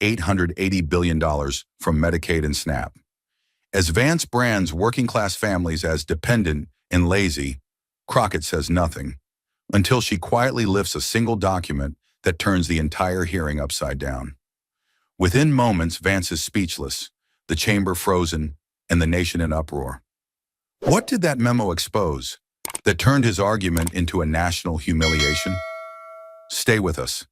$880 billion from Medicaid and SNAP. As Vance brands working-class families as dependent and lazy, Crockett says nothing, until she quietly lifts a single document that turns the entire hearing upside down. Within moments, Vance is speechless, the chamber frozen, and the nation in uproar. What did that memo expose that turned his argument into a national humiliation? Stay with us.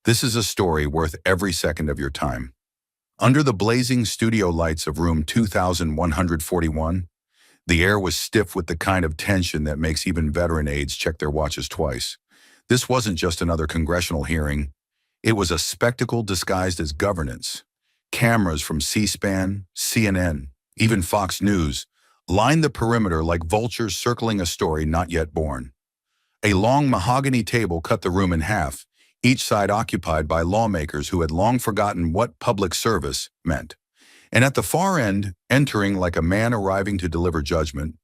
This is a story worth every second of your time. Under the blazing studio lights of room 2141, the air was stiff with the kind of tension that makes even veteran aides check their watches twice. This wasn't just another congressional hearing. It was a spectacle disguised as governance. Cameras from C-SPAN, CNN, even Fox News lined the perimeter like vultures circling a story not yet born. A long mahogany table cut the room in half, each side occupied by lawmakers who had long forgotten what public service meant. And at the far end, entering like a man arriving to deliver judgment,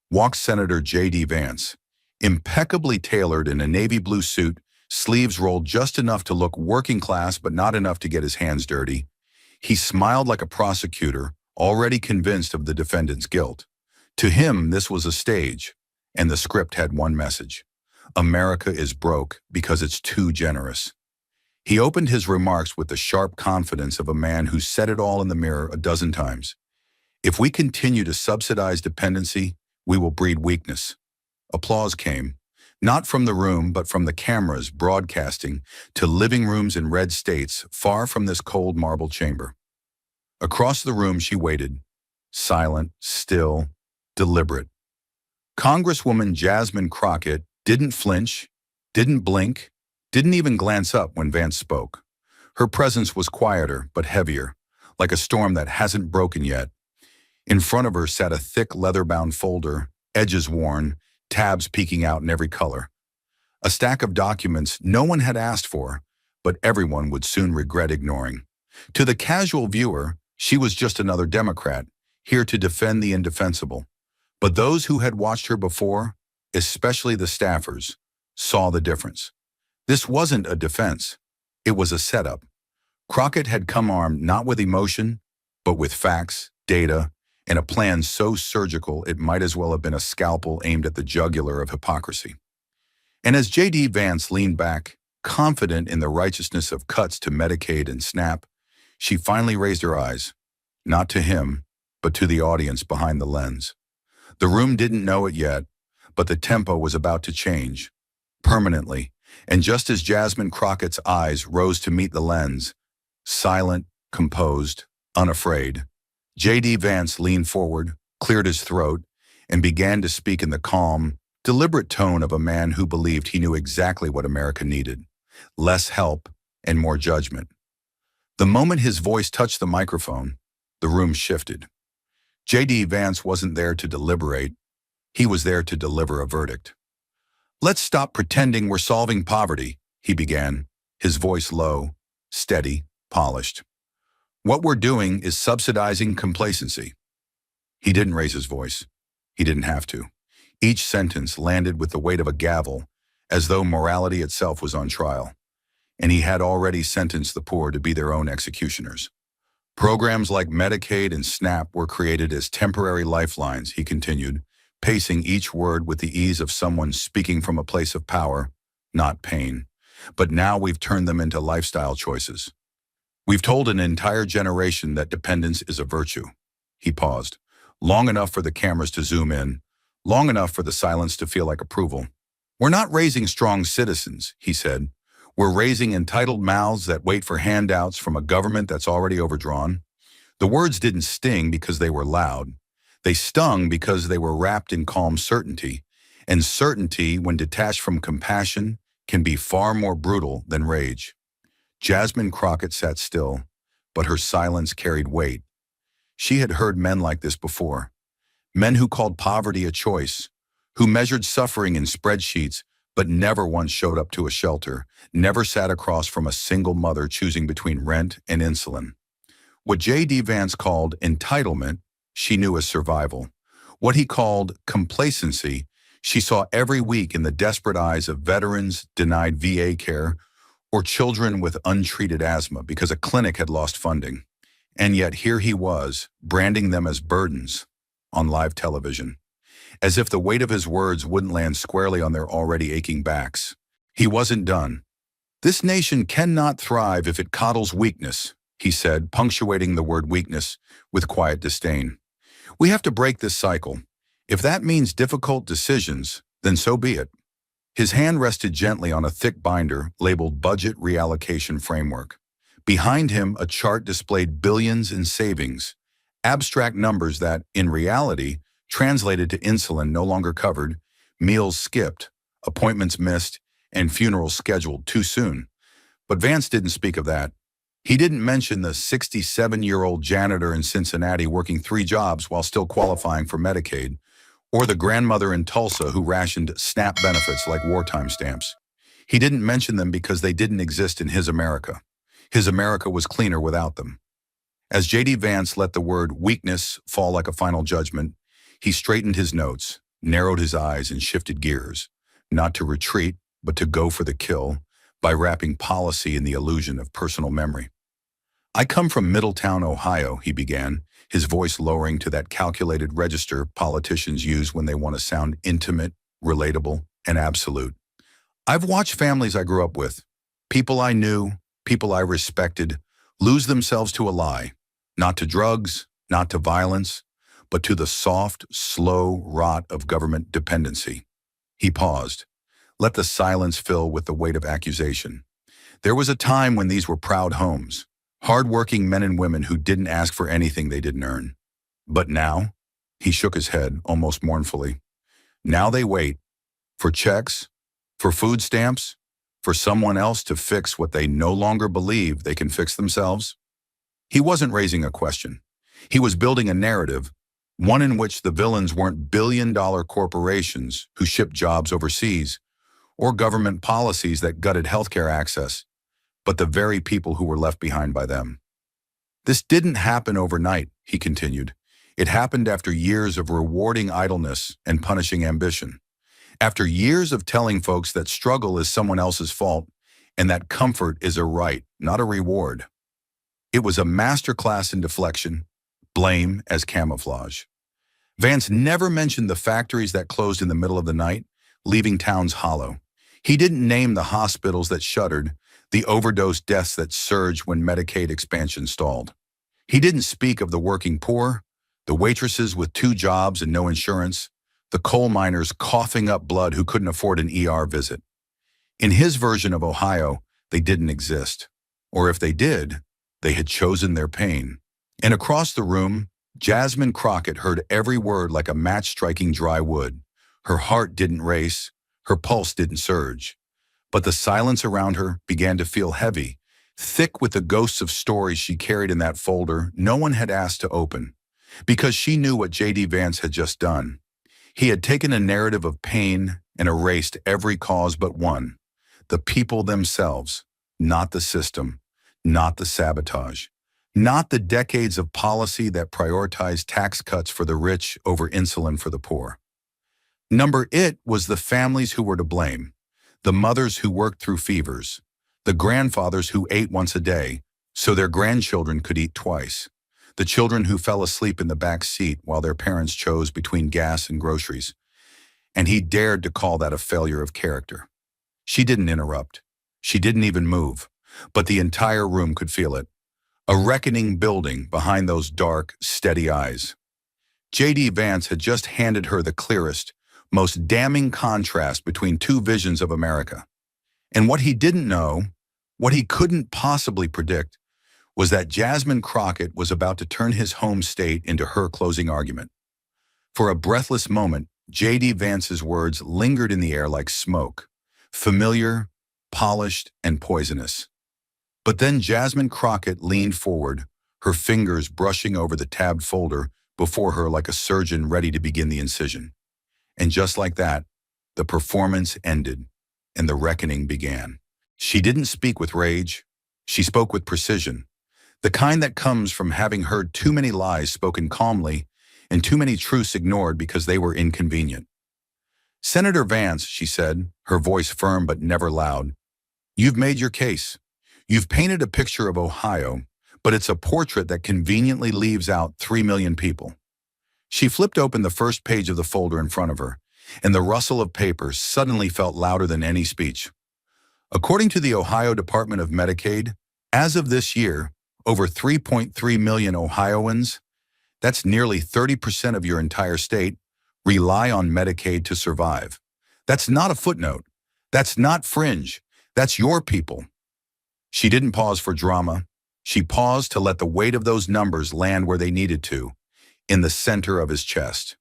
walked Senator J.D. Vance, impeccably tailored in a navy blue suit, sleeves rolled just enough to look working class but not enough to get his hands dirty. He smiled like a prosecutor, already convinced of the defendant's guilt. To him, this was a stage, and the script had one message: America is broke because it's too generous. He opened his remarks with the sharp confidence of a man who said it all in the mirror a dozen times. If we continue to subsidize dependency, we will breed weakness. Applause came, not from the room, but from the cameras broadcasting to living rooms in red states far from this cold marble chamber. Across the room she waited, silent, still, deliberate. Congresswoman Jasmine Crockett didn't flinch, didn't blink, didn't even glance up when Vance spoke. Her presence was quieter but heavier, like a storm that hasn't broken yet. In front of her sat a thick leather-bound folder, edges worn, tabs peeking out in every color. A stack of documents no one had asked for, but everyone would soon regret ignoring. To the casual viewer, she was just another Democrat, here to defend the indefensible. But those who had watched her before, especially the staffers, saw the difference. This wasn't a defense. It was a setup. Crockett had come armed not with emotion, but with facts, data, and a plan so surgical it might as well have been a scalpel aimed at the jugular of hypocrisy. And as J.D. Vance leaned back, confident in the righteousness of cuts to Medicaid and SNAP, she finally raised her eyes, not to him, but to the audience behind the lens. The room didn't know it yet, but the tempo was about to change, permanently, and just as Jasmine Crockett's eyes rose to meet the lens, silent, composed, unafraid, J.D. Vance leaned forward, cleared his throat, and began to speak in the calm, deliberate tone of a man who believed he knew exactly what America needed: less help and more judgment. The moment his voice touched the microphone, the room shifted. J.D. Vance wasn't there to deliberate. He was there to deliver a verdict. "Let's stop pretending we're solving poverty," he began, his voice low, steady, polished. "What we're doing is subsidizing complacency." He didn't raise his voice. He didn't have to. Each sentence landed with the weight of a gavel, as though morality itself was on trial. And he had already sentenced the poor to be their own executioners. Programs like Medicaid and SNAP were created as temporary lifelines, he continued, pacing each word with the ease of someone speaking from a place of power, not pain. But now we've turned them into lifestyle choices. We've told an entire generation that dependence is a virtue. He paused, long enough for the cameras to zoom in, long enough for the silence to feel like approval. "We're not raising strong citizens," he said. "We're raising entitled mouths that wait for handouts from a government that's already overdrawn." The words didn't sting because they were loud. They stung because they were wrapped in calm certainty, and certainty, when detached from compassion, can be far more brutal than rage. Jasmine Crockett sat still, but her silence carried weight. She had heard men like this before, men who called poverty a choice, who measured suffering in spreadsheets, but never once showed up to a shelter, never sat across from a single mother choosing between rent and insulin. What J.D. Vance called entitlement, she knew as survival. What he called complacency, she saw every week in the desperate eyes of veterans denied VA care or children with untreated asthma because a clinic had lost funding. And yet here he was, branding them as burdens on live television, as if the weight of his words wouldn't land squarely on their already aching backs. He wasn't done. "This nation cannot thrive if it coddles weakness," he said, punctuating the word weakness with quiet disdain. "We have to break this cycle. If that means difficult decisions, then so be it." His hand rested gently on a thick binder labeled Budget Reallocation Framework. Behind him, a chart displayed billions in savings, abstract numbers that, in reality, translated to insulin no longer covered, meals skipped, appointments missed, and funerals scheduled too soon. But Vance didn't speak of that. He didn't mention the 67-year-old janitor in Cincinnati working 3 jobs while still qualifying for Medicaid, or the grandmother in Tulsa who rationed SNAP benefits like wartime stamps. He didn't mention them because they didn't exist in his America. His America was cleaner without them. As J.D. Vance let the word weakness fall like a final judgment, he straightened his notes, narrowed his eyes, and shifted gears, not to retreat, but to go for the kill, by wrapping policy in the illusion of personal memory. "I come from Middletown, Ohio," he began, his voice lowering to that calculated register politicians use when they want to sound intimate, relatable, and absolute. "I've watched families I grew up with, people I knew, people I respected, lose themselves to a lie, not to drugs, not to violence, but to the soft, slow rot of government dependency." He paused, let the silence fill with the weight of accusation. There was a time when these were proud homes, hard-working men and women who didn't ask for anything they didn't earn. But now, he shook his head almost mournfully, now they wait for checks, for food stamps, for someone else to fix what they no longer believe they can fix themselves. He wasn't raising a question. He was building a narrative, one in which the villains weren't billion-dollar corporations who shipped jobs overseas, or government policies that gutted healthcare access, but the very people who were left behind by them. "This didn't happen overnight," he continued. "It happened after years of rewarding idleness and punishing ambition. After years of telling folks that struggle is someone else's fault and that comfort is a right, not a reward. It was a masterclass in deflection, blame as camouflage." Vance never mentioned the factories that closed in the middle of the night, leaving towns hollow. He didn't name the hospitals that shuttered, the overdose deaths that surged when Medicaid expansion stalled. He didn't speak of the working poor, the waitresses with 2 jobs and no insurance, the coal miners coughing up blood who couldn't afford an ER visit. In his version of Ohio, they didn't exist. Or if they did, they had chosen their pain. And across the room, Jasmine Crockett heard every word like a match striking dry wood. Her heart didn't race, her pulse didn't surge. But the silence around her began to feel heavy, thick with the ghosts of stories she carried in that folder no one had asked to open. Because she knew what J.D. Vance had just done. He had taken a narrative of pain and erased every cause but one: the people themselves, not the system, not the sabotage, not the decades of policy that prioritized tax cuts for the rich over insulin for the poor. Number it was the families who were to blame, the mothers who worked through fevers, the grandfathers who ate once a day so their grandchildren could eat twice, the children who fell asleep in the back seat while their parents chose between gas and groceries. And he dared to call that a failure of character. She didn't interrupt. She didn't even move, but the entire room could feel it. A reckoning building behind those dark, steady eyes. J.D. Vance had just handed her the clearest, most damning contrast between 2 visions of America. And what he didn't know, what he couldn't possibly predict, was that Jasmine Crockett was about to turn his home state into her closing argument. For a breathless moment, J.D. Vance's words lingered in the air like smoke, familiar, polished, and poisonous. But then Jasmine Crockett leaned forward, her fingers brushing over the tabbed folder before her like a surgeon ready to begin the incision. And just like that, the performance ended, and the reckoning began. She didn't speak with rage. She spoke with precision, the kind that comes from having heard too many lies spoken calmly and too many truths ignored because they were inconvenient. "Senator Vance," she said, her voice firm but never loud, You've made your case. You've painted a picture of Ohio, but it's a portrait that conveniently leaves out 3 million people. She flipped open the first page of the folder in front of her, and the rustle of paper suddenly felt louder than any speech. According to the Ohio Department of Medicaid, as of this year, over 3.3 million Ohioans, that's nearly 30% of your entire state, rely on Medicaid to survive. That's not a footnote. That's not fringe. That's your people. She didn't pause for drama. She paused to let the weight of those numbers land where they needed to, in the center of his chest.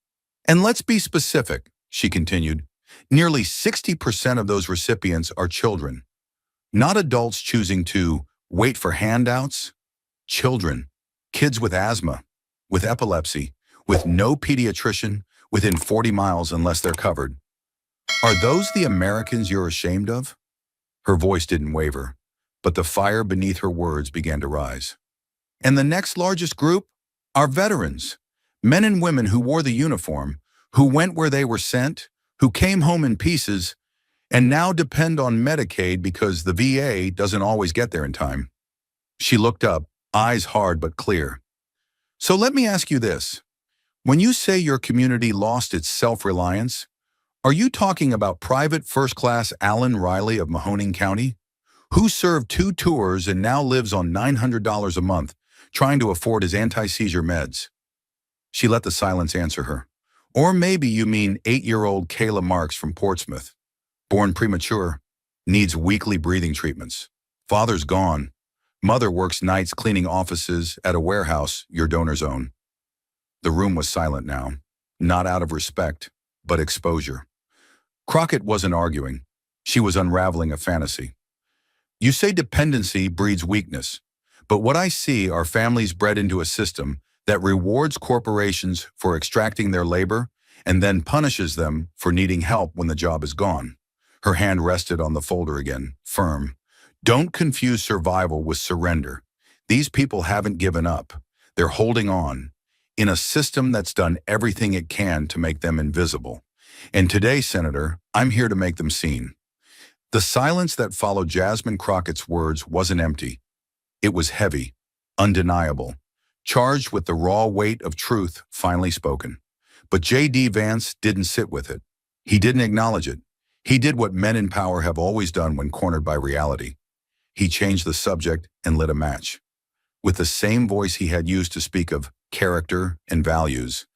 And let's be specific, she continued. Nearly 60% of those recipients are children. Not adults choosing to wait for handouts. Children. Kids with asthma, with epilepsy, with no pediatrician within 40 miles unless they're covered. Are those the Americans you're ashamed of? Her voice didn't waver, but the fire beneath her words began to rise. And the next largest group are veterans, men and women who wore the uniform, who went where they were sent, who came home in pieces, and now depend on Medicaid because the VA doesn't always get there in time. She looked up, eyes hard but clear. So let me ask you this. When you say your community lost its self-reliance, are you talking about Private First Class Alan Riley of Mahoning County, who served 2 tours and now lives on $900 a month, trying to afford his anti-seizure meds? She let the silence answer her. Or maybe you mean 8-year-old Kayla Marks from Portsmouth, born premature, needs weekly breathing treatments. Father's gone. Mother works nights cleaning offices at a warehouse your donors own. The room was silent now, not out of respect, but exposure. Crockett wasn't arguing. She was unraveling a fantasy. You say dependency breeds weakness, but what I see are families bred into a system that rewards corporations for extracting their labor and then punishes them for needing help when the job is gone. Her hand rested on the folder again, firm. Don't confuse survival with surrender. These people haven't given up. They're holding on in a system that's done everything it can to make them invisible. And today, Senator, I'm here to make them seen. The silence that followed Jasmine Crockett's words wasn't empty. It was heavy, undeniable, charged with the raw weight of truth finally spoken. But J.D. Vance didn't sit with it. He didn't acknowledge it. He did what men in power have always done when cornered by reality. He changed the subject and lit a match. With the same voice he had used to speak of character and values,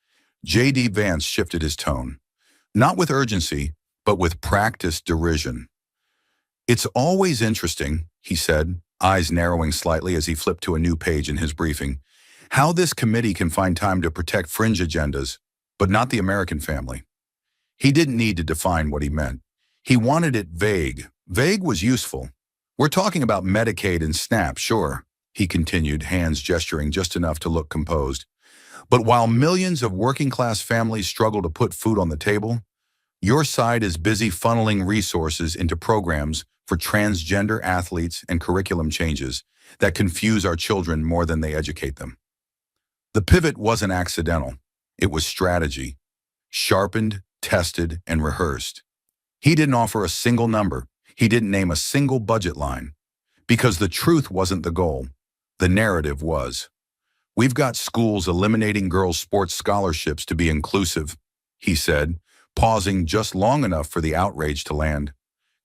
J.D. Vance shifted his tone. Not with urgency, but with practiced derision. It's always interesting, he said, eyes narrowing slightly as he flipped to a new page in his briefing, how this committee can find time to protect fringe agendas, but not the American family. He didn't need to define what he meant. He wanted it vague. Vague was useful. We're talking about Medicaid and SNAP, sure, he continued, hands gesturing just enough to look composed. But while millions of working-class families struggle to put food on the table, your side is busy funneling resources into programs for transgender athletes and curriculum changes that confuse our children more than they educate them. The pivot wasn't accidental. It was strategy, sharpened, tested, and rehearsed. He didn't offer a single number. He didn't name a single budget line. Because the truth wasn't the goal. The narrative was. We've got schools eliminating girls' sports scholarships to be inclusive, he said, pausing just long enough for the outrage to land.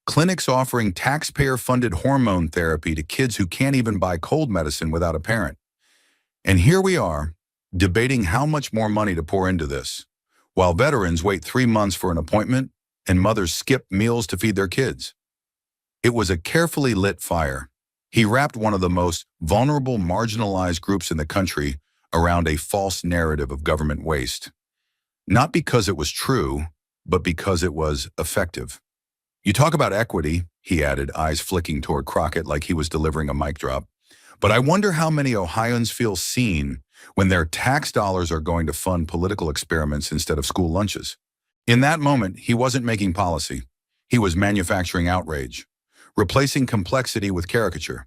Clinics offering taxpayer-funded hormone therapy to kids who can't even buy cold medicine without a parent. And here we are, debating how much more money to pour into this, while veterans wait 3 months for an appointment and mothers skip meals to feed their kids. It was a carefully lit fire. He wrapped one of the most vulnerable, marginalized groups in the country around a false narrative of government waste. Not because it was true, but because it was effective. You talk about equity, he added, eyes flicking toward Crockett like he was delivering a mic drop. But I wonder how many Ohioans feel seen when their tax dollars are going to fund political experiments instead of school lunches. In that moment, he wasn't making policy. He was manufacturing outrage, replacing complexity with caricature,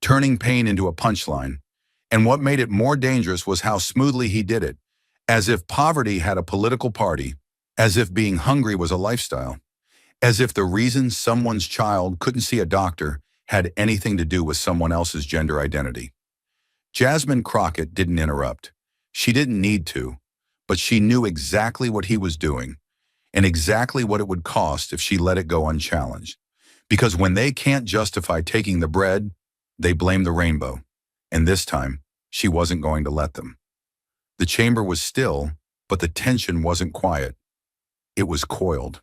turning pain into a punchline. And what made it more dangerous was how smoothly he did it, as if poverty had a political party, as if being hungry was a lifestyle. As if the reason someone's child couldn't see a doctor had anything to do with someone else's gender identity. Jasmine Crockett didn't interrupt. She didn't need to, but she knew exactly what he was doing and exactly what it would cost if she let it go unchallenged. Because when they can't justify taking the bread, they blame the rainbow. And this time, she wasn't going to let them. The chamber was still, but the tension wasn't quiet. It was coiled.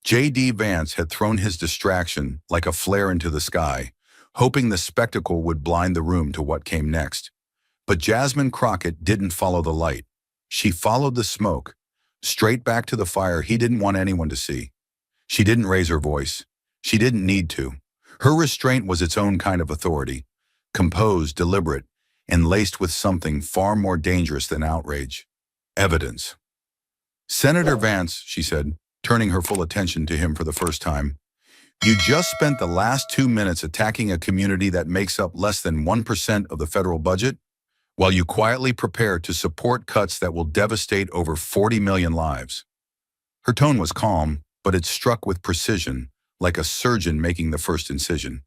J.D. Vance had thrown his distraction like a flare into the sky, hoping the spectacle would blind the room to what came next. But Jasmine Crockett didn't follow the light. She followed the smoke, straight back to the fire he didn't want anyone to see. She didn't raise her voice. She didn't need to. Her restraint was its own kind of authority, composed, deliberate, and laced with something far more dangerous than outrage. Evidence. "Senator Vance," she said, turning her full attention to him for the first time, "you just spent the last 2 minutes attacking a community that makes up less than 1% of the federal budget, while you quietly prepare to support cuts that will devastate over 40 million lives." Her tone was calm, but it struck with precision, like a surgeon making the first incision.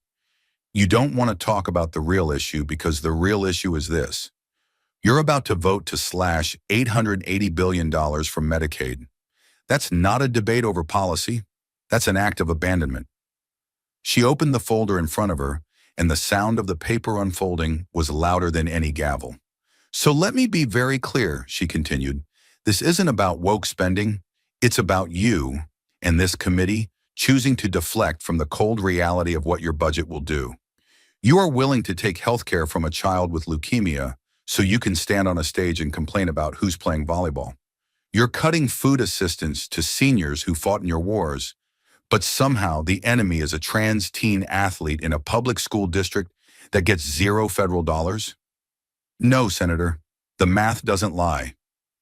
"You don't want to talk about the real issue because the real issue is this. You're about to vote to slash $880 billion from Medicaid. That's not a debate over policy. That's an act of abandonment." She opened the folder in front of her, and the sound of the paper unfolding was louder than any gavel. "So let me be very clear," she continued. "This isn't about woke spending. It's about you and this committee choosing to deflect from the cold reality of what your budget will do. You are willing to take health care from a child with leukemia so you can stand on a stage and complain about who's playing volleyball. You're cutting food assistance to seniors who fought in your wars, but somehow the enemy is a trans teen athlete in a public school district that gets zero federal dollars? No, Senator, the math doesn't lie,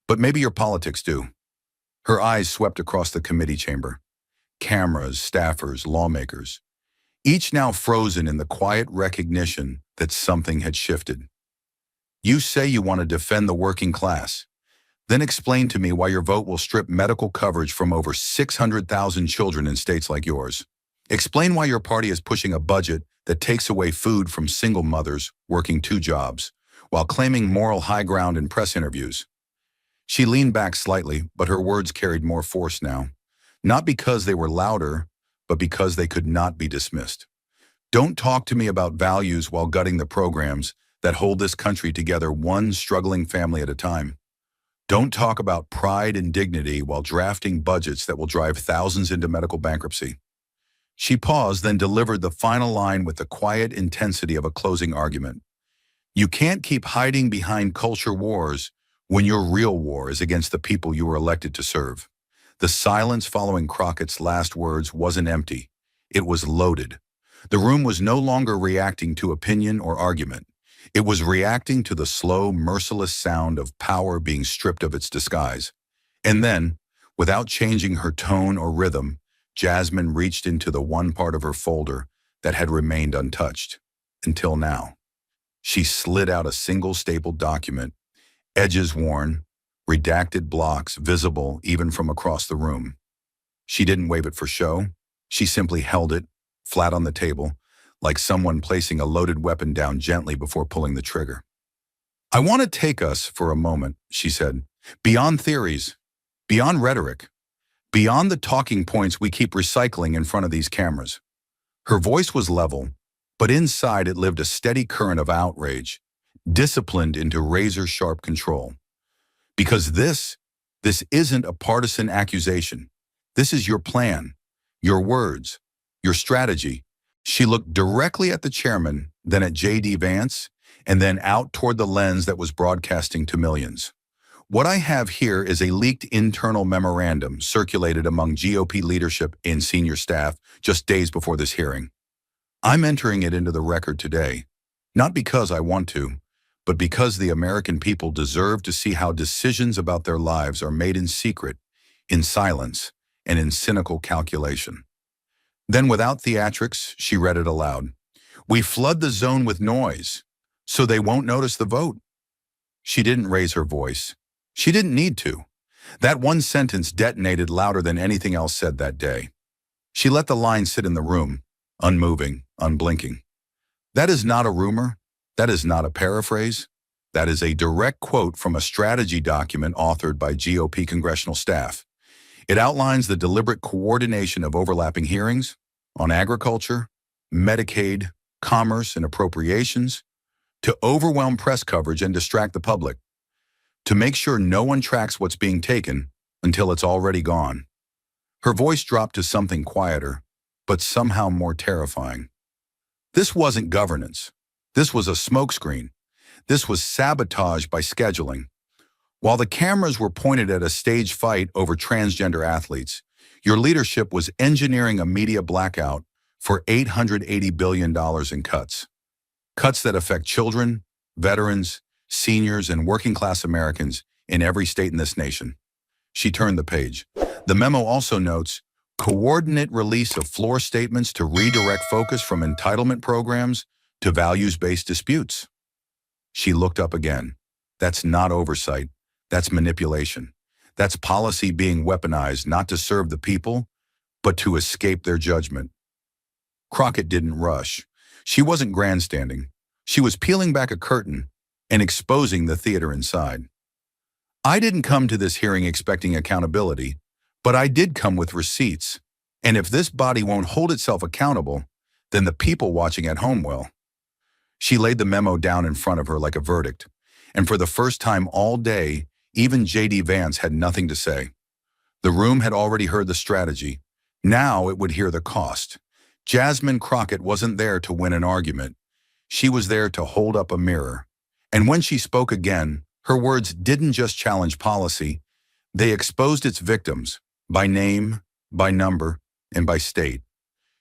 but maybe your politics do." Her eyes swept across the committee chamber. Cameras, staffers, lawmakers, each now frozen in the quiet recognition that something had shifted. "You say you want to defend the working class. Then explain to me why your vote will strip medical coverage from over 600,000 children in states like yours. Explain why your party is pushing a budget that takes away food from single mothers working 2 jobs, while claiming moral high ground in press interviews." She leaned back slightly, but her words carried more force now. Not because they were louder, but because they could not be dismissed. "Don't talk to me about values while gutting the programs that hold this country together one struggling family at a time. Don't talk about pride and dignity while drafting budgets that will drive thousands into medical bankruptcy." She paused, then delivered the final line with the quiet intensity of a closing argument. "You can't keep hiding behind culture wars when your real war is against the people you were elected to serve." The silence following Crockett's last words wasn't empty. It was loaded. The room was no longer reacting to opinion or argument. It was reacting to the slow, merciless sound of power being stripped of its disguise. And then, without changing her tone or rhythm, Jasmine reached into the one part of her folder that had remained untouched. Until now. She slid out a single stapled document, edges worn, redacted blocks visible even from across the room. She didn't wave it for show. She simply held it, flat on the table, like someone placing a loaded weapon down gently before pulling the trigger. "I want to take us, for a moment," she said, "beyond theories, beyond rhetoric, beyond the talking points we keep recycling in front of these cameras." Her voice was level, but inside it lived a steady current of outrage, disciplined into razor-sharp control. "Because this isn't a partisan accusation. This is your plan, your words, your strategy." She looked directly at the chairman, then at J.D. Vance, and then out toward the lens that was broadcasting to millions. "What I have here is a leaked internal memorandum circulated among GOP leadership and senior staff just days before this hearing. I'm entering it into the record today, not because I want to, but because the American people deserve to see how decisions about their lives are made in secret, in silence, and in cynical calculation." Then, without theatrics, she read it aloud. "We flood the zone with noise, so they won't notice the vote." She didn't raise her voice. She didn't need to. That one sentence detonated louder than anything else said that day. She let the line sit in the room, unmoving, unblinking. That is not a rumor. That is not a paraphrase. That is a direct quote from a strategy document authored by GOP congressional staff. It outlines the deliberate coordination of overlapping hearings on agriculture, Medicaid, commerce, and appropriations to overwhelm press coverage and distract the public, to make sure no one tracks what's being taken until it's already gone. Her voice dropped to something quieter, but somehow more terrifying. This wasn't governance. This was a smokescreen. This was sabotage by scheduling. While the cameras were pointed at a stage fight over transgender athletes, your leadership was engineering a media blackout for $880 billion in cuts. Cuts that affect children, veterans, seniors, and working-class Americans in every state in this nation. She turned the page. The memo also notes, coordinate release of floor statements to redirect focus from entitlement programs to values-based disputes. She looked up again. That's not oversight. That's manipulation. That's policy being weaponized not to serve the people, but to escape their judgment. Crockett didn't rush. She wasn't grandstanding. She was peeling back a curtain and exposing the theater inside. I didn't come to this hearing expecting accountability, but I did come with receipts. And if this body won't hold itself accountable, then the people watching at home will. She laid the memo down in front of her like a verdict, and for the first time all day, even J.D. Vance had nothing to say. The room had already heard the strategy. Now it would hear the cost. Jasmine Crockett wasn't there to win an argument. She was there to hold up a mirror. And when she spoke again, her words didn't just challenge policy. They exposed its victims, by name, by number, and by state.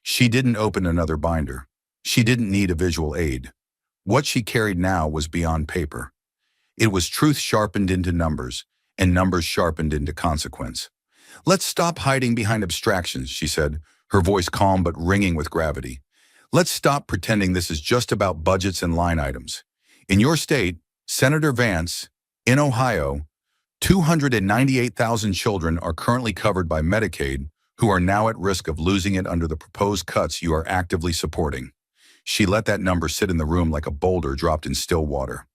She didn't open another binder. She didn't need a visual aid. What she carried now was beyond paper. It was truth sharpened into numbers, and numbers sharpened into consequence. Let's stop hiding behind abstractions, she said, her voice calm but ringing with gravity. Let's stop pretending this is just about budgets and line items. In your state, Senator Vance, in Ohio, 298,000 children are currently covered by Medicaid who are now at risk of losing it under the proposed cuts you are actively supporting. She let that number sit in the room like a boulder dropped in still water.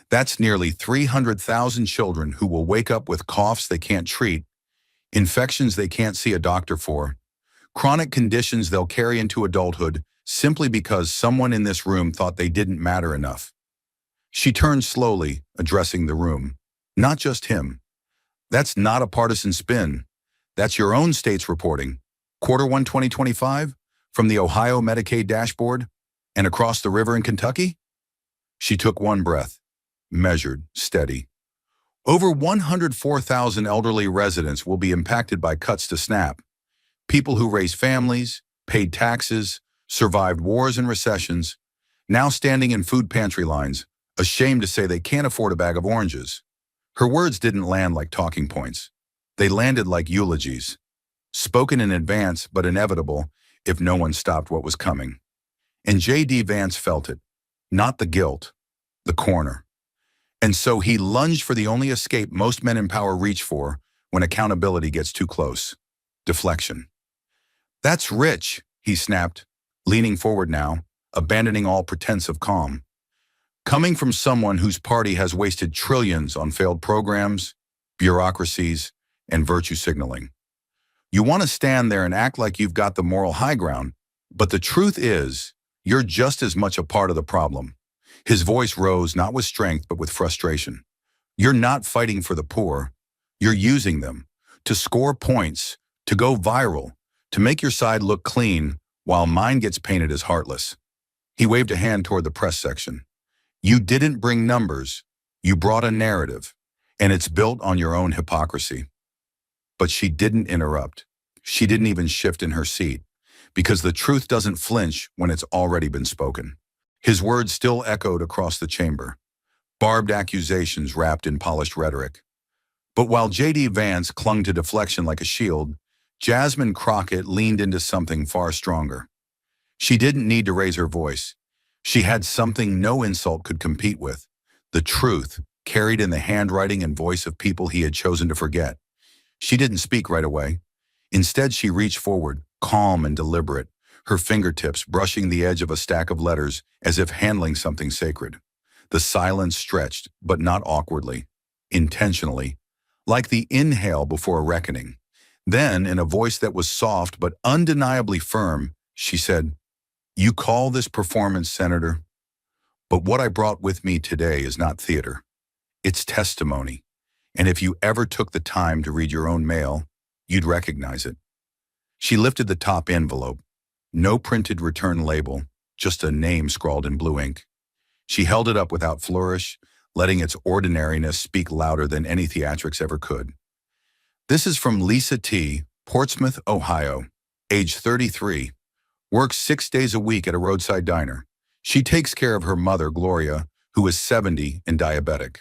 That's nearly 300,000 children who will wake up with coughs they can't treat, infections they can't see a doctor for, chronic conditions they'll carry into adulthood simply because someone in this room thought they didn't matter enough. She turned slowly, addressing the room. Not just him. That's not a partisan spin. That's your own state's reporting. Q1 2025, from the Ohio Medicaid dashboard, and across the river in Kentucky? She took one breath, measured, steady. Over 104,000 elderly residents will be impacted by cuts to SNAP. People who raised families, paid taxes, survived wars and recessions, now standing in food pantry lines, ashamed to say they can't afford a bag of oranges. Her words didn't land like talking points. They landed like eulogies, spoken in advance but inevitable if no one stopped what was coming. And J.D. Vance felt it, not the guilt, the corner. And so he lunged for the only escape most men in power reach for when accountability gets too close: deflection. That's rich, he snapped, leaning forward now, abandoning all pretense of calm. Coming from someone whose party has wasted trillions on failed programs, bureaucracies, and virtue signaling. You want to stand there and act like you've got the moral high ground, but the truth is, you're just as much a part of the problem. His voice rose not with strength but with frustration. You're not fighting for the poor. You're using them to score points, to go viral, to make your side look clean while mine gets painted as heartless. He waved a hand toward the press section. You didn't bring numbers. You brought a narrative, and it's built on your own hypocrisy. But she didn't interrupt. She didn't even shift in her seat, because the truth doesn't flinch when it's already been spoken. His words still echoed across the chamber, barbed accusations wrapped in polished rhetoric. But while J.D. Vance clung to deflection like a shield, Jasmine Crockett leaned into something far stronger. She didn't need to raise her voice. She had something no insult could compete with: the truth, carried in the handwriting and voice of people he had chosen to forget. She didn't speak right away. Instead, she reached forward, calm and deliberate, her fingertips brushing the edge of a stack of letters as if handling something sacred. The silence stretched, but not awkwardly, intentionally, like the inhale before a reckoning. Then, in a voice that was soft but undeniably firm, she said, "You call this performance, Senator, but what I brought with me today is not theater. It's testimony. And if you ever took the time to read your own mail, you'd recognize it." She lifted the top envelope. No printed return label, just a name scrawled in blue ink. She held it up without flourish, letting its ordinariness speak louder than any theatrics ever could. "This is from Lisa T., Portsmouth, Ohio, age 33, works 6 days a week at a roadside diner. She takes care of her mother, Gloria, who is 70 and diabetic.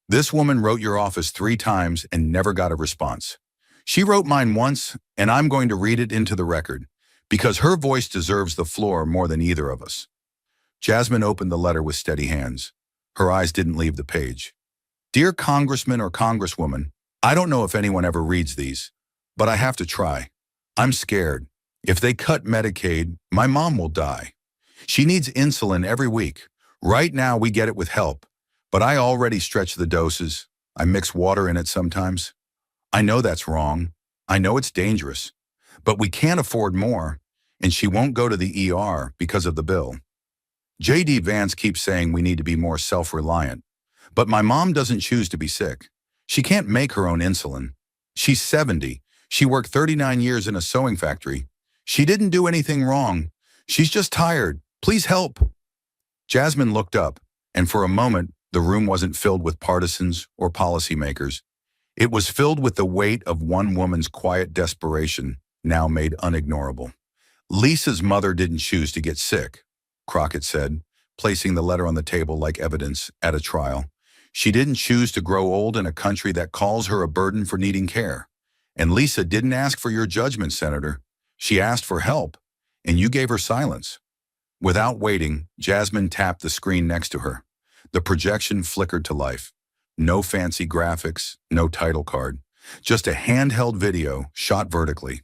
This woman wrote your office 3 times and never got a response. She wrote mine once, and I'm going to read it into the record, because her voice deserves the floor more than either of us." Jasmine opened the letter with steady hands. Her eyes didn't leave the page. "Dear Congressman or Congresswoman, I don't know if anyone ever reads these, but I have to try. I'm scared. If they cut Medicaid, my mom will die. She needs insulin every week. Right now we get it with help, but I already stretch the doses. I mix water in it sometimes. I know that's wrong. I know it's dangerous, but we can't afford more, and she won't go to the ER because of the bill. J.D. Vance keeps saying we need to be more self-reliant, but my mom doesn't choose to be sick. She can't make her own insulin. She's 70. She worked 39 years in a sewing factory. She didn't do anything wrong. She's just tired. Please help." Jasmine looked up, and for a moment, the room wasn't filled with partisans or policymakers. It was filled with the weight of one woman's quiet desperation, now made unignorable. "Lisa's mother didn't choose to get sick," Crockett said, placing the letter on the table like evidence at a trial. "She didn't choose to grow old in a country that calls her a burden for needing care. And Lisa didn't ask for your judgment, Senator. She asked for help, and you gave her silence." Without waiting, Jasmine tapped the screen next to her. The projection flickered to life. No fancy graphics, no title card, just a handheld video shot vertically.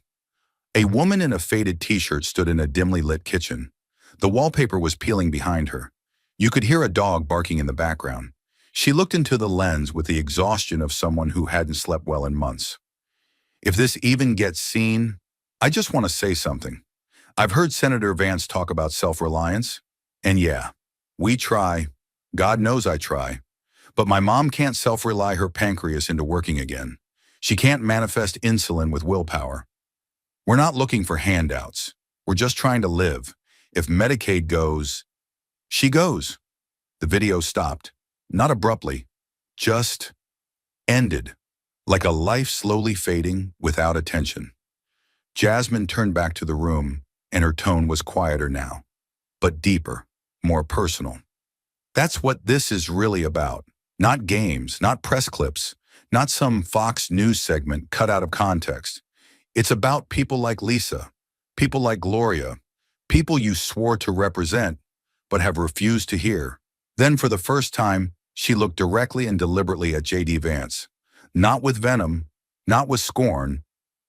A woman in a faded t-shirt stood in a dimly lit kitchen. The wallpaper was peeling behind her. You could hear a dog barking in the background. She looked into the lens with the exhaustion of someone who hadn't slept well in months. If this even gets seen, I just want to say something. I've heard Senator Vance talk about self-reliance, and yeah, we try. God knows I try. But my mom can't self-rely her pancreas into working again. She can't manifest insulin with willpower. We're not looking for handouts. We're just trying to live. If Medicaid goes, she goes." The video stopped, not abruptly, just ended, like a life slowly fading without attention. Jasmine turned back to the room, and her tone was quieter now, but deeper, more personal. "That's what this is really about. Not games, not press clips, not some Fox News segment cut out of context. It's about people like Lisa, people like Gloria, people you swore to represent, but have refused to hear." Then for the first time, she looked directly and deliberately at J.D. Vance, not with venom, not with scorn,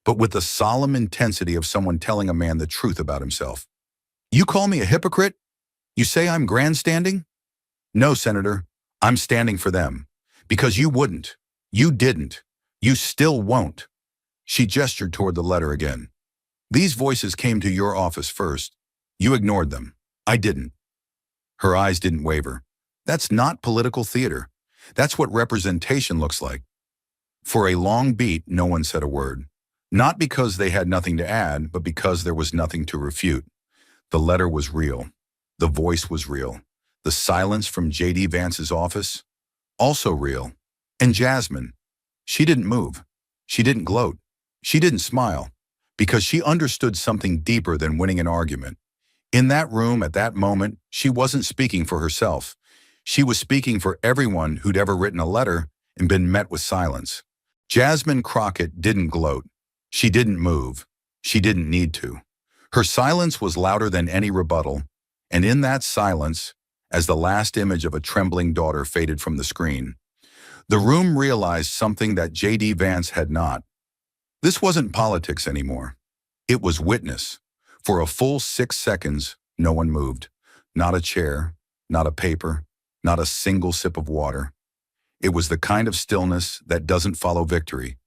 but with the solemn intensity of someone telling a man the truth about himself. "You call me a hypocrite? You say I'm grandstanding? No, Senator, I'm standing for them. Because you wouldn't. You didn't. You still won't." She gestured toward the letter again. "These voices came to your office first. You ignored them. I didn't." Her eyes didn't waver. "That's not political theater. That's what representation looks like." For a long beat, no one said a word. Not because they had nothing to add, but because there was nothing to refute. The letter was real. The voice was real. The silence from J.D. Vance's office, also real. And Jasmine, she didn't move. She didn't gloat. She didn't smile, because she understood something deeper than winning an argument. In that room at that moment, she wasn't speaking for herself. She was speaking for everyone who'd ever written a letter and been met with silence. Jasmine Crockett didn't gloat. She didn't move. She didn't need to. Her silence was louder than any rebuttal, and in that silence, as the last image of a trembling daughter faded from the screen, the room realized something that J.D. Vance had not. This wasn't politics anymore. It was witness. For a full 6 seconds, no one moved. Not a chair, not a paper, not a single sip of water. It was the kind of stillness that doesn't follow victory.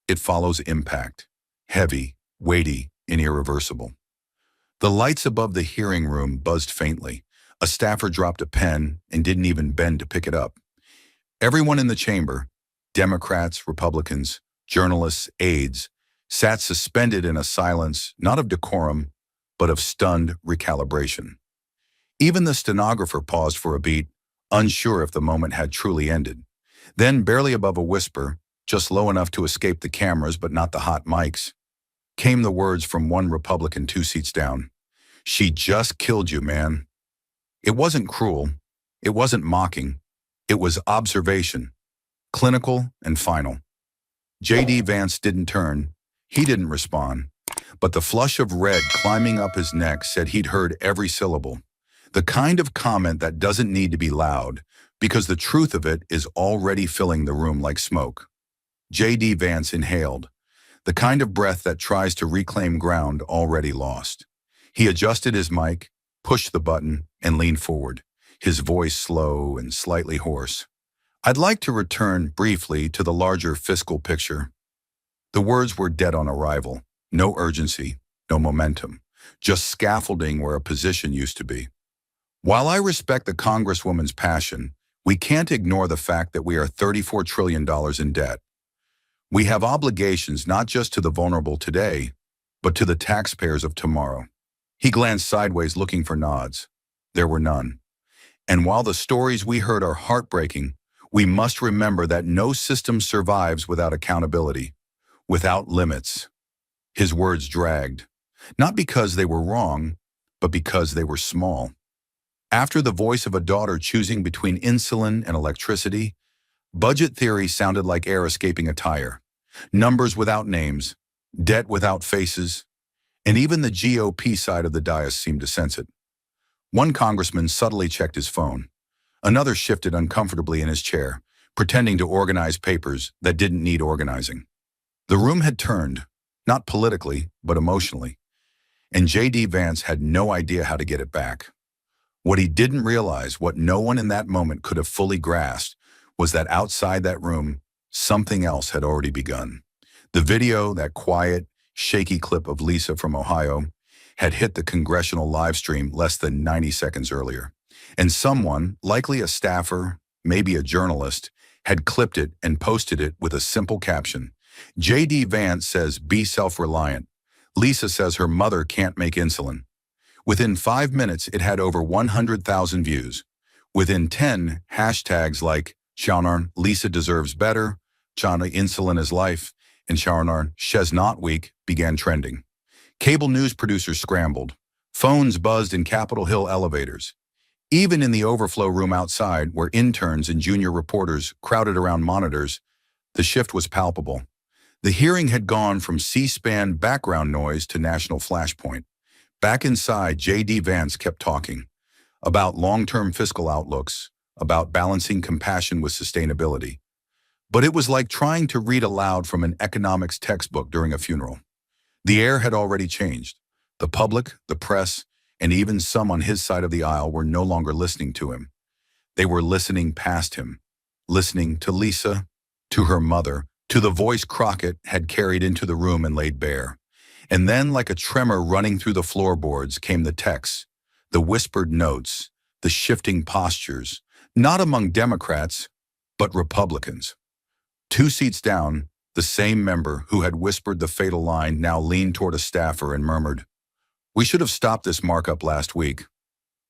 It follows impact. Heavy, weighty, and irreversible. The lights above the hearing room buzzed faintly. A staffer dropped a pen and didn't even bend to pick it up. Everyone in the chamber, Democrats, Republicans, journalists, aides, sat suspended in a silence not of decorum, but of stunned recalibration. Even the stenographer paused for a beat, unsure if the moment had truly ended. Then, barely above a whisper, just low enough to escape the cameras but not the hot mics, came the words from one Republican 2 seats down. "She just killed you, man." It wasn't cruel. It wasn't mocking. It was observation, clinical and final. J.D. Vance didn't turn. He didn't respond. But the flush of red climbing up his neck said he'd heard every syllable. The kind of comment that doesn't need to be loud, because the truth of it is already filling the room like smoke. J.D. Vance inhaled, the kind of breath that tries to reclaim ground already lost. He adjusted his mic, pushed the button, and leaned forward, his voice slow and slightly hoarse. "I'd like to return briefly to the larger fiscal picture." The words were dead on arrival. No urgency, no momentum, just scaffolding where a position used to be. "While I respect the Congresswoman's passion, we can't ignore the fact that we are $34 trillion in debt. We have obligations not just to the vulnerable today, but to the taxpayers of tomorrow." He glanced sideways looking for nods. There were none. "And while the stories we heard are heartbreaking, we must remember that no system survives without accountability, without limits." His words dragged, not because they were wrong, but because they were small. After the voice of a daughter choosing between insulin and electricity, budget theory sounded like air escaping a tire. Numbers without names, debt without faces, and even the GOP side of the dais seemed to sense it. One congressman subtly checked his phone. Another shifted uncomfortably in his chair, pretending to organize papers that didn't need organizing. The room had turned, not politically, but emotionally, and J.D. Vance had no idea how to get it back. What he didn't realize, what no one in that moment could have fully grasped, was that outside that room, something else had already begun. The video, that quiet, shaky clip of Lisa from Ohio, had hit the congressional live stream less than 90 seconds earlier. And someone, likely a staffer, maybe a journalist, had clipped it and posted it with a simple caption. J.D. Vance says, "Be self-reliant." Lisa says her mother can't make insulin. Within 5 minutes, it had over 100,000 views. Within 10, hashtags like "Shaonar, Lisa deserves better," "Chana, insulin is life," and "Shaonar, she's not weak" began trending. Cable news producers scrambled. Phones buzzed in Capitol Hill elevators. Even in the overflow room outside, where interns and junior reporters crowded around monitors, the shift was palpable. The hearing had gone from C-SPAN background noise to national flashpoint. Back inside, J.D. Vance kept talking about long-term fiscal outlooks, about balancing compassion with sustainability. But it was like trying to read aloud from an economics textbook during a funeral. The air had already changed. The public, the press, and even some on his side of the aisle were no longer listening to him. They were listening past him, listening to Lisa, to her mother, to the voice Crockett had carried into the room and laid bare. And then, like a tremor running through the floorboards, came the texts, the whispered notes, the shifting postures, not among Democrats, but Republicans. 2 seats down, the same member who had whispered the fatal line now leaned toward a staffer and murmured, "We should have stopped this markup last week."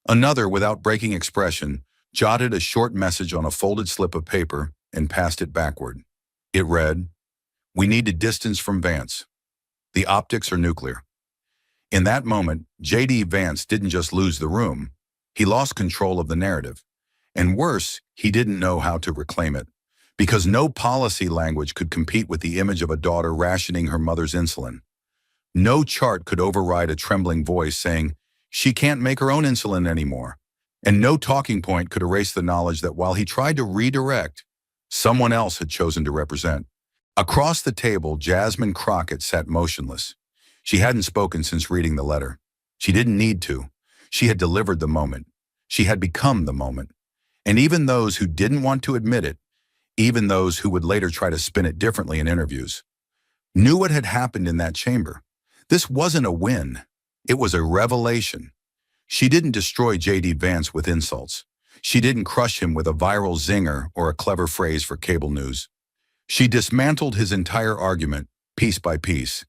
Another, without breaking expression, jotted a short message on a folded slip of paper and passed it backward. It read, "We need to distance from Vance. The optics are nuclear." In that moment, J.D. Vance didn't just lose the room. He lost control of the narrative. And worse, he didn't know how to reclaim it. Because no policy language could compete with the image of a daughter rationing her mother's insulin. No chart could override a trembling voice saying, "She can't make her own insulin anymore." And no talking point could erase the knowledge that while he tried to redirect, someone else had chosen to represent. Across the table, Jasmine Crockett sat motionless. She hadn't spoken since reading the letter. She didn't need to. She had delivered the moment. She had become the moment. And even those who didn't want to admit it, even those who would later try to spin it differently in interviews, knew what had happened in that chamber. This wasn't a win. It was a revelation. She didn't destroy J.D. Vance with insults. She didn't crush him with a viral zinger or a clever phrase for cable news. She dismantled his entire argument, piece by piece,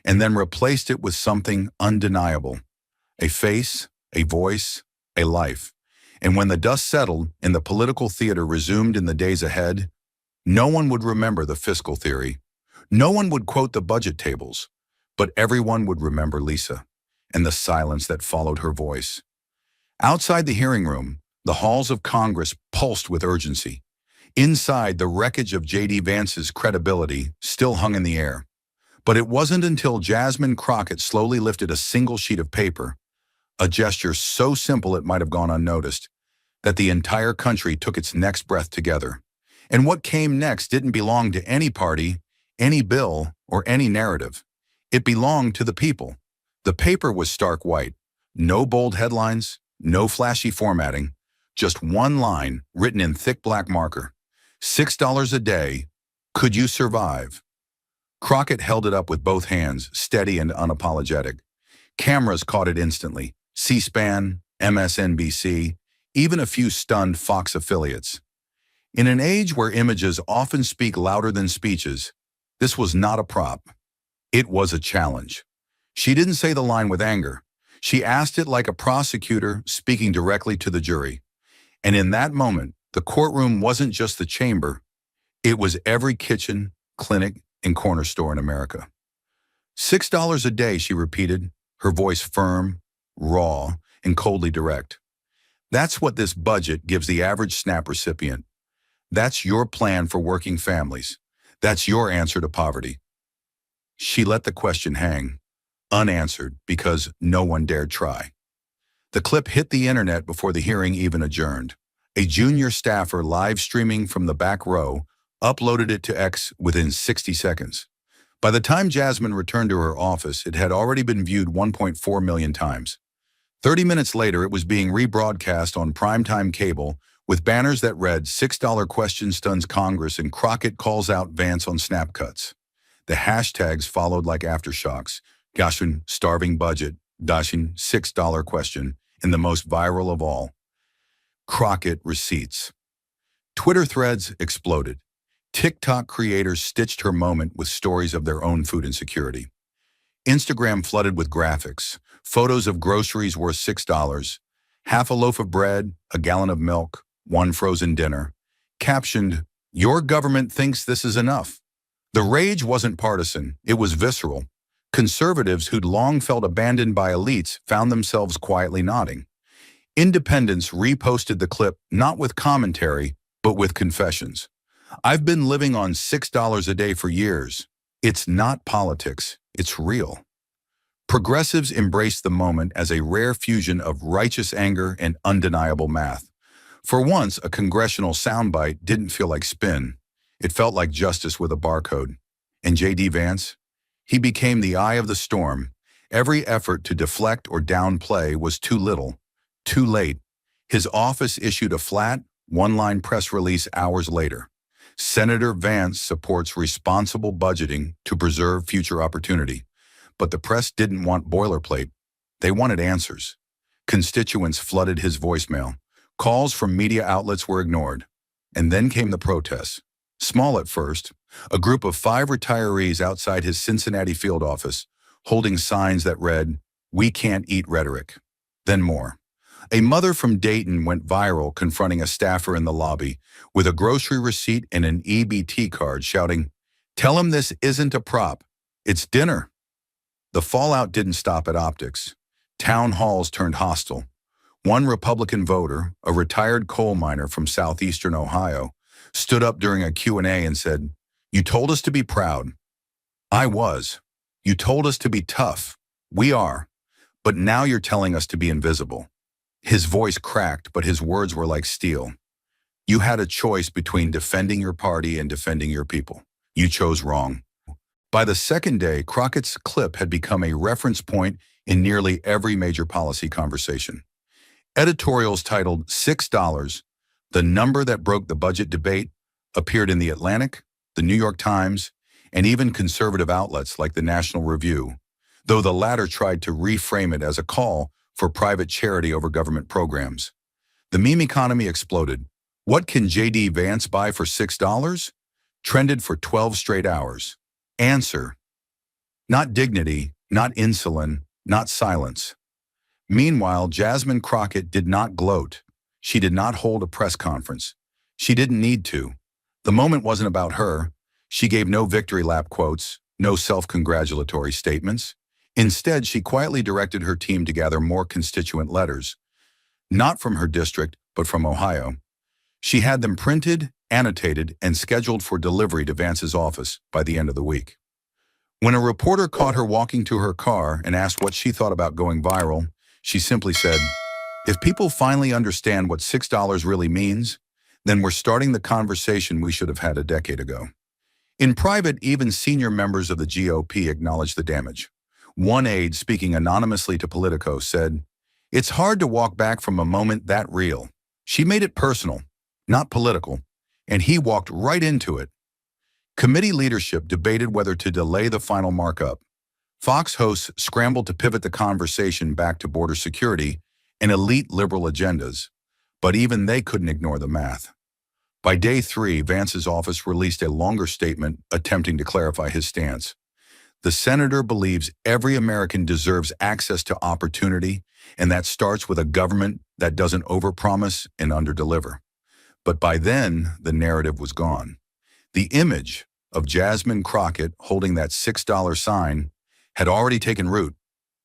and then replaced it with something undeniable. A face, a voice, a life. And when the dust settled and the political theater resumed in the days ahead, no one would remember the fiscal theory. No one would quote the budget tables, but everyone would remember Lisa and the silence that followed her voice. Outside the hearing room, the halls of Congress pulsed with urgency. Inside, the wreckage of J.D. Vance's credibility still hung in the air. But it wasn't until Jasmine Crockett slowly lifted a single sheet of paper, a gesture so simple it might have gone unnoticed, that the entire country took its next breath together. And what came next didn't belong to any party, any bill, or any narrative. It belonged to the people. The paper was stark white. No bold headlines, no flashy formatting, just one line written in thick black marker. $6 a day. Could you survive? Crockett held it up with both hands, steady and unapologetic. Cameras caught it instantly. C-SPAN, MSNBC, even a few stunned Fox affiliates. In an age where images often speak louder than speeches, this was not a prop. It was a challenge. She didn't say the line with anger. She asked it like a prosecutor speaking directly to the jury. And in that moment, the courtroom wasn't just the chamber. It was every kitchen, clinic, and corner store in America. $6 a day, she repeated, her voice firm, raw, and coldly direct. That's what this budget gives the average SNAP recipient. That's your plan for working families. That's your answer to poverty. She let the question hang, unanswered, because no one dared try. The clip hit the internet before the hearing even adjourned. A junior staffer live streaming from the back row uploaded it to X within 60 seconds. By the time Jasmine returned to her office, it had already been viewed 1.4 million times. 30 minutes later, it was being rebroadcast on primetime cable with banners that read, $6 question stuns Congress and Crockett calls out Vance on snap cuts. The hashtags followed like aftershocks. Jasmine, starving budget, Jasmine, $6 question, and the most viral of all, Crockett receipts. Twitter threads exploded. TikTok creators stitched her moment with stories of their own food insecurity. Instagram flooded with graphics, photos of groceries worth $6, half a loaf of bread, a gallon of milk, one frozen dinner, captioned, "Your government thinks this is enough." The rage wasn't partisan, it was visceral. Conservatives who'd long felt abandoned by elites found themselves quietly nodding. Independents reposted the clip not with commentary, but with confessions. "I've been living on $6 a day for years. It's not politics, it's real." Progressives embraced the moment as a rare fusion of righteous anger and undeniable math. For once, a congressional soundbite didn't feel like spin. It felt like justice with a barcode. And J.D. Vance? He became the eye of the storm. Every effort to deflect or downplay was too little, too late. His office issued a flat, one-line press release hours later. Senator Vance supports responsible budgeting to preserve future opportunity. But the press didn't want boilerplate. They wanted answers. Constituents flooded his voicemail. Calls from media outlets were ignored. And then came the protests. Small at first, a group of 5 retirees outside his Cincinnati field office, holding signs that read, "We can't eat rhetoric." Then more. A mother from Dayton went viral confronting a staffer in the lobby with a grocery receipt and an EBT card shouting, "Tell him this isn't a prop. It's dinner." The fallout didn't stop at optics. Town halls turned hostile. One Republican voter, a retired coal miner from southeastern Ohio, stood up during a Q&A and said, "You told us to be proud." I was. "You told us to be tough." We are. But now you're telling us to be invisible. His voice cracked, but his words were like steel. You had a choice between defending your party and defending your people. You chose wrong. By the second day, Crockett's clip had become a reference point in nearly every major policy conversation. Editorials titled $6, the number that broke the budget debate, appeared in The Atlantic, The New York Times, and even conservative outlets like the National Review, though the latter tried to reframe it as a call for private charity over government programs. The meme economy exploded. What can J.D. Vance buy for $6? Trended for 12 straight hours. Answer: not dignity, not insulin, not silence. Meanwhile, Jasmine Crockett did not gloat. She did not hold a press conference. She didn't need to. The moment wasn't about her. She gave no victory lap quotes, no self-congratulatory statements. Instead, she quietly directed her team to gather more constituent letters, not from her district, but from Ohio. She had them printed, annotated, and scheduled for delivery to Vance's office by the end of the week. When a reporter caught her walking to her car and asked what she thought about going viral, she simply said, "If people finally understand what $6 really means, then we're starting the conversation we should have had a decade ago." In private, even senior members of the GOP acknowledged the damage. One aide, speaking anonymously to Politico, said, "It's hard to walk back from a moment that real. She made it personal, not political, and he walked right into it." Committee leadership debated whether to delay the final markup. Fox hosts scrambled to pivot the conversation back to border security and elite liberal agendas, but even they couldn't ignore the math. By day 3, Vance's office released a longer statement attempting to clarify his stance. The senator believes every American deserves access to opportunity, and that starts with a government that doesn't overpromise and underdeliver. But by then, the narrative was gone. The image of Jasmine Crockett holding that $6 sign had already taken root.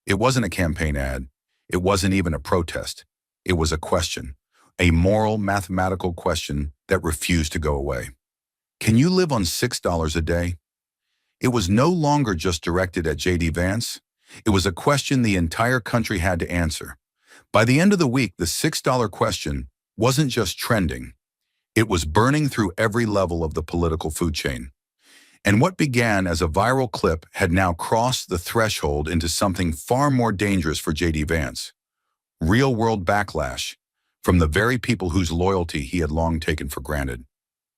It wasn't a campaign ad. It wasn't even a protest. It was a question, a moral, mathematical question that refused to go away. Can you live on $6 a day? It was no longer just directed at J.D. Vance. It was a question the entire country had to answer. By the end of the week, the $6 question wasn't just trending. It was burning through every level of the political food chain. And what began as a viral clip had now crossed the threshold into something far more dangerous for J.D. Vance. Real-world backlash from the very people whose loyalty he had long taken for granted.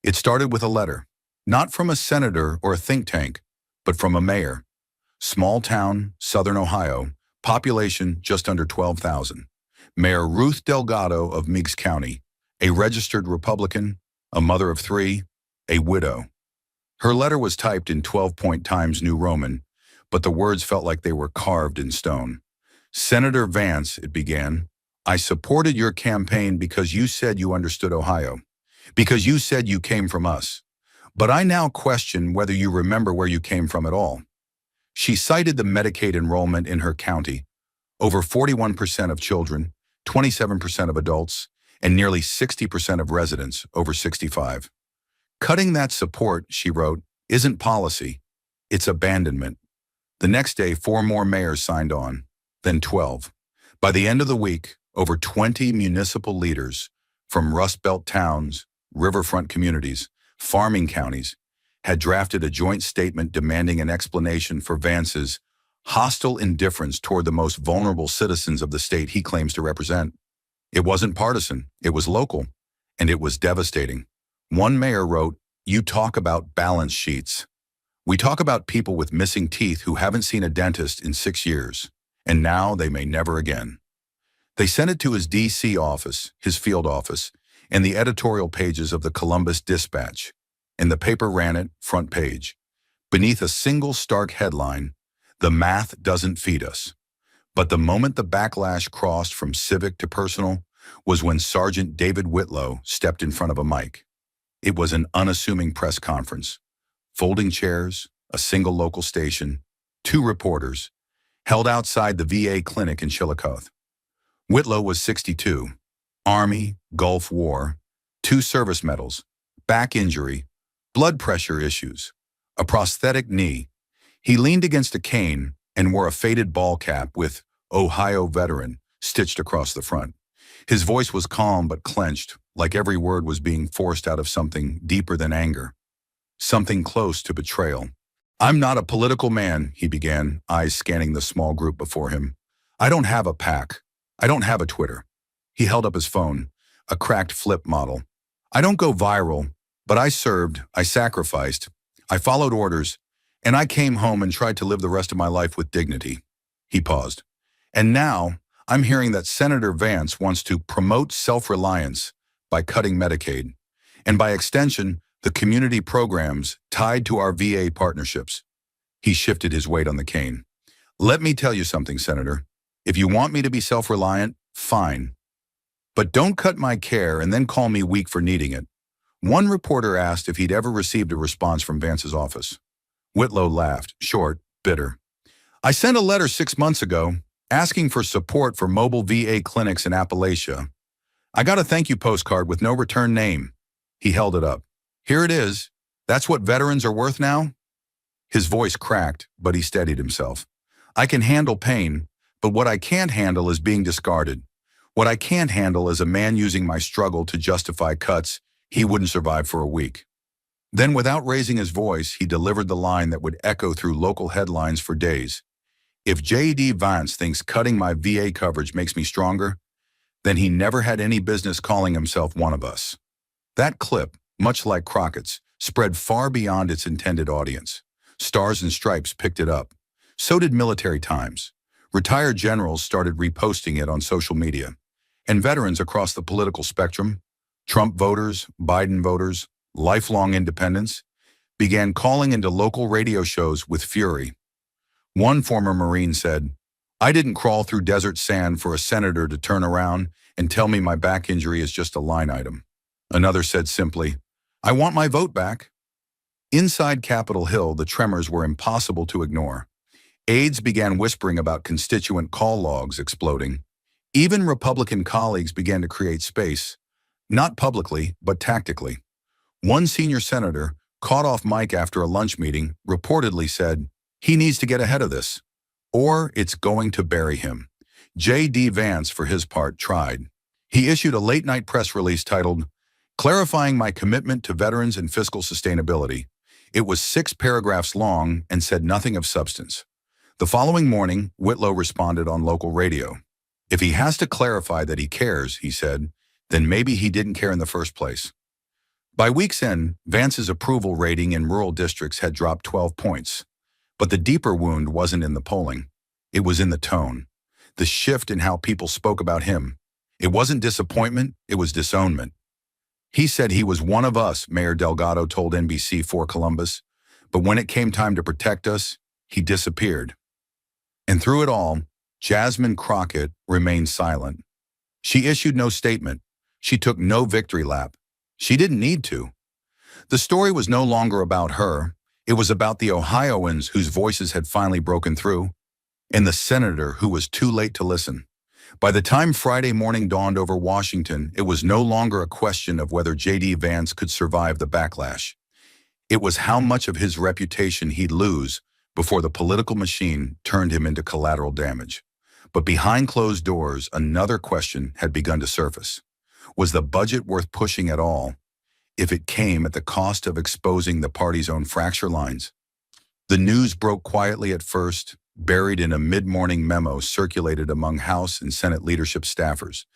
It started with a letter, not from a senator or a think tank, but from a mayor. Small town, southern Ohio, population just under 12,000. Mayor Ruth Delgado of Meigs County, a registered Republican, a mother of 3, a widow. Her letter was typed in 12-point Times New Roman, but the words felt like they were carved in stone. "Senator Vance," it began, "I supported your campaign because you said you understood Ohio, because you said you came from us. But I now question whether you remember where you came from at all." She cited the Medicaid enrollment in her county, over 41% of children, 27% of adults, and nearly 60% of residents over 65. Cutting that support, she wrote, isn't policy, it's abandonment. The next day, 4 more mayors signed on, then 12. By the end of the week, over 20 municipal leaders from Rust Belt towns, riverfront communities, farming counties, had drafted a joint statement demanding an explanation for Vance's hostile indifference toward the most vulnerable citizens of the state he claims to represent. It wasn't partisan, it was local, and it was devastating. One mayor wrote, "You talk about balance sheets. We talk about people with missing teeth who haven't seen a dentist in 6 years, and now they may never again." They sent it to his D.C. office, his field office, and the editorial pages of the Columbus Dispatch, and the paper ran it front page. Beneath a single stark headline, "The math doesn't feed us." But the moment the backlash crossed from civic to personal was when Sergeant David Whitlow stepped in front of a mic. It was an unassuming press conference. Folding chairs, a single local station, 2 reporters, held outside the VA clinic in Chillicothe. Whitlow was 62, Army, Gulf War, 2 service medals, back injury, blood pressure issues, a prosthetic knee. He leaned against a cane and wore a faded ball cap with "Ohio Veteran" stitched across the front. His voice was calm but clenched, like every word was being forced out of something deeper than anger. something close to betrayal. "I'm not a political man," he began, eyes scanning the small group before him. "I don't have a PAC. I don't have a Twitter." He held up his phone, a cracked flip model. "I don't go viral, but I served, I sacrificed, I followed orders, and I came home and tried to live the rest of my life with dignity." He paused. "And now, I'm hearing that Senator Vance wants to promote self-reliance by cutting Medicaid, and by extension, the community programs tied to our VA partnerships." He shifted his weight on the cane. "Let me tell you something, Senator. If you want me to be self-reliant, fine. But don't cut my care and then call me weak for needing it." One reporter asked if he'd ever received a response from Vance's office. Whitlow laughed, short, bitter. "I sent a letter 6 months ago, asking for support for mobile VA clinics in Appalachia. I got a thank you postcard with no return name." He held it up. "Here it is. That's what veterans are worth now?" His voice cracked, but he steadied himself. "I can handle pain, but what I can't handle is being discarded. What I can't handle is a man using my struggle to justify cuts he wouldn't survive for a week." Then, without raising his voice, he delivered the line that would echo through local headlines for days. "If J.D. Vance thinks cutting my VA coverage makes me stronger, then he never had any business calling himself one of us." That clip, much like Crockett's, spread far beyond its intended audience. Stars and Stripes picked it up. So did Military Times. Retired generals started reposting it on social media. And veterans across the political spectrum, Trump voters, Biden voters, lifelong independents, began calling into local radio shows with fury. One former Marine said, "I didn't crawl through desert sand for a senator to turn around and tell me my back injury is just a line item." Another said simply, "I want my vote back." Inside Capitol Hill, the tremors were impossible to ignore. Aides began whispering about constituent call logs exploding. Even Republican colleagues began to create space, not publicly, but tactically. One senior senator, caught off mic after a lunch meeting, reportedly said, "He needs to get ahead of this, or it's going to bury him." J.D. Vance, for his part, tried. He issued a late-night press release titled, "Clarifying My Commitment to Veterans and Fiscal Sustainability." It was 6 paragraphs long and said nothing of substance. The following morning, Whitlow responded on local radio. "If he has to clarify that he cares," he said, "then maybe he didn't care in the first place." By week's end, Vance's approval rating in rural districts had dropped 12 points. But the deeper wound wasn't in the polling. It was in the tone. The shift in how people spoke about him. It wasn't disappointment, it was disownment. He said he was one of us, Mayor Delgado told NBC4 Columbus, but when it came time to protect us, he disappeared. And through it all, Jasmine Crockett remained silent. She issued no statement. She took no victory lap. She didn't need to. The story was no longer about her. It was about the Ohioans whose voices had finally broken through, and the senator who was too late to listen. By the time Friday morning dawned over Washington, it was no longer a question of whether J.D. Vance could survive the backlash. It was how much of his reputation he'd lose before the political machine turned him into collateral damage. But behind closed doors, another question had begun to surface. Was the budget worth pushing at all, if it came at the cost of exposing the party's own fracture lines? The news broke quietly at first, buried in a mid-morning memo circulated among House and Senate leadership staffers.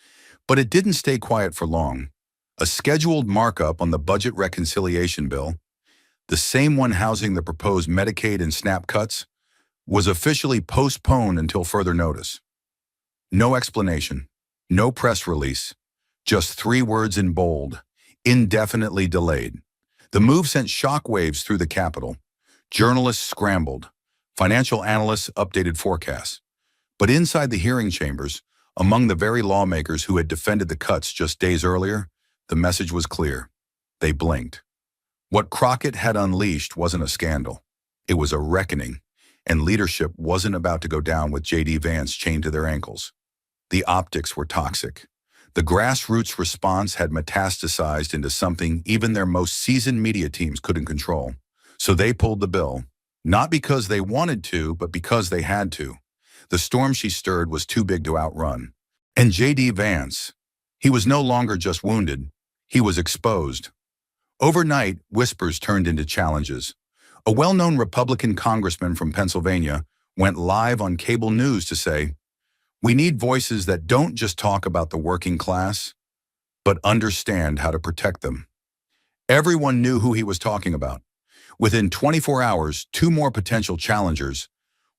But it didn't stay quiet for long. A scheduled markup on the budget reconciliation bill, the same one housing the proposed Medicaid and SNAP cuts, was officially postponed until further notice. No explanation, no press release, just 3 words in bold: indefinitely delayed. The move sent shockwaves through the Capitol. Journalists scrambled. Financial analysts updated forecasts. But inside the hearing chambers, among the very lawmakers who had defended the cuts just days earlier, the message was clear. They blinked. What Crockett had unleashed wasn't a scandal. It was a reckoning, and leadership wasn't about to go down with J.D. Vance chained to their ankles. The optics were toxic. The grassroots response had metastasized into something even their most seasoned media teams couldn't control. So they pulled the bill. Not because they wanted to, but because they had to. The storm she stirred was too big to outrun. And J.D. Vance, he was no longer just wounded, he was exposed. Overnight, whispers turned into challenges. A well-known Republican congressman from Pennsylvania went live on cable news to say, "We need voices that don't just talk about the working class, but understand how to protect them." Everyone knew who he was talking about. Within 24 hours, two more potential challengers,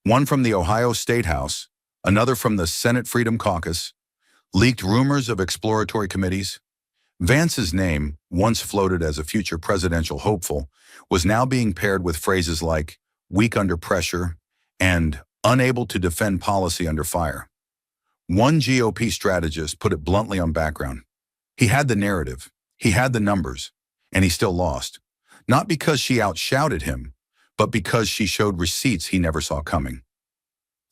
one from the Ohio State House, another from the Senate Freedom Caucus, leaked rumors of exploratory committees. Vance's name, once floated as a future presidential hopeful, was now being paired with phrases like weak under pressure and unable to defend policy under fire. One GOP strategist put it bluntly on background. He had the narrative, he had the numbers, and he still lost. Not because she outshouted him, but because she showed receipts he never saw coming.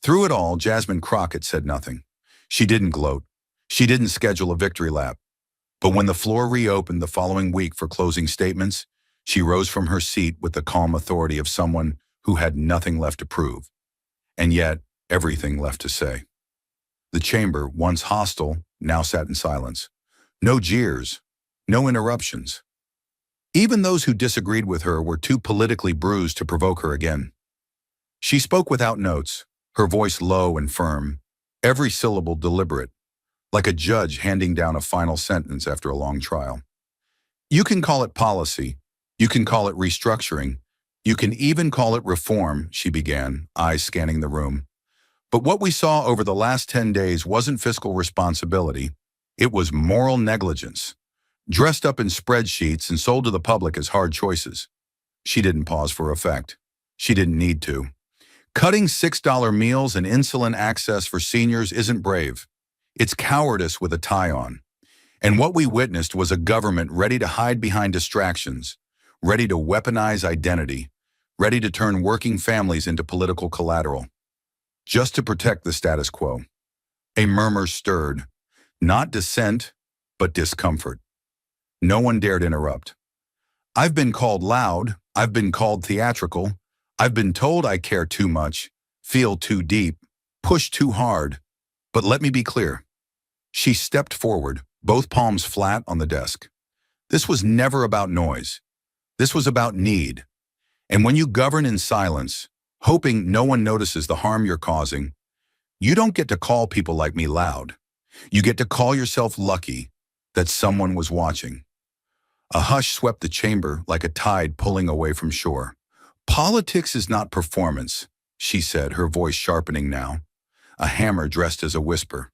Through it all, Jasmine Crockett said nothing. She didn't gloat. She didn't schedule a victory lap. But when the floor reopened the following week for closing statements, she rose from her seat with the calm authority of someone who had nothing left to prove, and yet everything left to say. The chamber, once hostile, now sat in silence. No jeers, no interruptions. Even those who disagreed with her were too politically bruised to provoke her again. She spoke without notes, her voice low and firm, every syllable deliberate, like a judge handing down a final sentence after a long trial. You can call it policy, you can call it restructuring, you can even call it reform, she began, eyes scanning the room. But what we saw over the last 10 days wasn't fiscal responsibility, it was moral negligence, dressed up in spreadsheets and sold to the public as hard choices. She didn't pause for effect. She didn't need to. Cutting $6 meals and insulin access for seniors isn't brave. It's cowardice with a tie on. And what we witnessed was a government ready to hide behind distractions, ready to weaponize identity, ready to turn working families into political collateral, just to protect the status quo. A murmur stirred, not dissent, but discomfort. No one dared interrupt. I've been called loud, I've been called theatrical, I've been told I care too much, feel too deep, push too hard. But let me be clear. She stepped forward, both palms flat on the desk. This was never about noise. This was about need. And when you govern in silence, hoping no one notices the harm you're causing, you don't get to call people like me loud. You get to call yourself lucky that someone was watching. A hush swept the chamber like a tide pulling away from shore. Politics is not performance, she said, her voice sharpening now, a hammer dressed as a whisper.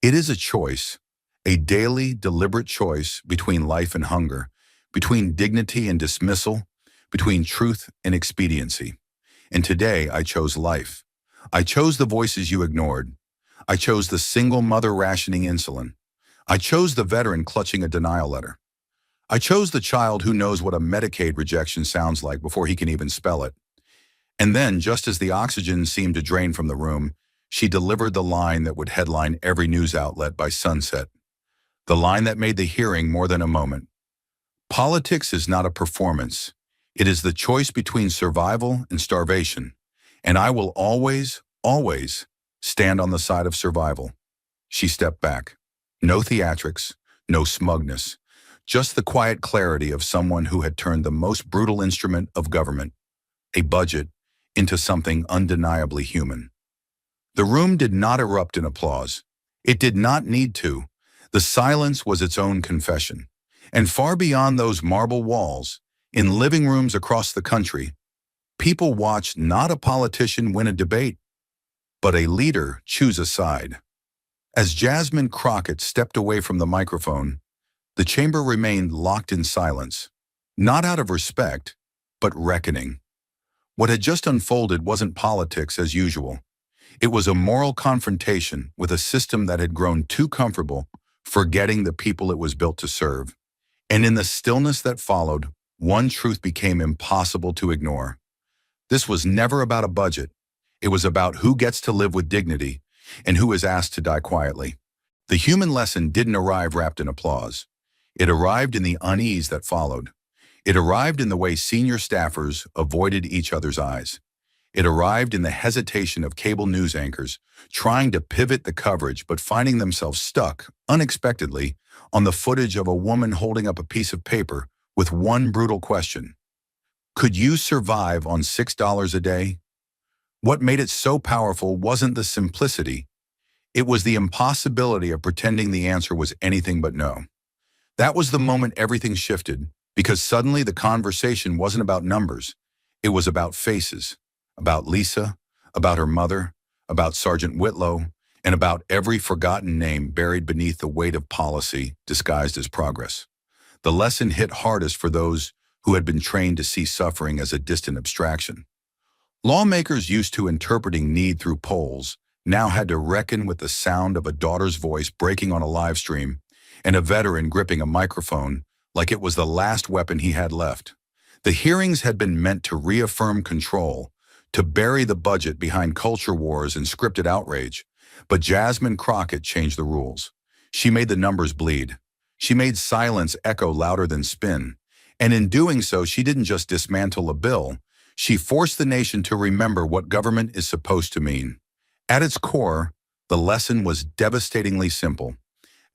It is a choice, a daily, deliberate choice between life and hunger, between dignity and dismissal, between truth and expediency. And today I chose life. I chose the voices you ignored. I chose the single mother rationing insulin. I chose the veteran clutching a denial letter. I chose the child who knows what a Medicaid rejection sounds like before he can even spell it. And then, just as the oxygen seemed to drain from the room, she delivered the line that would headline every news outlet by sunset. The line that made the hearing more than a moment. Politics is not a performance. It is the choice between survival and starvation. And I will always, always stand on the side of survival. She stepped back. No theatrics, no smugness. Just the quiet clarity of someone who had turned the most brutal instrument of government, a budget, into something undeniably human. The room did not erupt in applause. It did not need to. The silence was its own confession. And far beyond those marble walls, in living rooms across the country, people watched not a politician win a debate, but a leader choose a side. As Jasmine Crockett stepped away from the microphone, the chamber remained locked in silence, not out of respect, but reckoning. What had just unfolded wasn't politics as usual. It was a moral confrontation with a system that had grown too comfortable, forgetting the people it was built to serve. And in the stillness that followed, one truth became impossible to ignore. This was never about a budget. It was about who gets to live with dignity and who is asked to die quietly. The human lesson didn't arrive wrapped in applause. It arrived in the unease that followed. It arrived in the way senior staffers avoided each other's eyes. It arrived in the hesitation of cable news anchors trying to pivot the coverage but finding themselves stuck, unexpectedly, on the footage of a woman holding up a piece of paper with one brutal question. Could you survive on $6 a day? What made it so powerful wasn't the simplicity. It was the impossibility of pretending the answer was anything but no. That was the moment everything shifted, because suddenly the conversation wasn't about numbers. It was about faces, about Lisa, about her mother, about Sergeant Whitlow, and about every forgotten name buried beneath the weight of policy disguised as progress. The lesson hit hardest for those who had been trained to see suffering as a distant abstraction. Lawmakers used to interpreting need through polls now had to reckon with the sound of a daughter's voice breaking on a live stream and a veteran gripping a microphone like it was the last weapon he had left. The hearings had been meant to reaffirm control, to bury the budget behind culture wars and scripted outrage, but Jasmine Crockett changed the rules. She made the numbers bleed. She made silence echo louder than spin. And in doing so, she didn't just dismantle a bill, she forced the nation to remember what government is supposed to mean. At its core, the lesson was devastatingly simple.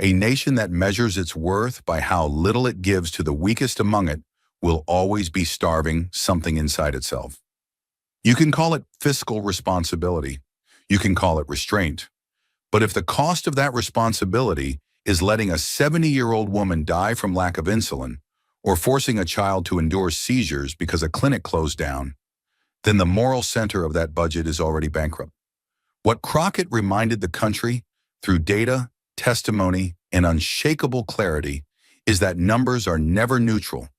A nation that measures its worth by how little it gives to the weakest among it will always be starving something inside itself. You can call it fiscal responsibility. You can call it restraint. But if the cost of that responsibility is letting a 70-year-old woman die from lack of insulin, or forcing a child to endure seizures because a clinic closed down, then the moral center of that budget is already bankrupt. What Crockett reminded the country, through data, testimony, and unshakable clarity, is that numbers are never neutral.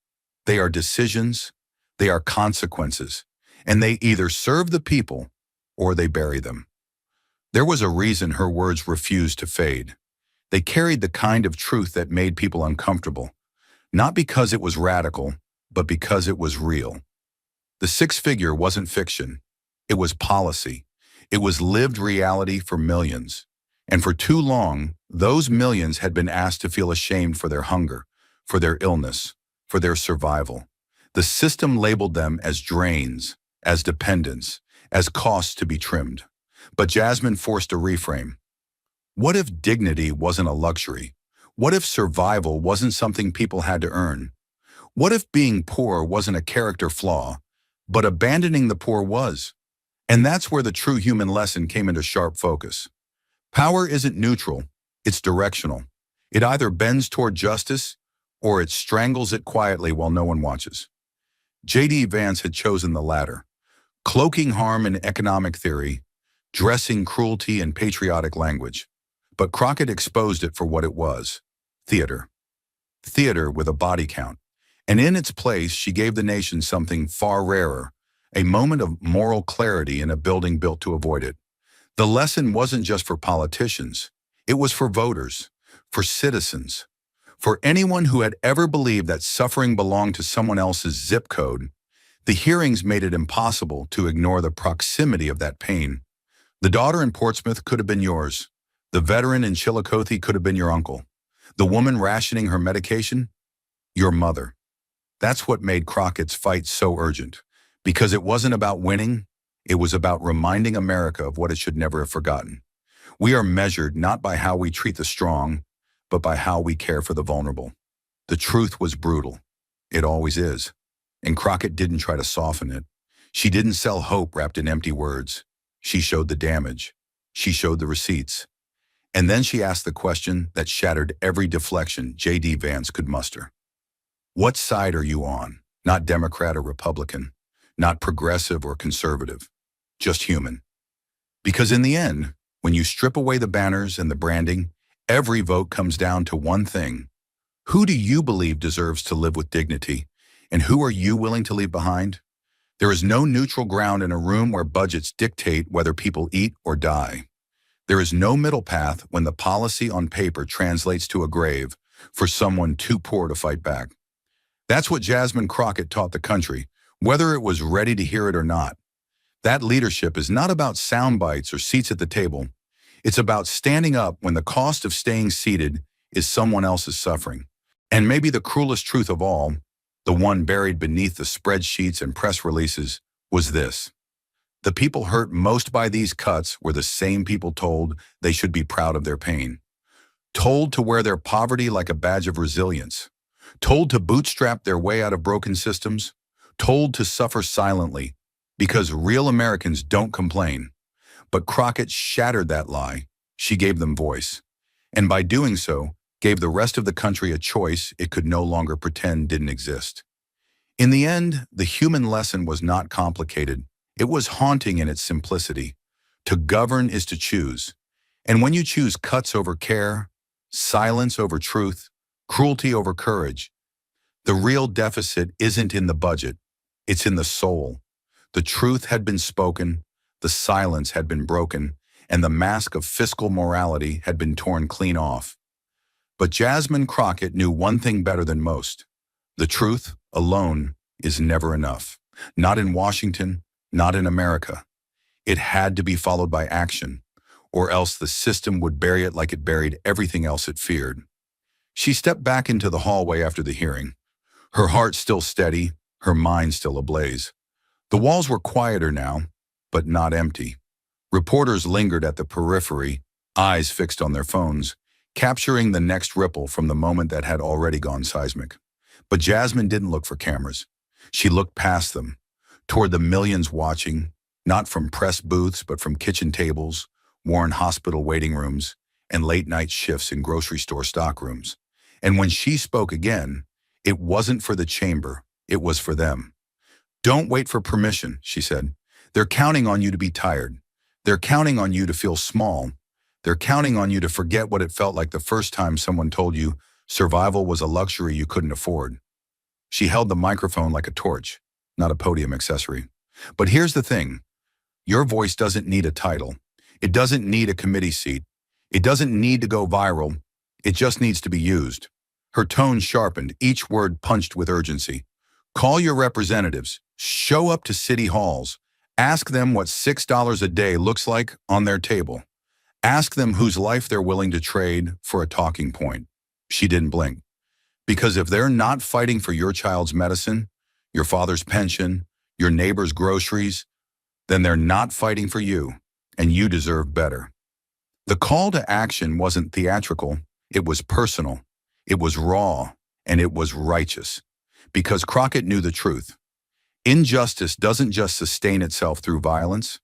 They are decisions, they are consequences, and they either serve the people or they bury them. There was a reason her words refused to fade. They carried the kind of truth that made people uncomfortable, not because it was radical, but because it was real. The six-figure wasn't fiction. It was policy. It was lived reality for millions. And for too long, those millions had been asked to feel ashamed for their hunger, for their illness, for their survival. The system labeled them as drains, as dependents, as costs to be trimmed. But Jasmine forced a reframe. What if dignity wasn't a luxury? What if survival wasn't something people had to earn? What if being poor wasn't a character flaw, but abandoning the poor was? And that's where the true human lesson came into sharp focus. Power isn't neutral, it's directional. It either bends toward justice or it strangles it quietly while no one watches. J.D. Vance had chosen the latter, cloaking harm in economic theory, dressing cruelty in patriotic language. But Crockett exposed it for what it was, theater. Theater with a body count. And in its place, she gave the nation something far rarer, a moment of moral clarity in a building built to avoid it. The lesson wasn't just for politicians. It was for voters, for citizens, for anyone who had ever believed that suffering belonged to someone else's zip code. The hearings made it impossible to ignore the proximity of that pain. The daughter in Portsmouth could have been yours. The veteran in Chillicothe could have been your uncle. The woman rationing her medication? Your mother. That's what made Crockett's fight so urgent. Because it wasn't about winning, it was about reminding America of what it should never have forgotten. We are measured not by how we treat the strong, but by how we care for the vulnerable. The truth was brutal. It always is. And Crockett didn't try to soften it. She didn't sell hope wrapped in empty words. She showed the damage. She showed the receipts. And then she asked the question that shattered every deflection J.D. Vance could muster. What side are you on? Not Democrat or Republican, not progressive or conservative, just human. Because in the end, when you strip away the banners and the branding, every vote comes down to one thing. Who do you believe deserves to live with dignity? And who are you willing to leave behind? There is no neutral ground in a room where budgets dictate whether people eat or die. There is no middle path when the policy on paper translates to a grave for someone too poor to fight back. That's what Jasmine Crockett taught the country, whether it was ready to hear it or not. That leadership is not about sound bites or seats at the table. It's about standing up when the cost of staying seated is someone else's suffering. And maybe the cruelest truth of all, the one buried beneath the spreadsheets and press releases, was this. The people hurt most by these cuts were the same people told they should be proud of their pain, told to wear their poverty like a badge of resilience, told to bootstrap their way out of broken systems, told to suffer silently because real Americans don't complain. But Crockett shattered that lie. She gave them voice. And by doing so, gave the rest of the country a choice it could no longer pretend didn't exist. In the end, the human lesson was not complicated. It was haunting in its simplicity. To govern is to choose. And when you choose cuts over care, silence over truth, cruelty over courage, the real deficit isn't in the budget, it's in the soul. The truth had been spoken, the silence had been broken, and the mask of fiscal morality had been torn clean off. But Jasmine Crockett knew one thing better than most. The truth alone is never enough. Not in Washington, not in America. It had to be followed by action, or else the system would bury it like it buried everything else it feared. She stepped back into the hallway after the hearing, her heart still steady, her mind still ablaze. The walls were quieter now, but not empty. Reporters lingered at the periphery, eyes fixed on their phones, capturing the next ripple from the moment that had already gone seismic. But Jasmine didn't look for cameras. She looked past them, toward the millions watching, not from press booths but from kitchen tables, worn hospital waiting rooms, and late-night shifts in grocery store stockrooms. And when she spoke again, it wasn't for the chamber, it was for them. "Don't wait for permission," she said. "They're counting on you to be tired. They're counting on you to feel small. They're counting on you to forget what it felt like the first time someone told you survival was a luxury you couldn't afford." She held the microphone like a torch, not a podium accessory. But here's the thing. Your voice doesn't need a title. It doesn't need a committee seat. It doesn't need to go viral. It just needs to be used. Her tone sharpened, each word punched with urgency. Call your representatives. Show up to city halls. Ask them what $6 a day looks like on their table. Ask them whose life they're willing to trade for a talking point. She didn't blink. Because if they're not fighting for your child's medicine, your father's pension, your neighbor's groceries, then they're not fighting for you, and you deserve better. The call to action wasn't theatrical, it was personal, it was raw, and it was righteous. Because Crockett knew the truth. Injustice doesn't just sustain itself through violence,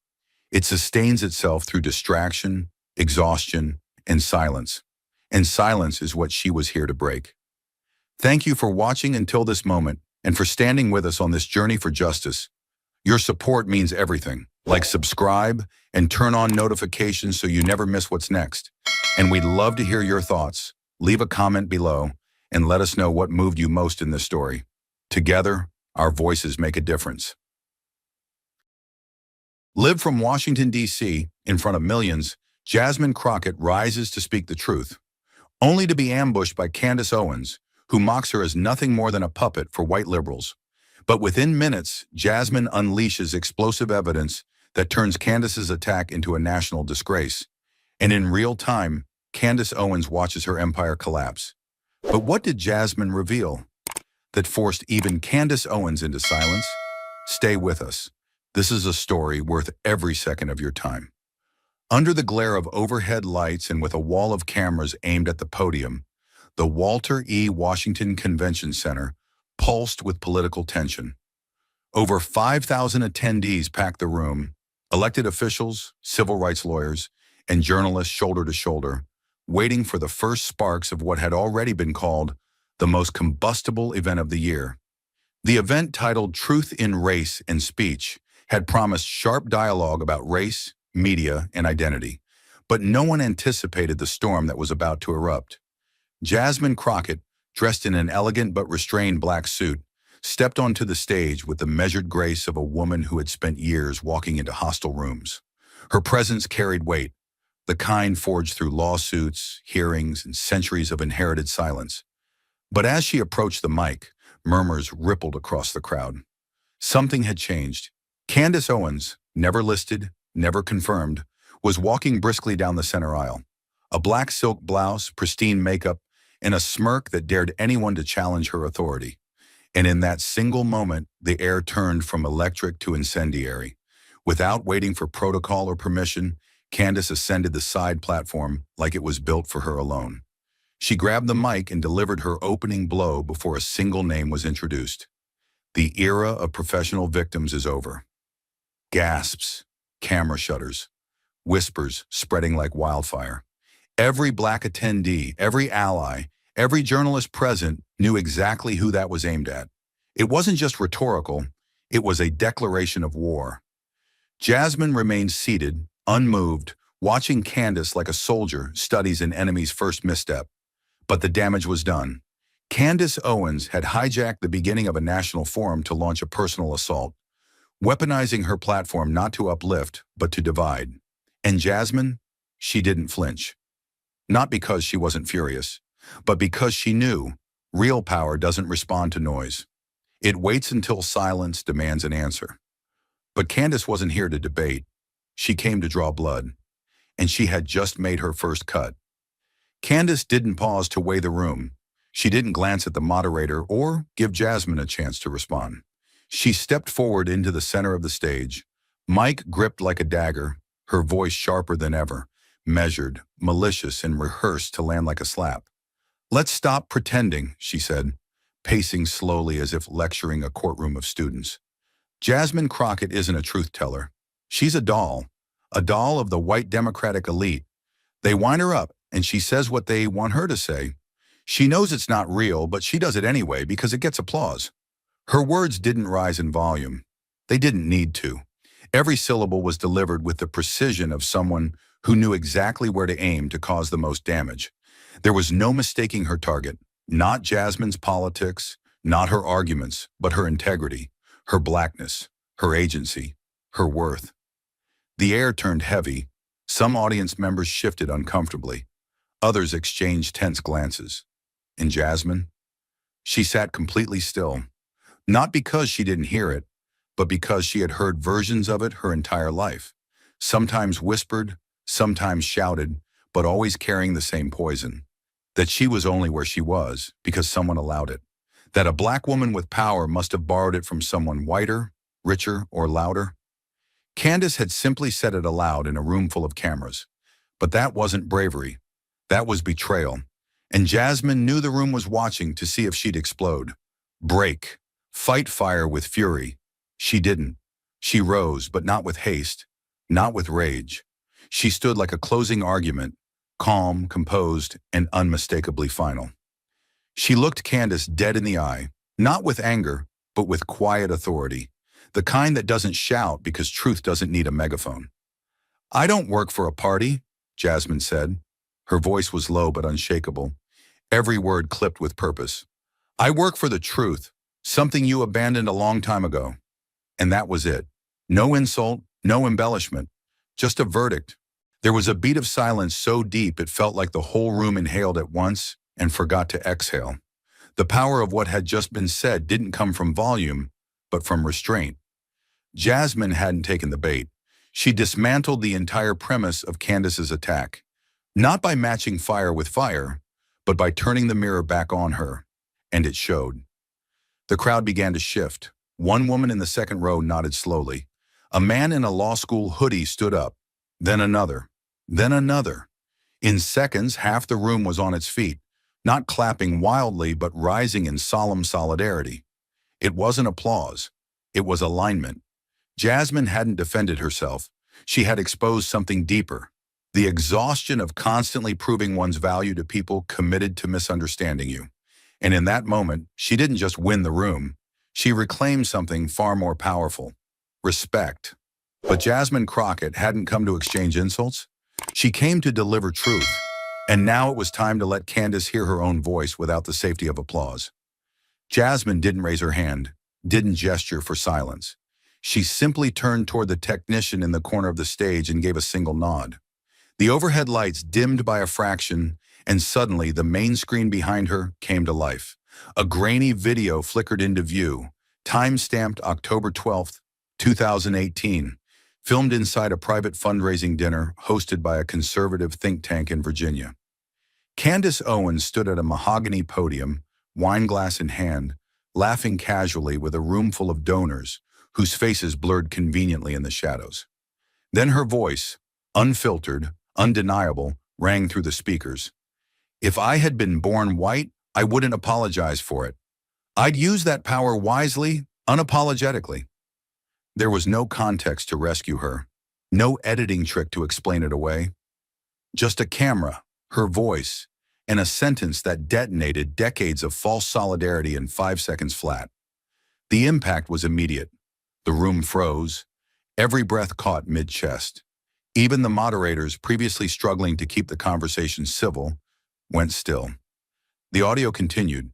it sustains itself through distraction, exhaustion, and silence. And silence is what she was here to break. Thank you for watching until this moment and for standing with us on this journey for justice. Your support means everything. Like, subscribe, and turn on notifications so you never miss what's next. And we'd love to hear your thoughts. Leave a comment below and let us know what moved you most in this story. Together, our voices make a difference. Live from Washington, D.C., in front of millions, Jasmine Crockett rises to speak the truth, only to be ambushed by Candace Owens, who mocks her as nothing more than a puppet for white liberals. But within minutes, Jasmine unleashes explosive evidence that turns Candace's attack into a national disgrace. And in real time, Candace Owens watches her empire collapse. But what did Jasmine reveal that forced even Candace Owens into silence? Stay with us. This is a story worth every second of your time. Under the glare of overhead lights and with a wall of cameras aimed at the podium, the Walter E. Washington Convention Center pulsed with political tension. Over 5,000 attendees packed the room, elected officials, civil rights lawyers, and journalists shoulder to shoulder, waiting for the first sparks of what had already been called the most combustible event of the year. The event, titled Truth in Race and Speech, had promised sharp dialogue about race, media, and identity, but no one anticipated the storm that was about to erupt. Jasmine Crockett, dressed in an elegant but restrained black suit, stepped onto the stage with the measured grace of a woman who had spent years walking into hostile rooms. Her presence carried weight, the kind forged through lawsuits, hearings, and centuries of inherited silence. But as she approached the mic, murmurs rippled across the crowd. Something had changed. Candace Owens, never listed, never confirmed, was walking briskly down the center aisle. A black silk blouse, pristine makeup, and a smirk that dared anyone to challenge her authority. And in that single moment, the air turned from electric to incendiary. Without waiting for protocol or permission, Candace ascended the side platform like it was built for her alone. She grabbed the mic and delivered her opening blow before a single name was introduced. The era of professional victims is over. Gasps, camera shutters, whispers spreading like wildfire. Every black attendee, every ally, every journalist present knew exactly who that was aimed at. It wasn't just rhetorical, it was a declaration of war. Jasmine remained seated, unmoved, watching Candace like a soldier studies an enemy's first misstep. But the damage was done. Candace Owens had hijacked the beginning of a national forum to launch a personal assault, weaponizing her platform not to uplift, but to divide. And Jasmine, she didn't flinch. Not because she wasn't furious, but because she knew real power doesn't respond to noise. It waits until silence demands an answer. But Candace wasn't here to debate. She came to draw blood, and she had just made her first cut. Candace didn't pause to weigh the room. She didn't glance at the moderator or give Jasmine a chance to respond. She stepped forward into the center of the stage, mic gripped like a dagger, her voice sharper than ever, measured, malicious, and rehearsed to land like a slap. "Let's stop pretending," she said, pacing slowly as if lecturing a courtroom of students. Jasmine Crockett isn't a truth teller. She's a doll of the white Democratic elite. They wind her up, and she says what they want her to say. She knows it's not real, but she does it anyway because it gets applause. Her words didn't rise in volume. They didn't need to. Every syllable was delivered with the precision of someone who knew exactly where to aim to cause the most damage. There was no mistaking her target, not Jasmine's politics, not her arguments, but her integrity, her blackness, her agency, her worth. The air turned heavy. Some audience members shifted uncomfortably. Others exchanged tense glances. And Jasmine? She sat completely still, not because she didn't hear it, but because she had heard versions of it her entire life. Sometimes whispered, sometimes shouted, but always carrying the same poison. That she was only where she was because someone allowed it. That a black woman with power must have borrowed it from someone whiter, richer, or louder. Candace had simply said it aloud in a room full of cameras. But that wasn't bravery. That was betrayal. And Jasmine knew the room was watching to see if she'd explode. Break. Fight fire with fury. She didn't. She rose, but not with haste, not with rage. She stood like a closing argument, calm, composed, and unmistakably final. She looked Candace dead in the eye, not with anger, but with quiet authority, the kind that doesn't shout because truth doesn't need a megaphone. "I don't work for a party," Jasmine said. Her voice was low but unshakable, every word clipped with purpose. "I work for the truth, something you abandoned a long time ago." And that was it. No insult, no embellishment, just a verdict. There was a beat of silence so deep it felt like the whole room inhaled at once and forgot to exhale. The power of what had just been said didn't come from volume, but from restraint. Jasmine hadn't taken the bait. She dismantled the entire premise of Candace's attack, not by matching fire with fire, but by turning the mirror back on her, and it showed. The crowd began to shift. One woman in the second row nodded slowly. A man in a law school hoodie stood up, then another, then another. In seconds, half the room was on its feet, not clapping wildly, but rising in solemn solidarity. It wasn't applause. It was alignment. Jasmine hadn't defended herself. She had exposed something deeper. The exhaustion of constantly proving one's value to people committed to misunderstanding you. And in that moment, she didn't just win the room. She reclaimed something far more powerful: respect. But Jasmine Crockett hadn't come to exchange insults. She came to deliver truth. And now it was time to let Candace hear her own voice without the safety of applause. Jasmine didn't raise her hand, didn't gesture for silence. She simply turned toward the technician in the corner of the stage and gave a single nod. The overhead lights dimmed by a fraction, and suddenly the main screen behind her came to life. A grainy video flickered into view, time-stamped October 12th, 2018, filmed inside a private fundraising dinner hosted by a conservative think tank in Virginia. Candace Owens stood at a mahogany podium, wineglass in hand, laughing casually with a room full of donors whose faces blurred conveniently in the shadows. Then her voice, unfiltered, undeniable, rang through the speakers. If I had been born white, I wouldn't apologize for it. I'd use that power wisely, unapologetically. There was no context to rescue her, no editing trick to explain it away. Just a camera, her voice, and a sentence that detonated decades of false solidarity in 5 seconds flat. The impact was immediate. The room froze, every breath caught mid-chest. Even the moderators, previously struggling to keep the conversation civil, went still. The audio continued.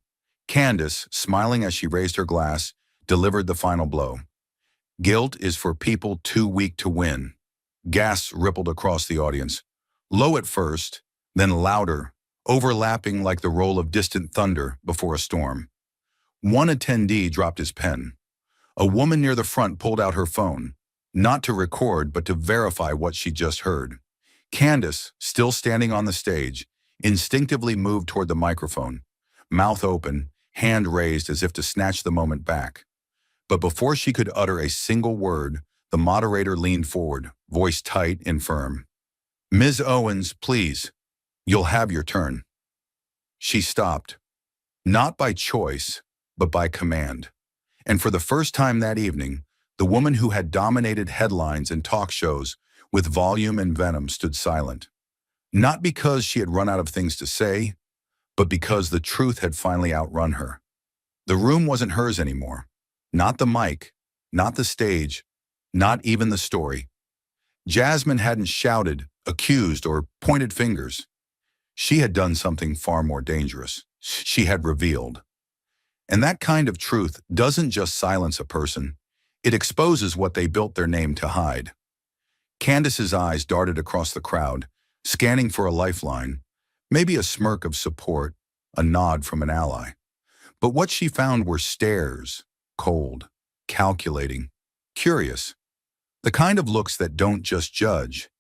Candace, smiling as she raised her glass, delivered the final blow. Guilt is for people too weak to win. Gasps rippled across the audience. Low at first, then louder, overlapping like the roll of distant thunder before a storm. One attendee dropped his pen. A woman near the front pulled out her phone, not to record but to verify what she just heard. Candace, still standing on the stage, instinctively moved toward the microphone, mouth open, hand raised as if to snatch the moment back. But before she could utter a single word, the moderator leaned forward, voice tight and firm. Ms. Owens, please. You'll have your turn. She stopped, not by choice, but by command. And for the first time that evening, the woman who had dominated headlines and talk shows with volume and venom stood silent. Not because she had run out of things to say, but because the truth had finally outrun her. The room wasn't hers anymore. Not the mic, not the stage, not even the story. Jasmine hadn't shouted, accused, or pointed fingers. She had done something far more dangerous. She had revealed. And that kind of truth doesn't just silence a person. It exposes what they built their name to hide. Candace's eyes darted across the crowd, scanning for a lifeline, maybe a smirk of support, a nod from an ally. But what she found were stares, cold, calculating, curious. The kind of looks that don't just judge,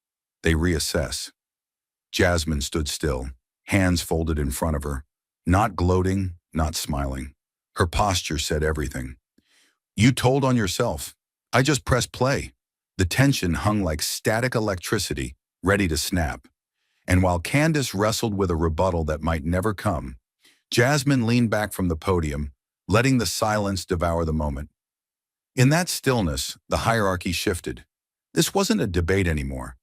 they reassess. Jasmine stood still, hands folded in front of her, not gloating, not smiling. Her posture said everything. You told on yourself. I just pressed play. The tension hung like static electricity, ready to snap. And while Candace wrestled with a rebuttal that might never come, Jasmine leaned back from the podium, letting the silence devour the moment. In that stillness, the hierarchy shifted. This wasn't a debate anymore.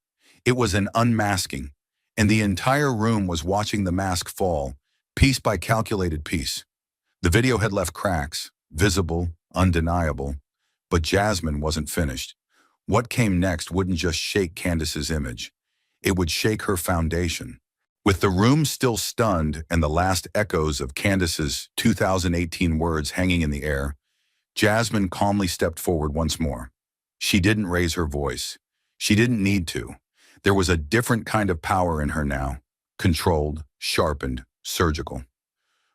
It was an unmasking, and the entire room was watching the mask fall, piece by calculated piece. The video had left cracks, visible, undeniable, but Jasmine wasn't finished. What came next wouldn't just shake Candace's image. It would shake her foundation. With the room still stunned and the last echoes of Candace's 2018 words hanging in the air, Jasmine calmly stepped forward once more. She didn't raise her voice. She didn't need to. There was a different kind of power in her now, controlled, sharpened, surgical.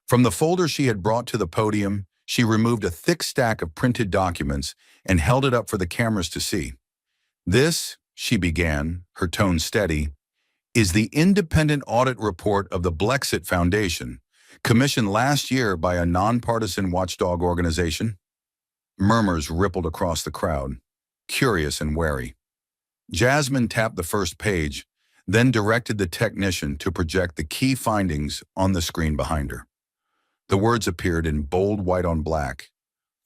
From the folder she had brought to the podium, she removed a thick stack of printed documents and held it up for the cameras to see. This, she began, her tone steady, is the independent audit report of the Blexit Foundation, commissioned last year by a nonpartisan watchdog organization. Murmurs rippled across the crowd, curious and wary. Jasmine tapped the first page, then directed the technician to project the key findings on the screen behind her. The words appeared in bold white on black.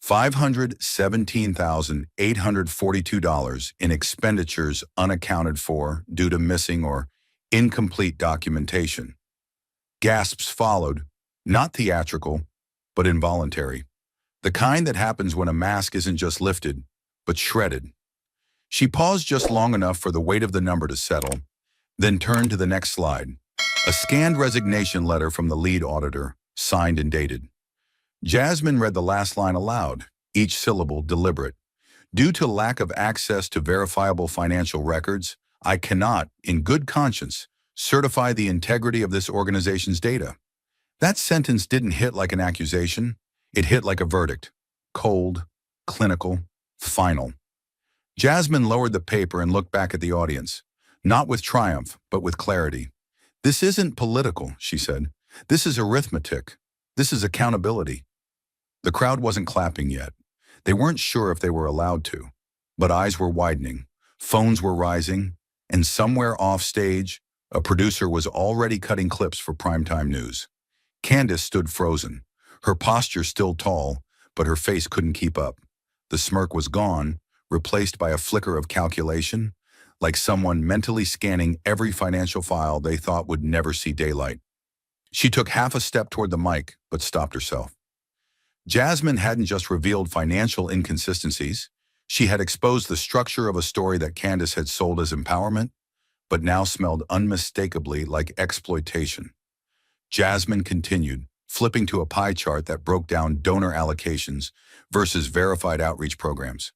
$517,842 in expenditures unaccounted for due to missing or incomplete documentation. Gasps followed, not theatrical, but involuntary. The kind that happens when a mask isn't just lifted, but shredded. She paused just long enough for the weight of the number to settle, then turned to the next slide. A scanned resignation letter from the lead auditor, signed and dated. Jasmine read the last line aloud, each syllable deliberate. Due to lack of access to verifiable financial records, I cannot, in good conscience, certify the integrity of this organization's data. That sentence didn't hit like an accusation. It hit like a verdict. Cold, clinical, final. Jasmine lowered the paper and looked back at the audience, not with triumph, but with clarity. This isn't political, she said. This is arithmetic. This is accountability. The crowd wasn't clapping yet. They weren't sure if they were allowed to, but eyes were widening, phones were rising, and somewhere off stage, A producer was already cutting clips for primetime news. Candace stood frozen, her posture still tall, but her face couldn't keep up. The smirk was gone, replaced by a flicker of calculation, like someone mentally scanning every financial file they thought would never see daylight. She took half a step toward the mic, but stopped herself. Jasmine hadn't just revealed financial inconsistencies. She had exposed the structure of a story that Candace had sold as empowerment, but now smelled unmistakably like exploitation. Jasmine continued, flipping to a pie chart that broke down donor allocations versus verified outreach programs.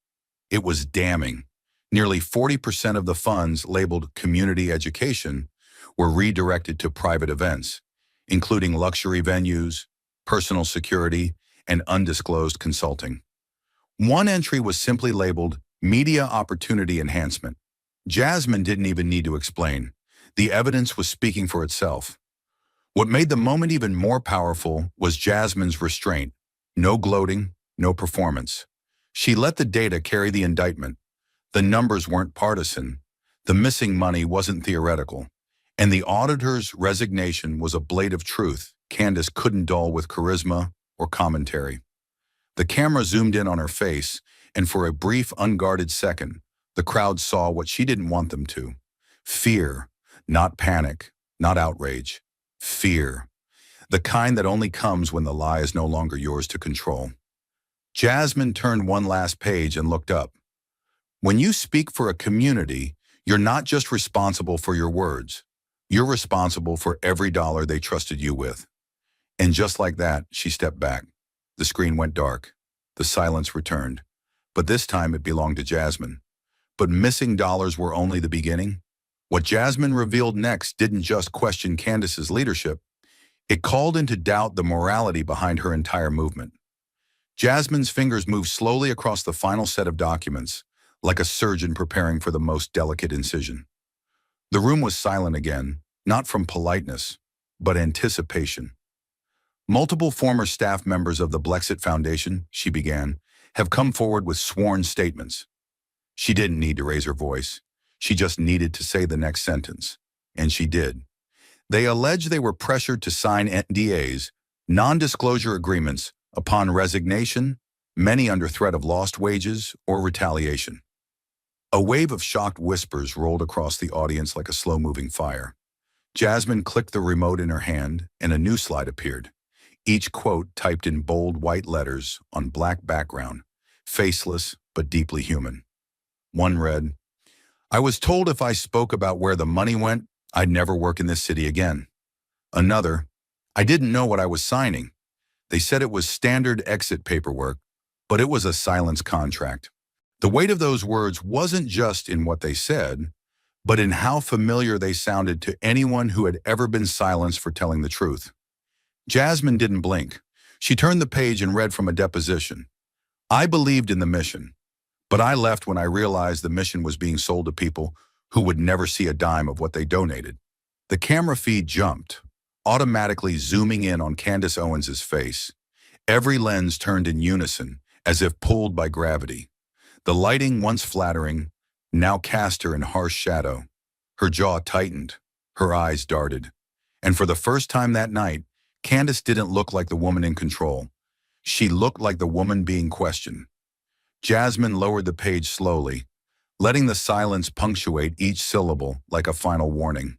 It was damning. Nearly 40% of the funds labeled community education were redirected to private events, including luxury venues, personal security, and undisclosed consulting. One entry was simply labeled Media Opportunity Enhancement. Jasmine didn't even need to explain. The evidence was speaking for itself. What made the moment even more powerful was Jasmine's restraint. No gloating, no performance. She let the data carry the indictment. The numbers weren't partisan. The missing money wasn't theoretical. And the auditor's resignation was a blade of truth Candace couldn't dull with charisma or commentary. The camera zoomed in on her face, and for a brief, unguarded second, the crowd saw what she didn't want them to. Fear, not panic, not outrage. Fear. The kind that only comes when the lie is no longer yours to control. Jasmine turned one last page and looked up. When you speak for a community, you're not just responsible for your words. You're responsible for every dollar they trusted you with. And just like that, she stepped back. The screen went dark. The silence returned. But this time it belonged to Jasmine. But missing dollars were only the beginning. What Jasmine revealed next didn't just question Candace's leadership. It called into doubt the morality behind her entire movement. Jasmine's fingers moved slowly across the final set of documents, like a surgeon preparing for the most delicate incision. The room was silent again, not from politeness, but anticipation. Multiple former staff members of the Blexit Foundation, she began, have come forward with sworn statements. She didn't need to raise her voice. She just needed to say the next sentence. And she did. They allege they were pressured to sign NDAs, non-disclosure agreements, upon resignation, many under threat of lost wages or retaliation. A wave of shocked whispers rolled across the audience like a slow-moving fire. Jasmine clicked the remote in her hand, and a new slide appeared. Each quote typed in bold white letters on black background, faceless but deeply human. One read, "I was told if I spoke about where the money went, I'd never work in this city again." Another, "I didn't know what I was signing. They said it was standard exit paperwork, but it was a silence contract." The weight of those words wasn't just in what they said, but in how familiar they sounded to anyone who had ever been silenced for telling the truth. Jasmine didn't blink. She turned the page and read from a deposition. "I believed in the mission, but I left when I realized the mission was being sold to people who would never see a dime of what they donated." The camera feed jumped, automatically zooming in on Candace Owens's face. Every lens turned in unison, as if pulled by gravity. The lighting, once flattering, now cast her in harsh shadow. Her jaw tightened, her eyes darted. And for the first time that night, Candace didn't look like the woman in control. She looked like the woman being questioned. Jasmine lowered the page slowly, letting the silence punctuate each syllable like a final warning.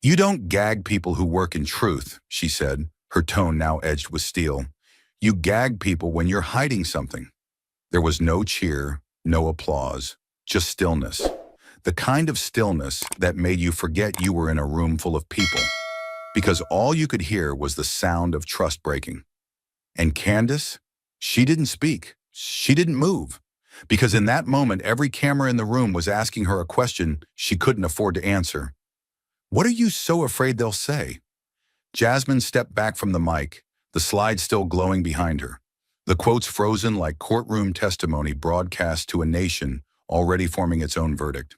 "You don't gag people who work in truth," she said, her tone now edged with steel. "You gag people when you're hiding something." There was no cheer, no applause, just stillness. The kind of stillness that made you forget you were in a room full of people, because all you could hear was the sound of trust breaking. And Candace, she didn't speak. She didn't move. Because in that moment, every camera in the room was asking her a question she couldn't afford to answer. "What are you so afraid they'll say?" Jasmine stepped back from the mic, the slide still glowing behind her. The quotes frozen like courtroom testimony broadcast to a nation already forming its own verdict.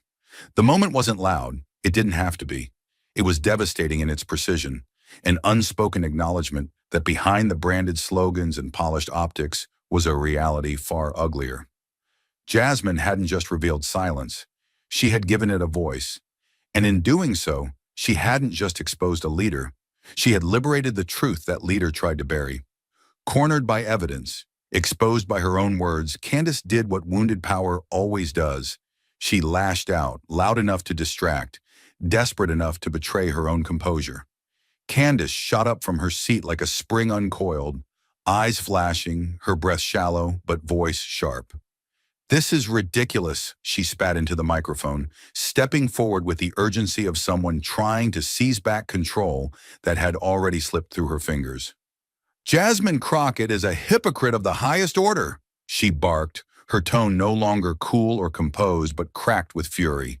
The moment wasn't loud. It didn't have to be. It was devastating in its precision, an unspoken acknowledgement that behind the branded slogans and polished optics was a reality far uglier. Jasmine hadn't just revealed silence. She had given it a voice. And in doing so, She hadn't just exposed a leader. She had liberated the truth that leader tried to bury. Cornered by evidence, exposed by her own words, Candace did what wounded power always does. She lashed out, loud enough to distract, desperate enough to betray her own composure. Candace shot up from her seat like a spring uncoiled, eyes flashing, her breath shallow, but voice sharp. "This is ridiculous," she spat into the microphone, stepping forward with the urgency of someone trying to seize back control that had already slipped through her fingers. "Jasmine Crockett is a hypocrite of the highest order," she barked, her tone no longer cool or composed but cracked with fury.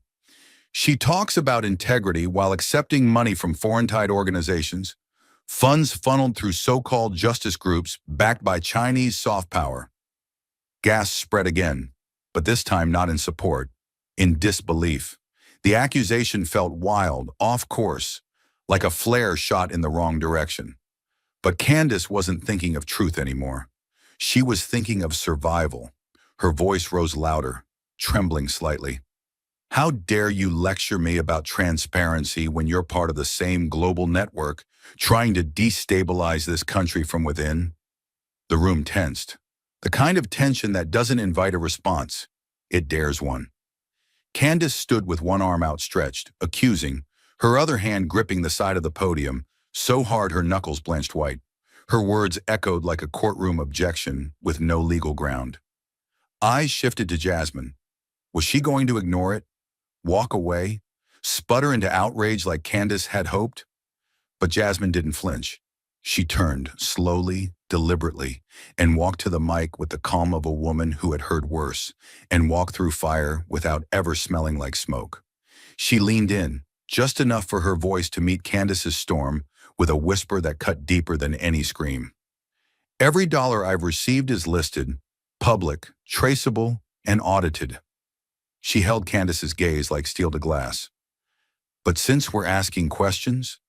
"She talks about integrity while accepting money from foreign-tied organizations, funds funneled through so-called justice groups backed by Chinese soft power." Gasps spread again, but this time not in support, in disbelief. The accusation felt wild, off course, like a flare shot in the wrong direction. But Candace wasn't thinking of truth anymore. She was thinking of survival. Her voice rose louder, trembling slightly. "How dare you lecture me about transparency when you're part of the same global network trying to destabilize this country from within?" The room tensed. The kind of tension that doesn't invite a response. It dares one. Candace stood with one arm outstretched, accusing, her other hand gripping the side of the podium, so hard her knuckles blanched white. Her words echoed like a courtroom objection with no legal ground. Eyes shifted to Jasmine. Was she going to ignore it? Walk away? Sputter into outrage like Candace had hoped? But Jasmine didn't flinch. She turned, slowly, deliberately, and walked to the mic with the calm of a woman who had heard worse, and walked through fire without ever smelling like smoke. She leaned in, just enough for her voice to meet Candace's storm, with a whisper that cut deeper than any scream. "Every dollar I've received is listed, public, traceable, and audited." She held Candace's gaze like steel to glass. "But since we're asking questions?"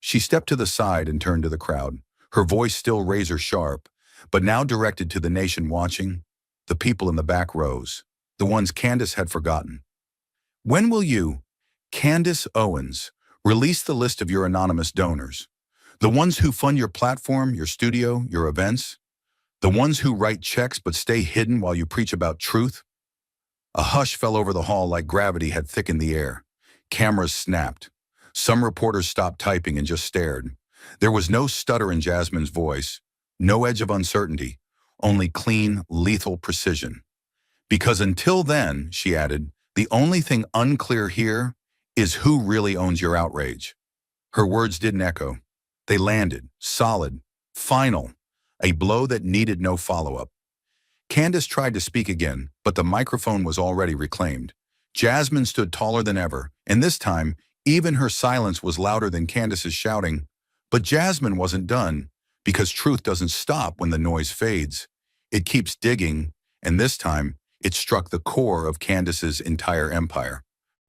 She stepped to the side and turned to the crowd, her voice still razor sharp, but now directed to the nation watching, the people in the back rows, the ones Candace had forgotten. "When will you, Candace Owens, release the list of your anonymous donors? The ones who fund your platform, your studio, your events? The ones who write checks but stay hidden while you preach about truth?" A hush fell over the hall like gravity had thickened the air. Cameras snapped. Some reporters stopped typing and just stared. There was no stutter in Jasmine's voice, no edge of uncertainty, only clean, lethal precision. "Because until then," she added, "the only thing unclear here is who really owns your outrage." Her words didn't echo. They landed, solid, final, a blow that needed no follow-up. Candace tried to speak again, but the microphone was already reclaimed. Jasmine stood taller than ever, and this time, even her silence was louder than Candace's shouting. But Jasmine wasn't done, because truth doesn't stop when the noise fades. It keeps digging, and this time, it struck the core of Candace's entire empire.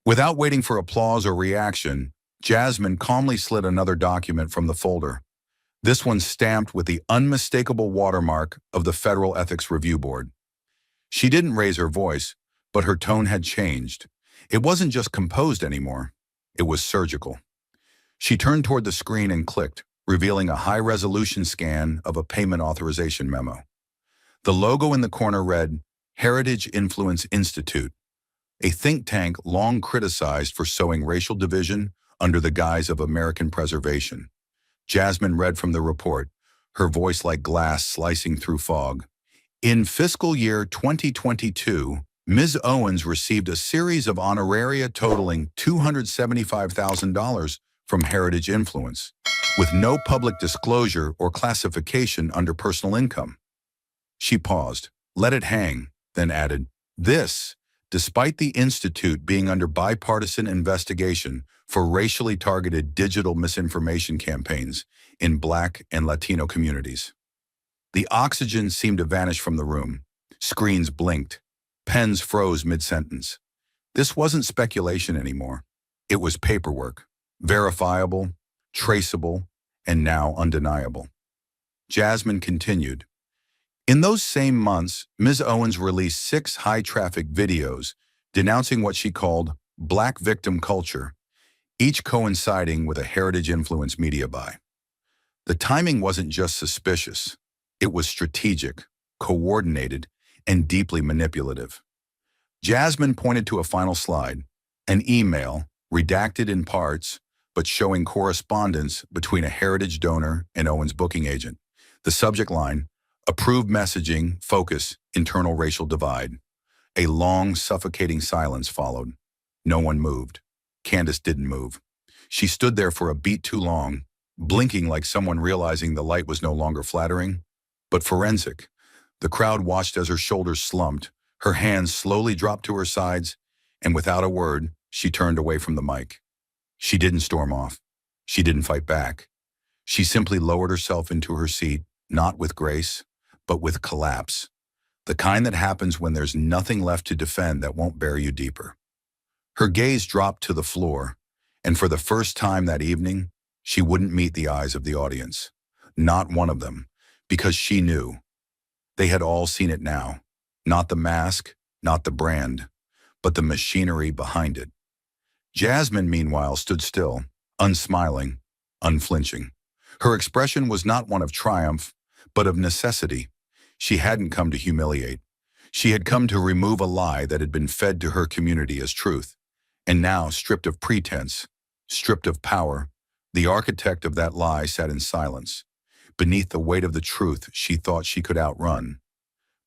Without waiting for applause or reaction, Jasmine calmly slid another document from the folder. This one stamped with the unmistakable watermark of the Federal Ethics Review Board. She didn't raise her voice, but her tone had changed. It wasn't just composed anymore. It was surgical. She turned toward the screen and clicked, revealing a high-resolution scan of a payment authorization memo. The logo in the corner read, Heritage Influence Institute, a think tank long criticized for sowing racial division under the guise of American preservation. Jasmine read from the report, her voice like glass slicing through fog. In fiscal year 2022, Ms. Owens received a series of honoraria totaling $275,000 from Heritage Influence, with no public disclosure or classification under personal income. She paused, let it hang, then added, this, despite the Institute being under bipartisan investigation for racially targeted digital misinformation campaigns in Black and Latino communities. The oxygen seemed to vanish from the room. Screens blinked. Pens froze mid-sentence. This wasn't speculation anymore. It was paperwork, verifiable, traceable, and now undeniable. Jasmine continued. In those same months, Ms. Owens released 6 high-traffic videos denouncing what she called Black victim culture, each coinciding with a heritage-influenced media buy. The timing wasn't just suspicious. It was strategic, coordinated, and deeply manipulative. Jasmine pointed to a final slide, an email, redacted in parts, but showing correspondence between a heritage donor and Owen's booking agent. The subject line, approved messaging, focus, internal racial divide. A long, suffocating silence followed. No one moved. Candace didn't move. She stood there for a beat too long, blinking like someone realizing the light was no longer flattering, but forensic. The crowd watched as her shoulders slumped, her hands slowly dropped to her sides, and without a word, she turned away from the mic. She didn't storm off. She didn't fight back. She simply lowered herself into her seat, not with grace, but with collapse. The kind that happens when there's nothing left to defend that won't bury you deeper. Her gaze dropped to the floor, and for the first time that evening, she wouldn't meet the eyes of the audience. Not one of them, because she knew. They had all seen it now. Not the mask, not the brand, but the machinery behind it. Jasmine, meanwhile, stood still, unsmiling, unflinching. Her expression was not one of triumph, but of necessity. She hadn't come to humiliate. She had come to remove a lie that had been fed to her community as truth. And now, stripped of pretense, stripped of power, the architect of that lie sat in silence, beneath the weight of the truth she thought she could outrun.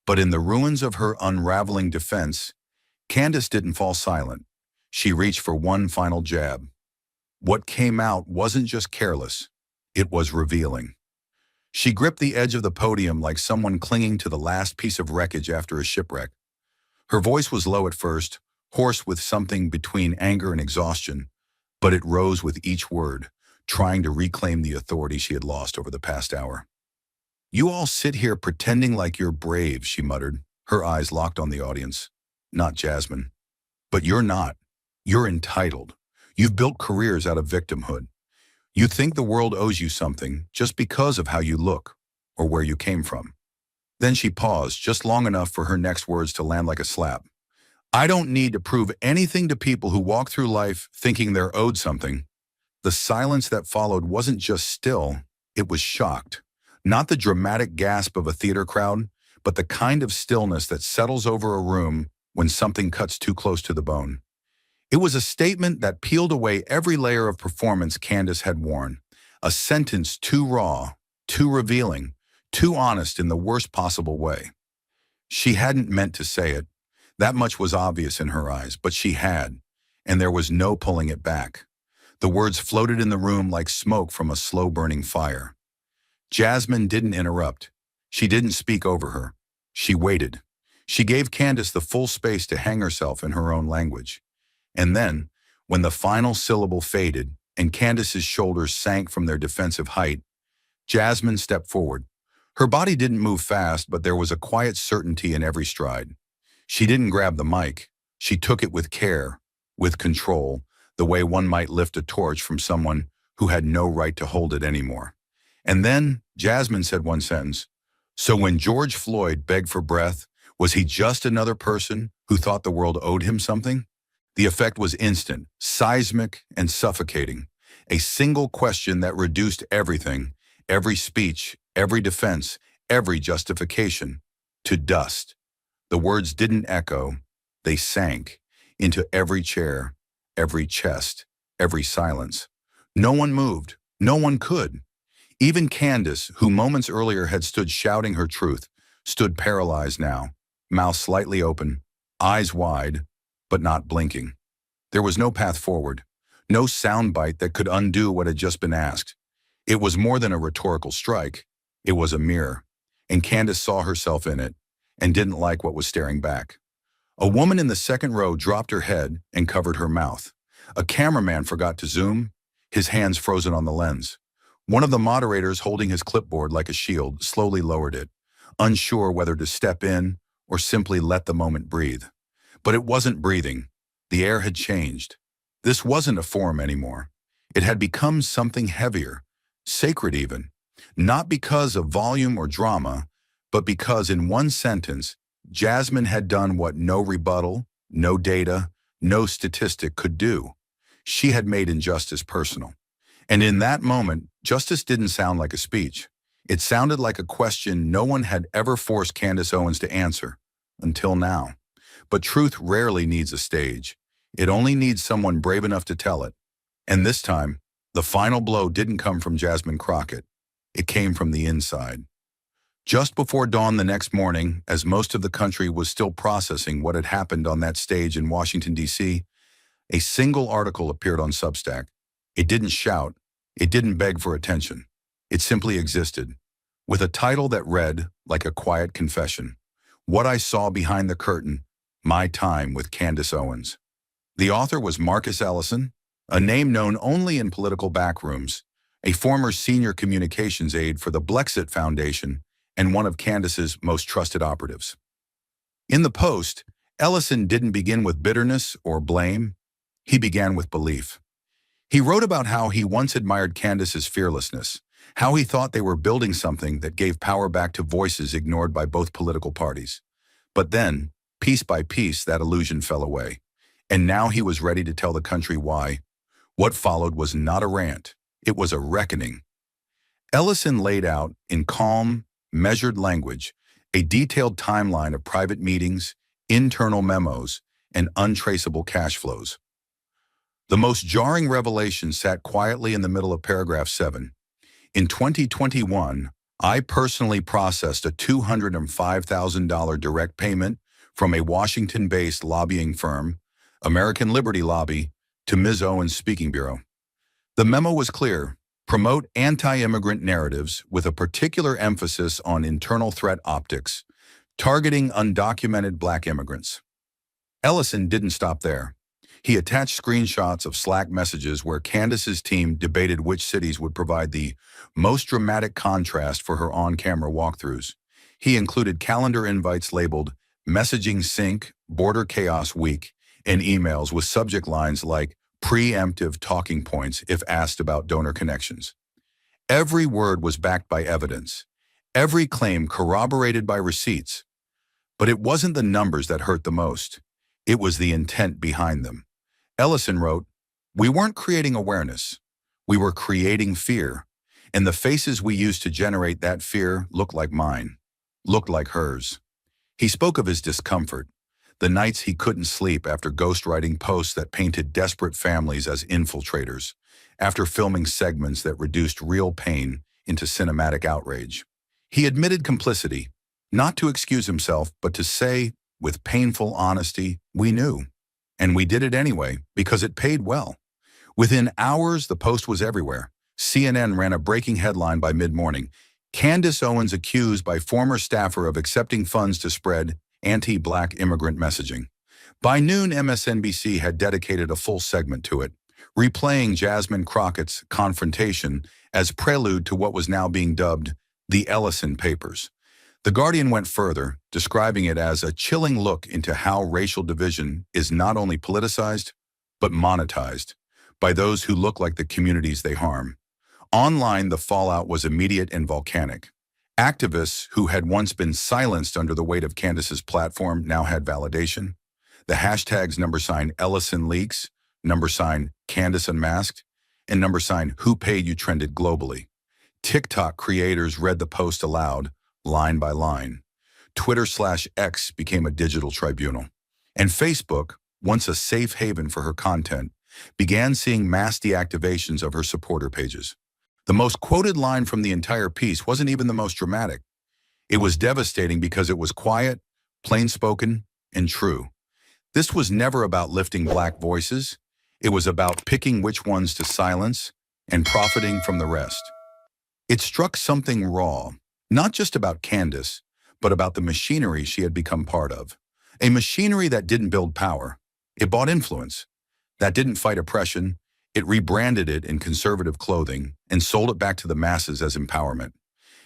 But in the ruins of her unraveling defense, Candace didn't fall silent. She reached for one final jab. What came out wasn't just careless, it was revealing. She gripped the edge of the podium like someone clinging to the last piece of wreckage after a shipwreck. Her voice was low at first, hoarse with something between anger and exhaustion, but it rose with each word, trying to reclaim the authority she had lost over the past hour. "You all sit here pretending like you're brave," she muttered, her eyes locked on the audience. Not Jasmine. "But you're not. You're entitled. You've built careers out of victimhood. You think the world owes you something just because of how you look or where you came from." Then she paused, just long enough for her next words to land like a slap. "I don't need to prove anything to people who walk through life thinking they're owed something." The silence that followed wasn't just still, it was shocked. Not the dramatic gasp of a theater crowd, but the kind of stillness that settles over a room when something cuts too close to the bone. It was a statement that peeled away every layer of performance Candace had worn, a sentence too raw, too revealing, too honest in the worst possible way. She hadn't meant to say it. That much was obvious in her eyes, but she had, and there was no pulling it back. The words floated in the room like smoke from a slow-burning fire. Jasmine didn't interrupt. She didn't speak over her. She waited. She gave Candace the full space to hang herself in her own language. And then, when the final syllable faded and Candace's shoulders sank from their defensive height, Jasmine stepped forward. Her body didn't move fast, but there was a quiet certainty in every stride. She didn't grab the mic. She took it with care, with control, the way one might lift a torch from someone who had no right to hold it anymore. And then Jasmine said one sentence. "So when George Floyd begged for breath, was he just another person who thought the world owed him something?" The effect was instant, seismic, and suffocating. A single question that reduced everything, every speech, every defense, every justification, to dust. The words didn't echo, they sank into every chair, every chest, every silence. No one moved, no one could. Even Candace, who moments earlier had stood shouting her truth, stood paralyzed now, mouth slightly open, eyes wide, but not blinking. There was no path forward, no soundbite that could undo what had just been asked. It was more than a rhetorical strike. It was a mirror, and Candace saw herself in it and didn't like what was staring back. A woman in the second row dropped her head and covered her mouth. A cameraman forgot to zoom, his hands frozen on the lens. One of the moderators, holding his clipboard like a shield, slowly lowered it, unsure whether to step in or simply let the moment breathe. But it wasn't breathing. The air had changed. This wasn't a forum anymore. It had become something heavier, sacred even, not because of volume or drama, but because in one sentence, Jasmine had done what no rebuttal, no data, no statistic could do. She had made injustice personal. And in that moment, justice didn't sound like a speech. It sounded like a question no one had ever forced Candace Owens to answer, until now. But truth rarely needs a stage. It only needs someone brave enough to tell it. And this time, the final blow didn't come from Jasmine Crockett. It came from the inside. Just before dawn the next morning, as most of the country was still processing what had happened on that stage in Washington, D.C., a single article appeared on Substack. It didn't shout. It didn't beg for attention. It simply existed, with a title that read like a quiet confession. What I Saw Behind the Curtain, My Time with Candace Owens. The author was Marcus Ellison, a name known only in political backrooms, a former senior communications aide for the Blexit Foundation and one of Candace's most trusted operatives. In the post, Ellison didn't begin with bitterness or blame. He began with belief. He wrote about how he once admired Candace's fearlessness, how he thought they were building something that gave power back to voices ignored by both political parties. But then, piece by piece, that illusion fell away. And now he was ready to tell the country why. What followed was not a rant. It was a reckoning. Ellison laid out, in calm, measured language, a detailed timeline of private meetings, internal memos, and untraceable cash flows. The most jarring revelation sat quietly in the middle of paragraph 7. In 2021, I personally processed a $205,000 direct payment from a Washington-based lobbying firm, American Liberty Lobby, to Ms. Owens' speaking bureau. The memo was clear: promote anti-immigrant narratives with a particular emphasis on internal threat optics, targeting undocumented Black immigrants. Ellison didn't stop there. He attached screenshots of Slack messages where Candace's team debated which cities would provide the most dramatic contrast for her on-camera walkthroughs. He included calendar invites labeled Messaging Sync, Border Chaos Week, and emails with subject lines like preemptive talking points if asked about donor connections. Every word was backed by evidence, every claim corroborated by receipts. But it wasn't the numbers that hurt the most. It was the intent behind them. Ellison wrote, "We weren't creating awareness. We were creating fear. And the faces we used to generate that fear looked like mine, looked like hers." He spoke of his discomfort, the nights he couldn't sleep after ghostwriting posts that painted desperate families as infiltrators, after filming segments that reduced real pain into cinematic outrage. He admitted complicity, not to excuse himself, but to say, with painful honesty, we knew. And we did it anyway, because it paid well. Within hours, the post was everywhere. CNN ran a breaking headline by mid-morning: Candace Owens accused by former staffer of accepting funds to spread anti-Black immigrant messaging. By noon, MSNBC had dedicated a full segment to it, replaying Jasmine Crockett's confrontation as prelude to what was now being dubbed the Ellison Papers. The Guardian went further, describing it as a chilling look into how racial division is not only politicized, but monetized by those who look like the communities they harm. Online, the fallout was immediate and volcanic. Activists who had once been silenced under the weight of Candace's platform now had validation. The hashtags #EllisonLeaks, #Candace Unmasked, and #Who Paid You trended globally. TikTok creators read the post aloud, line by line. Twitter/X became a digital tribunal. And Facebook, once a safe haven for her content, began seeing mass deactivations of her supporter pages. The most quoted line from the entire piece wasn't even the most dramatic. It was devastating because it was quiet, plain-spoken, and true. This was never about lifting Black voices. It was about picking which ones to silence and profiting from the rest. It struck something raw, not just about Candace, but about the machinery she had become part of. A machinery that didn't build power. It bought influence. That didn't fight oppression. It rebranded it in conservative clothing and sold it back to the masses as empowerment.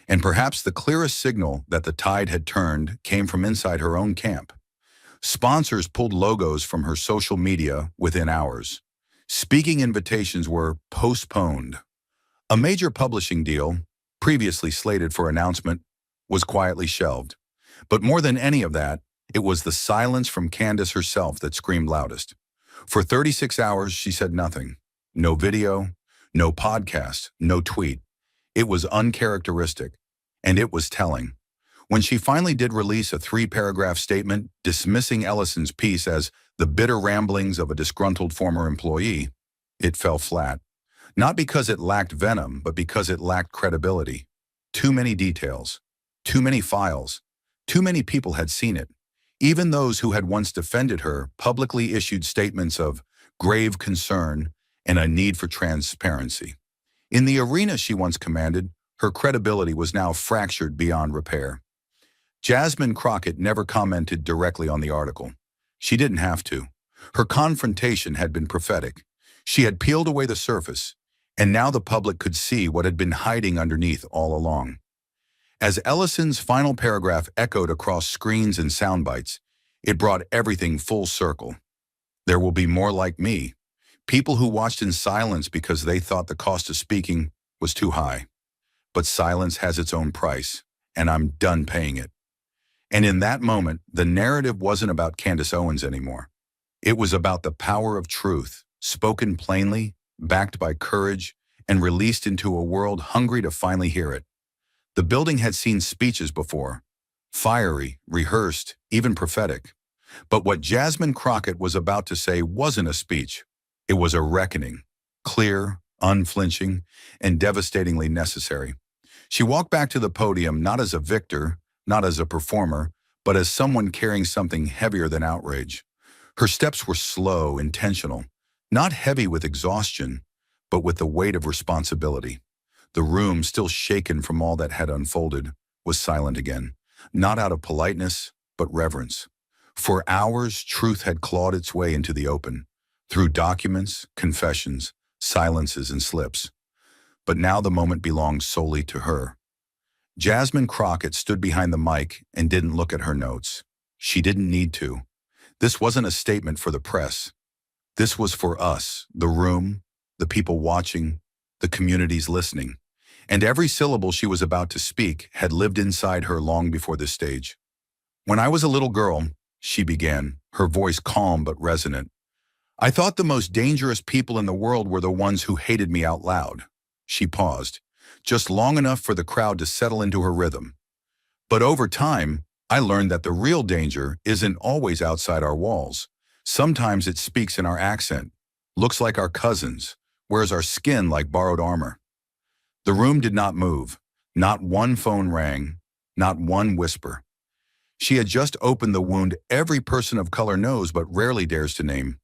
And perhaps the clearest signal that the tide had turned came from inside her own camp. Sponsors pulled logos from her social media within hours. Speaking invitations were postponed. A major publishing deal, previously slated for announcement, was quietly shelved. But more than any of that, it was the silence from Candace herself that screamed loudest. For 36 hours, she said nothing. No video, no podcast, no tweet. It was uncharacteristic, and it was telling. When she finally did release a 3-paragraph statement dismissing Ellison's piece as the bitter ramblings of a disgruntled former employee, it fell flat. Not because it lacked venom, but because it lacked credibility. Too many details, too many files, too many people had seen it. Even those who had once defended her publicly issued statements of grave concern and a need for transparency. In the arena she once commanded, her credibility was now fractured beyond repair. Jasmine Crockett never commented directly on the article. She didn't have to. Her confrontation had been prophetic. She had peeled away the surface, and now the public could see what had been hiding underneath all along. As Ellison's final paragraph echoed across screens and sound bites, it brought everything full circle. There will be more like me. People who watched in silence because they thought the cost of speaking was too high. But silence has its own price, and I'm done paying it. And in that moment, the narrative wasn't about Candace Owens anymore. It was about the power of truth, spoken plainly, backed by courage, and released into a world hungry to finally hear it. The building had seen speeches before, fiery, rehearsed, even prophetic. But what Jasmine Crockett was about to say wasn't a speech. It was a reckoning, clear, unflinching, and devastatingly necessary. She walked back to the podium not as a victor, not as a performer, but as someone carrying something heavier than outrage. Her steps were slow, intentional, not heavy with exhaustion, but with the weight of responsibility. The room, still shaken from all that had unfolded, was silent again, not out of politeness, but reverence. For hours, truth had clawed its way into the open, through documents, confessions, silences, and slips. But now the moment belonged solely to her. Jasmine Crockett stood behind the mic and didn't look at her notes. She didn't need to. This wasn't a statement for the press. This was for us, the room, the people watching, the communities listening. And every syllable she was about to speak had lived inside her long before this stage. When I was a little girl, she began, her voice calm but resonant, I thought the most dangerous people in the world were the ones who hated me out loud. She paused, just long enough for the crowd to settle into her rhythm. But over time, I learned that the real danger isn't always outside our walls. Sometimes it speaks in our accent, looks like our cousins, wears our skin like borrowed armor. The room did not move. Not one phone rang, not one whisper. She had just opened the wound every person of color knows but rarely dares to name.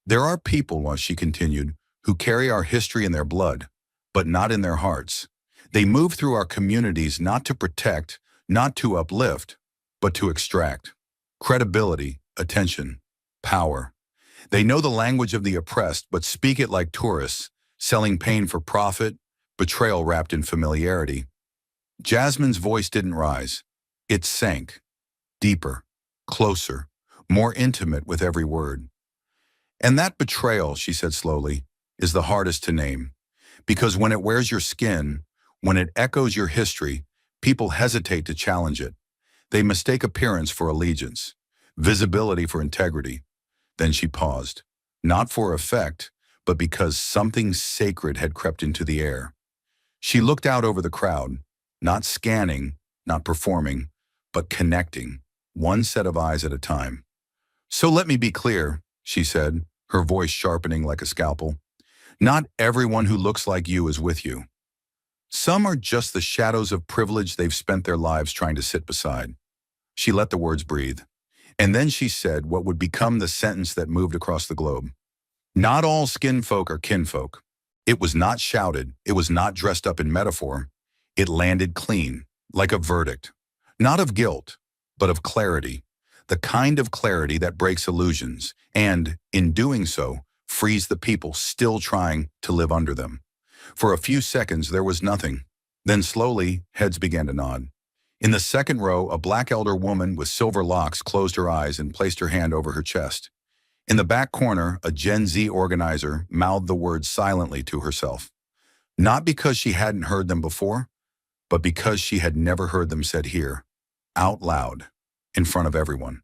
There are people, she continued, who carry our history in their blood, but not in their hearts. They move through our communities not to protect, not to uplift, but to extract. Credibility, attention, power. They know the language of the oppressed, but speak it like tourists, selling pain for profit, betrayal wrapped in familiarity. Jasmine's voice didn't rise. It sank. Deeper, closer, more intimate with every word. And that betrayal, she said slowly, is the hardest to name. Because when it wears your skin, when it echoes your history, people hesitate to challenge it. They mistake appearance for allegiance, visibility for integrity. Then she paused, not for effect, but because something sacred had crept into the air. She looked out over the crowd, not scanning, not performing, but connecting, one set of eyes at a time. So let me be clear, she said, her voice sharpening like a scalpel. Not everyone who looks like you is with you. Some are just the shadows of privilege they've spent their lives trying to sit beside. She let the words breathe. And then she said what would become the sentence that moved across the globe. Not all skin folk are kinfolk. It was not shouted. It was not dressed up in metaphor. It landed clean, like a verdict. Not of guilt, but of clarity. The kind of clarity that breaks illusions and, in doing so, frees the people still trying to live under them. For a few seconds, there was nothing. Then slowly, heads began to nod. In the second row, a black elder woman with silver locks closed her eyes and placed her hand over her chest. In the back corner, a Gen Z organizer mouthed the words silently to herself. Not because she hadn't heard them before, but because she had never heard them said here, out loud, in front of everyone.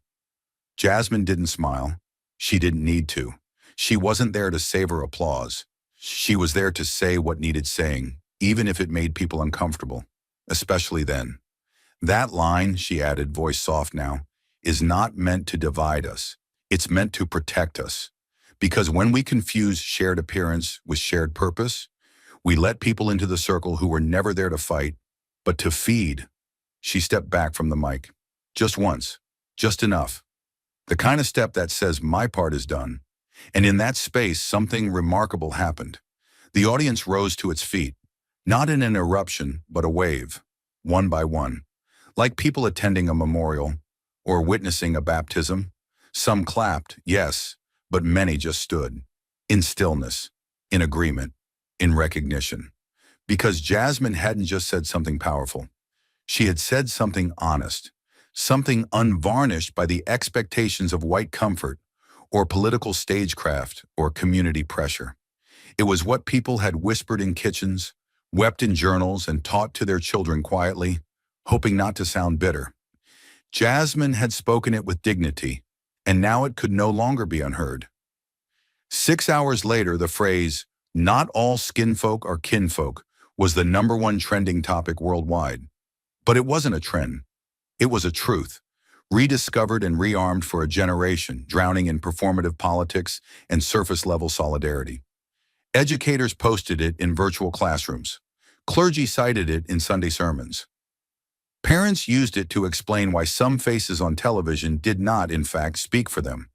Jasmine didn't smile. She didn't need to. She wasn't there to savor applause. She was there to say what needed saying, even if it made people uncomfortable, especially then. That line, she added, voice soft now, is not meant to divide us. It's meant to protect us. Because when we confuse shared appearance with shared purpose, we let people into the circle who were never there to fight, but to feed. She stepped back from the mic. Just once. Just enough. The kind of step that says my part is done. And in that space, something remarkable happened. The audience rose to its feet, not in an eruption, but a wave, one by one. Like people attending a memorial or witnessing a baptism. Some clapped, yes, but many just stood, in stillness, in agreement, in recognition. Because Jasmine hadn't just said something powerful. She had said something honest, something unvarnished by the expectations of white comfort, or political stagecraft, or community pressure. It was what people had whispered in kitchens, wept in journals, and taught to their children quietly, hoping not to sound bitter. Jasmine had spoken it with dignity, and now it could no longer be unheard. 6 hours later, the phrase, "Not all skinfolk are kinfolk," was the #1 trending topic worldwide. But it wasn't a trend. It was a truth, rediscovered and rearmed for a generation, drowning in performative politics and surface-level solidarity. Educators posted it in virtual classrooms. Clergy cited it in Sunday sermons. Parents used it to explain why some faces on television did not, in fact, speak for them.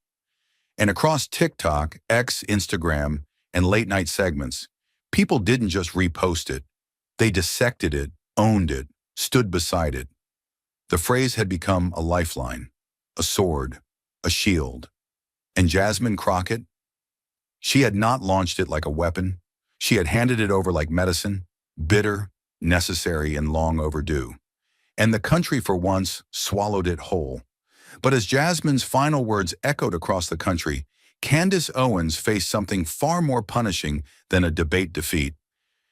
And across TikTok, X, Instagram, and late-night segments, people didn't just repost it. They dissected it, owned it, stood beside it. The phrase had become a lifeline, a sword, a shield. And Jasmine Crockett? She had not launched it like a weapon. She had handed it over like medicine, bitter, necessary, and long overdue. And the country for once swallowed it whole. But as Jasmine's final words echoed across the country, Candace Owens faced something far more punishing than a debate defeat.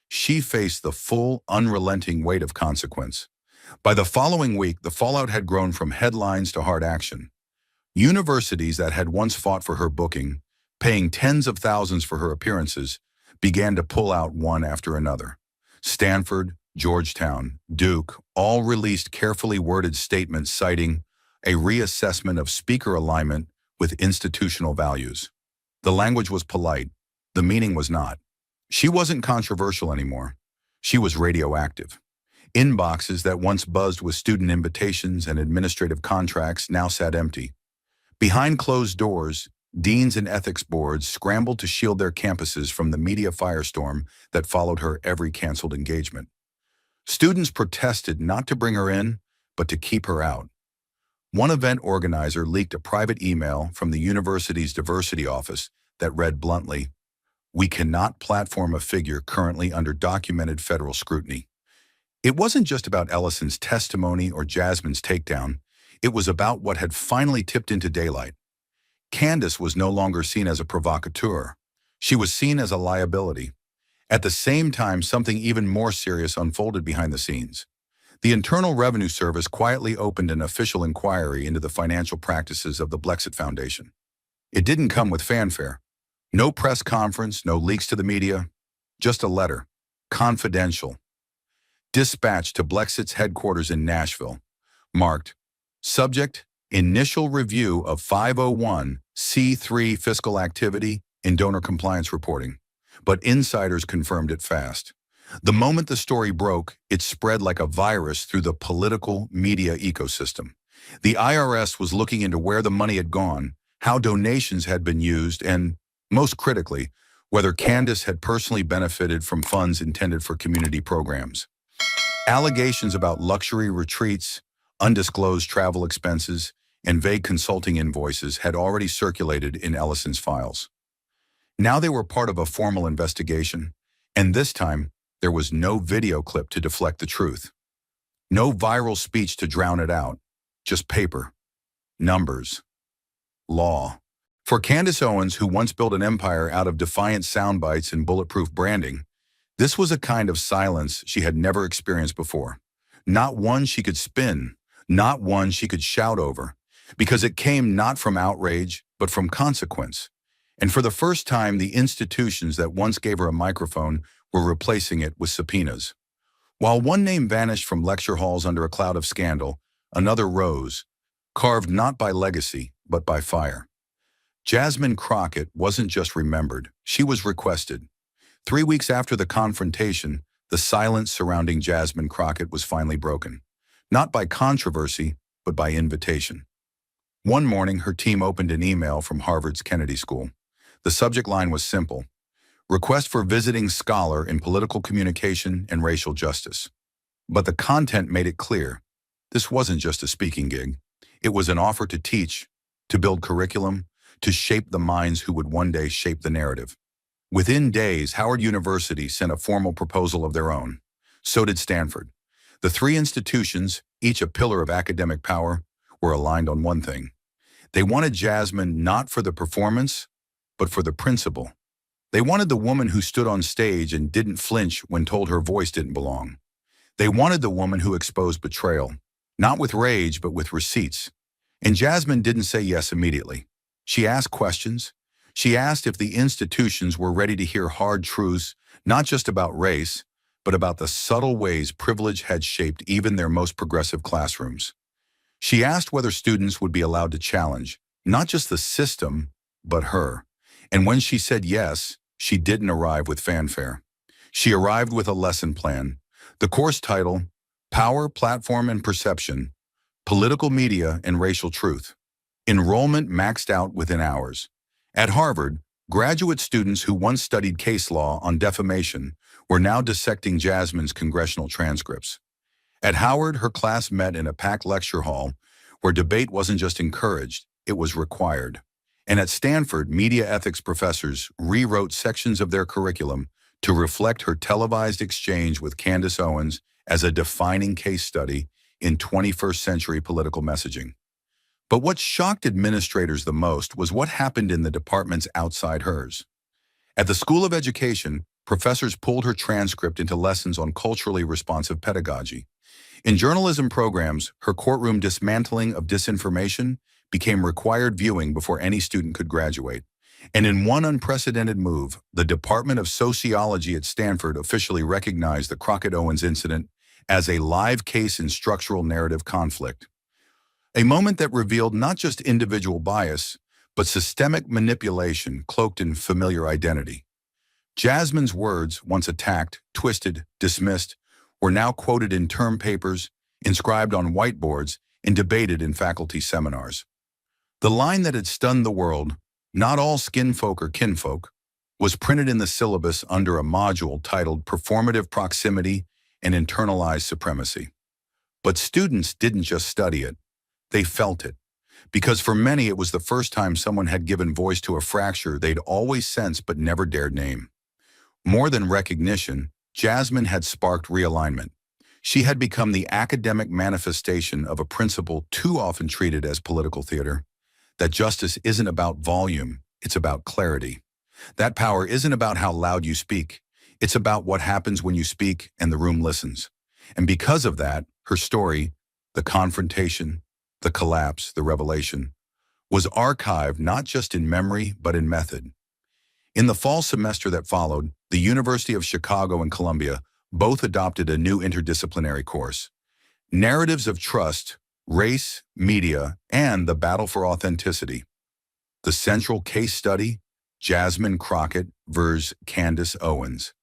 She faced the full, unrelenting weight of consequence. By the following week, the fallout had grown from headlines to hard action. Universities that had once fought for her booking, paying tens of thousands for her appearances, began to pull out one after another. Stanford, Georgetown, Duke, all released carefully worded statements citing a reassessment of speaker alignment with institutional values. The language was polite. The meaning was not. She wasn't controversial anymore. She was radioactive. Inboxes that once buzzed with student invitations and administrative contracts now sat empty. Behind closed doors, deans and ethics boards scrambled to shield their campuses from the media firestorm that followed her every canceled engagement. Students protested not to bring her in, but to keep her out. One event organizer leaked a private email from the university's diversity office that read bluntly, "We cannot platform a figure currently under documented federal scrutiny." It wasn't just about Ellison's testimony or Jasmine's takedown. It was about what had finally tipped into daylight. Candace was no longer seen as a provocateur. She was seen as a liability. At the same time, something even more serious unfolded behind the scenes. The Internal Revenue Service quietly opened an official inquiry into the financial practices of the Blexit Foundation. It didn't come with fanfare. No press conference, no leaks to the media, just a letter, confidential, dispatched to Blexit's headquarters in Nashville, marked, "Subject, Initial Review of 501c3 Fiscal Activity in Donor Compliance Reporting." But insiders confirmed it fast. The moment the story broke, it spread like a virus through the political media ecosystem. The IRS was looking into where the money had gone, how donations had been used, and, most critically, whether Candace had personally benefited from funds intended for community programs. Allegations about luxury retreats, undisclosed travel expenses, and vague consulting invoices had already circulated in Ellison's files. Now they were part of a formal investigation, and this time, there was no video clip to deflect the truth. No viral speech to drown it out. Just paper, numbers, law. For Candace Owens, who once built an empire out of defiant sound bites and bulletproof branding, this was a kind of silence she had never experienced before. Not one she could spin, not one she could shout over, because it came not from outrage, but from consequence. And for the first time, the institutions that once gave her a microphone were replacing it with subpoenas. While one name vanished from lecture halls under a cloud of scandal, another rose, carved not by legacy, but by fire. Jasmine Crockett wasn't just remembered, she was requested. 3 weeks after the confrontation, the silence surrounding Jasmine Crockett was finally broken. Not by controversy, but by invitation. One morning, her team opened an email from Harvard's Kennedy School. The subject line was simple: request for visiting scholar in political communication and racial justice. But the content made it clear. This wasn't just a speaking gig. It was an offer to teach, to build curriculum, to shape the minds who would one day shape the narrative. Within days, Howard University sent a formal proposal of their own. So did Stanford. The three institutions, each a pillar of academic power, were aligned on one thing. They wanted Jasmine not for the performance, but for the principle. They wanted the woman who stood on stage and didn't flinch when told her voice didn't belong. They wanted the woman who exposed betrayal, not with rage, but with receipts. And Jasmine didn't say yes immediately. She asked questions. She asked if the institutions were ready to hear hard truths, not just about race, but about the subtle ways privilege had shaped even their most progressive classrooms. She asked whether students would be allowed to challenge, not just the system, but her. And when she said yes, she didn't arrive with fanfare. She arrived with a lesson plan. The course title, Power, Platform, and Perception, Political Media and Racial Truth. Enrollment maxed out within hours. At Harvard, graduate students who once studied case law on defamation were now dissecting Jasmine's congressional transcripts. At Howard, her class met in a packed lecture hall where debate wasn't just encouraged, it was required. And at Stanford, media ethics professors rewrote sections of their curriculum to reflect her televised exchange with Candace Owens as a defining case study in 21st century political messaging. But what shocked administrators the most was what happened in the departments outside hers. At the School of Education, professors pulled her transcript into lessons on culturally responsive pedagogy. In journalism programs, her courtroom dismantling of disinformation became required viewing before any student could graduate. And in one unprecedented move, the Department of Sociology at Stanford officially recognized the Crockett-Owens incident as a live case in structural narrative conflict. A moment that revealed not just individual bias, but systemic manipulation cloaked in familiar identity. Jasmine's words, once attacked, twisted, dismissed, were now quoted in term papers, inscribed on whiteboards, and debated in faculty seminars. The line that had stunned the world, "Not all skin folk are kinfolk," was printed in the syllabus under a module titled Performative Proximity and Internalized Supremacy. But students didn't just study it, they felt it. Because for many, it was the first time someone had given voice to a fracture they'd always sensed but never dared name. More than recognition, Jasmine had sparked realignment. She had become the academic manifestation of a principle too often treated as political theater, that justice isn't about volume, it's about clarity. That power isn't about how loud you speak, it's about what happens when you speak and the room listens. And because of that, her story, the confrontation, the collapse, the revelation, was archived not just in memory, but in method. In the fall semester that followed, the University of Chicago and Columbia both adopted a new interdisciplinary course, Narratives of Trust, Race, Media, and the Battle for Authenticity. The central case study, Jasmine Crockett vs. Candace Owens.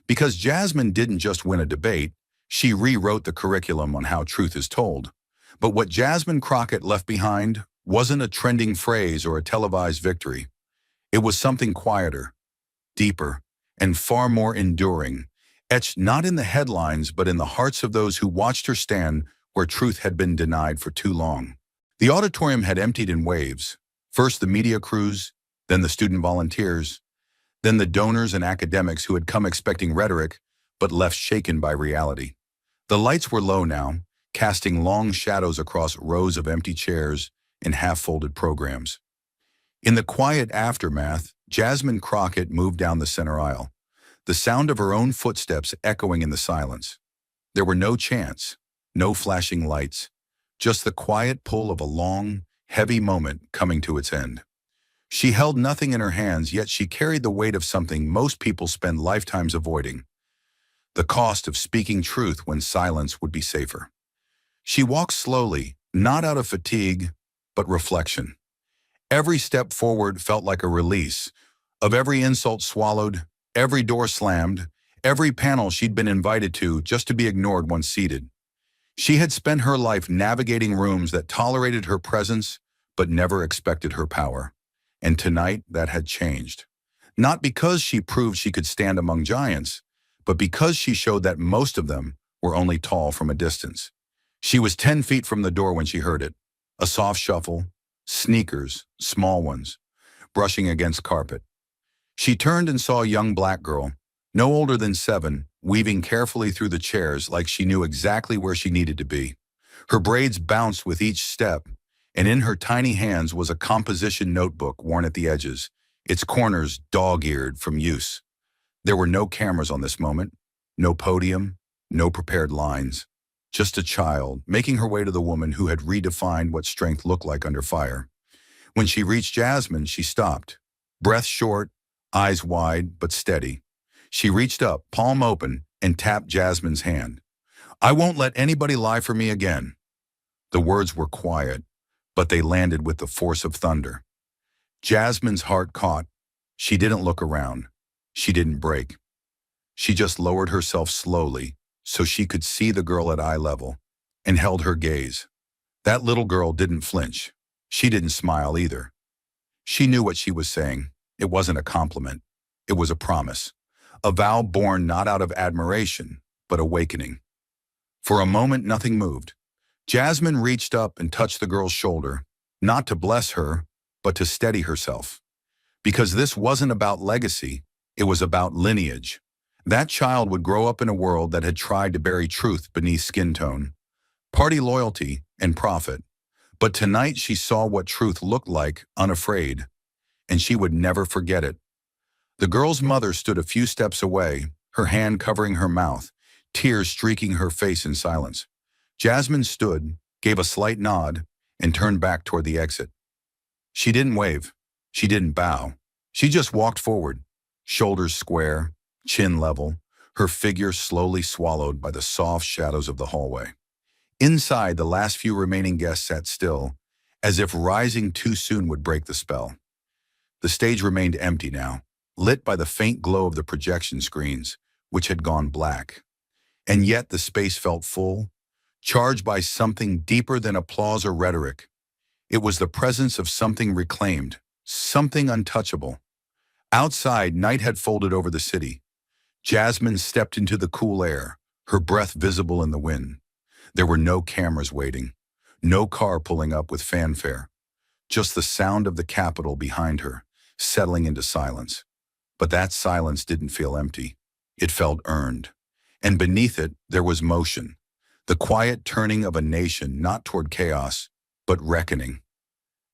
Because Jasmine didn't just win a debate, she rewrote the curriculum on how truth is told. But what Jasmine Crockett left behind wasn't a trending phrase or a televised victory. It was something quieter, deeper, and far more enduring, etched not in the headlines but in the hearts of those who watched her stand where truth had been denied for too long. The auditorium had emptied in waves, first the media crews, then the student volunteers, then the donors and academics who had come expecting rhetoric but left shaken by reality. The lights were low now, casting long shadows across rows of empty chairs and half-folded programs. In the quiet aftermath, Jasmine Crockett moved down the center aisle, the sound of her own footsteps echoing in the silence. There were no chants, no flashing lights, just the quiet pull of a long, heavy moment coming to its end. She held nothing in her hands, yet she carried the weight of something most people spend lifetimes avoiding, the cost of speaking truth when silence would be safer. She walked slowly, not out of fatigue, but reflection. Every step forward felt like a release, of every insult swallowed, every door slammed, every panel she'd been invited to just to be ignored once seated. She had spent her life navigating rooms that tolerated her presence but never expected her power. And tonight that had changed. Not because she proved she could stand among giants, but because she showed that most of them were only tall from a distance. She was 10 feet from the door when she heard it. A soft shuffle, sneakers, small ones, brushing against carpet. She turned and saw a young black girl, no older than 7, weaving carefully through the chairs like she knew exactly where she needed to be. Her braids bounced with each step, and in her tiny hands was a composition notebook worn at the edges, its corners dog-eared from use. There were no cameras on this moment, no podium, no prepared lines. Just a child, making her way to the woman who had redefined what strength looked like under fire. When she reached Jasmine, she stopped, breath short, eyes wide but steady. She reached up, palm open, and tapped Jasmine's hand. "I won't let anybody lie for me again." The words were quiet, but they landed with the force of thunder. Jasmine's heart caught. She didn't look around. She didn't break. She just lowered herself slowly so she could see the girl at eye level and held her gaze. That little girl didn't flinch. She didn't smile either. She knew what she was saying. It wasn't a compliment. It was a promise. A vow born not out of admiration, but awakening. For a moment, nothing moved. Jasmine reached up and touched the girl's shoulder, not to bless her, but to steady herself. Because this wasn't about legacy, it was about lineage. That child would grow up in a world that had tried to bury truth beneath skin tone, party loyalty, and profit. But tonight she saw what truth looked like, unafraid, and she would never forget it. The girl's mother stood a few steps away, her hand covering her mouth, tears streaking her face in silence. Jasmine stood, gave a slight nod, and turned back toward the exit. She didn't wave. She didn't bow. She just walked forward, shoulders square, chin level, her figure slowly swallowed by the soft shadows of the hallway. Inside, the last few remaining guests sat still, as if rising too soon would break the spell. The stage remained empty now, lit by the faint glow of the projection screens, which had gone black. And yet the space felt full, charged by something deeper than applause or rhetoric. It was the presence of something reclaimed, something untouchable. Outside, night had folded over the city. Jasmine stepped into the cool air, her breath visible in the wind. There were no cameras waiting, no car pulling up with fanfare, just the sound of the Capitol behind her, settling into silence. But that silence didn't feel empty. It felt earned. And beneath it, there was motion, the quiet turning of a nation not toward chaos, but reckoning.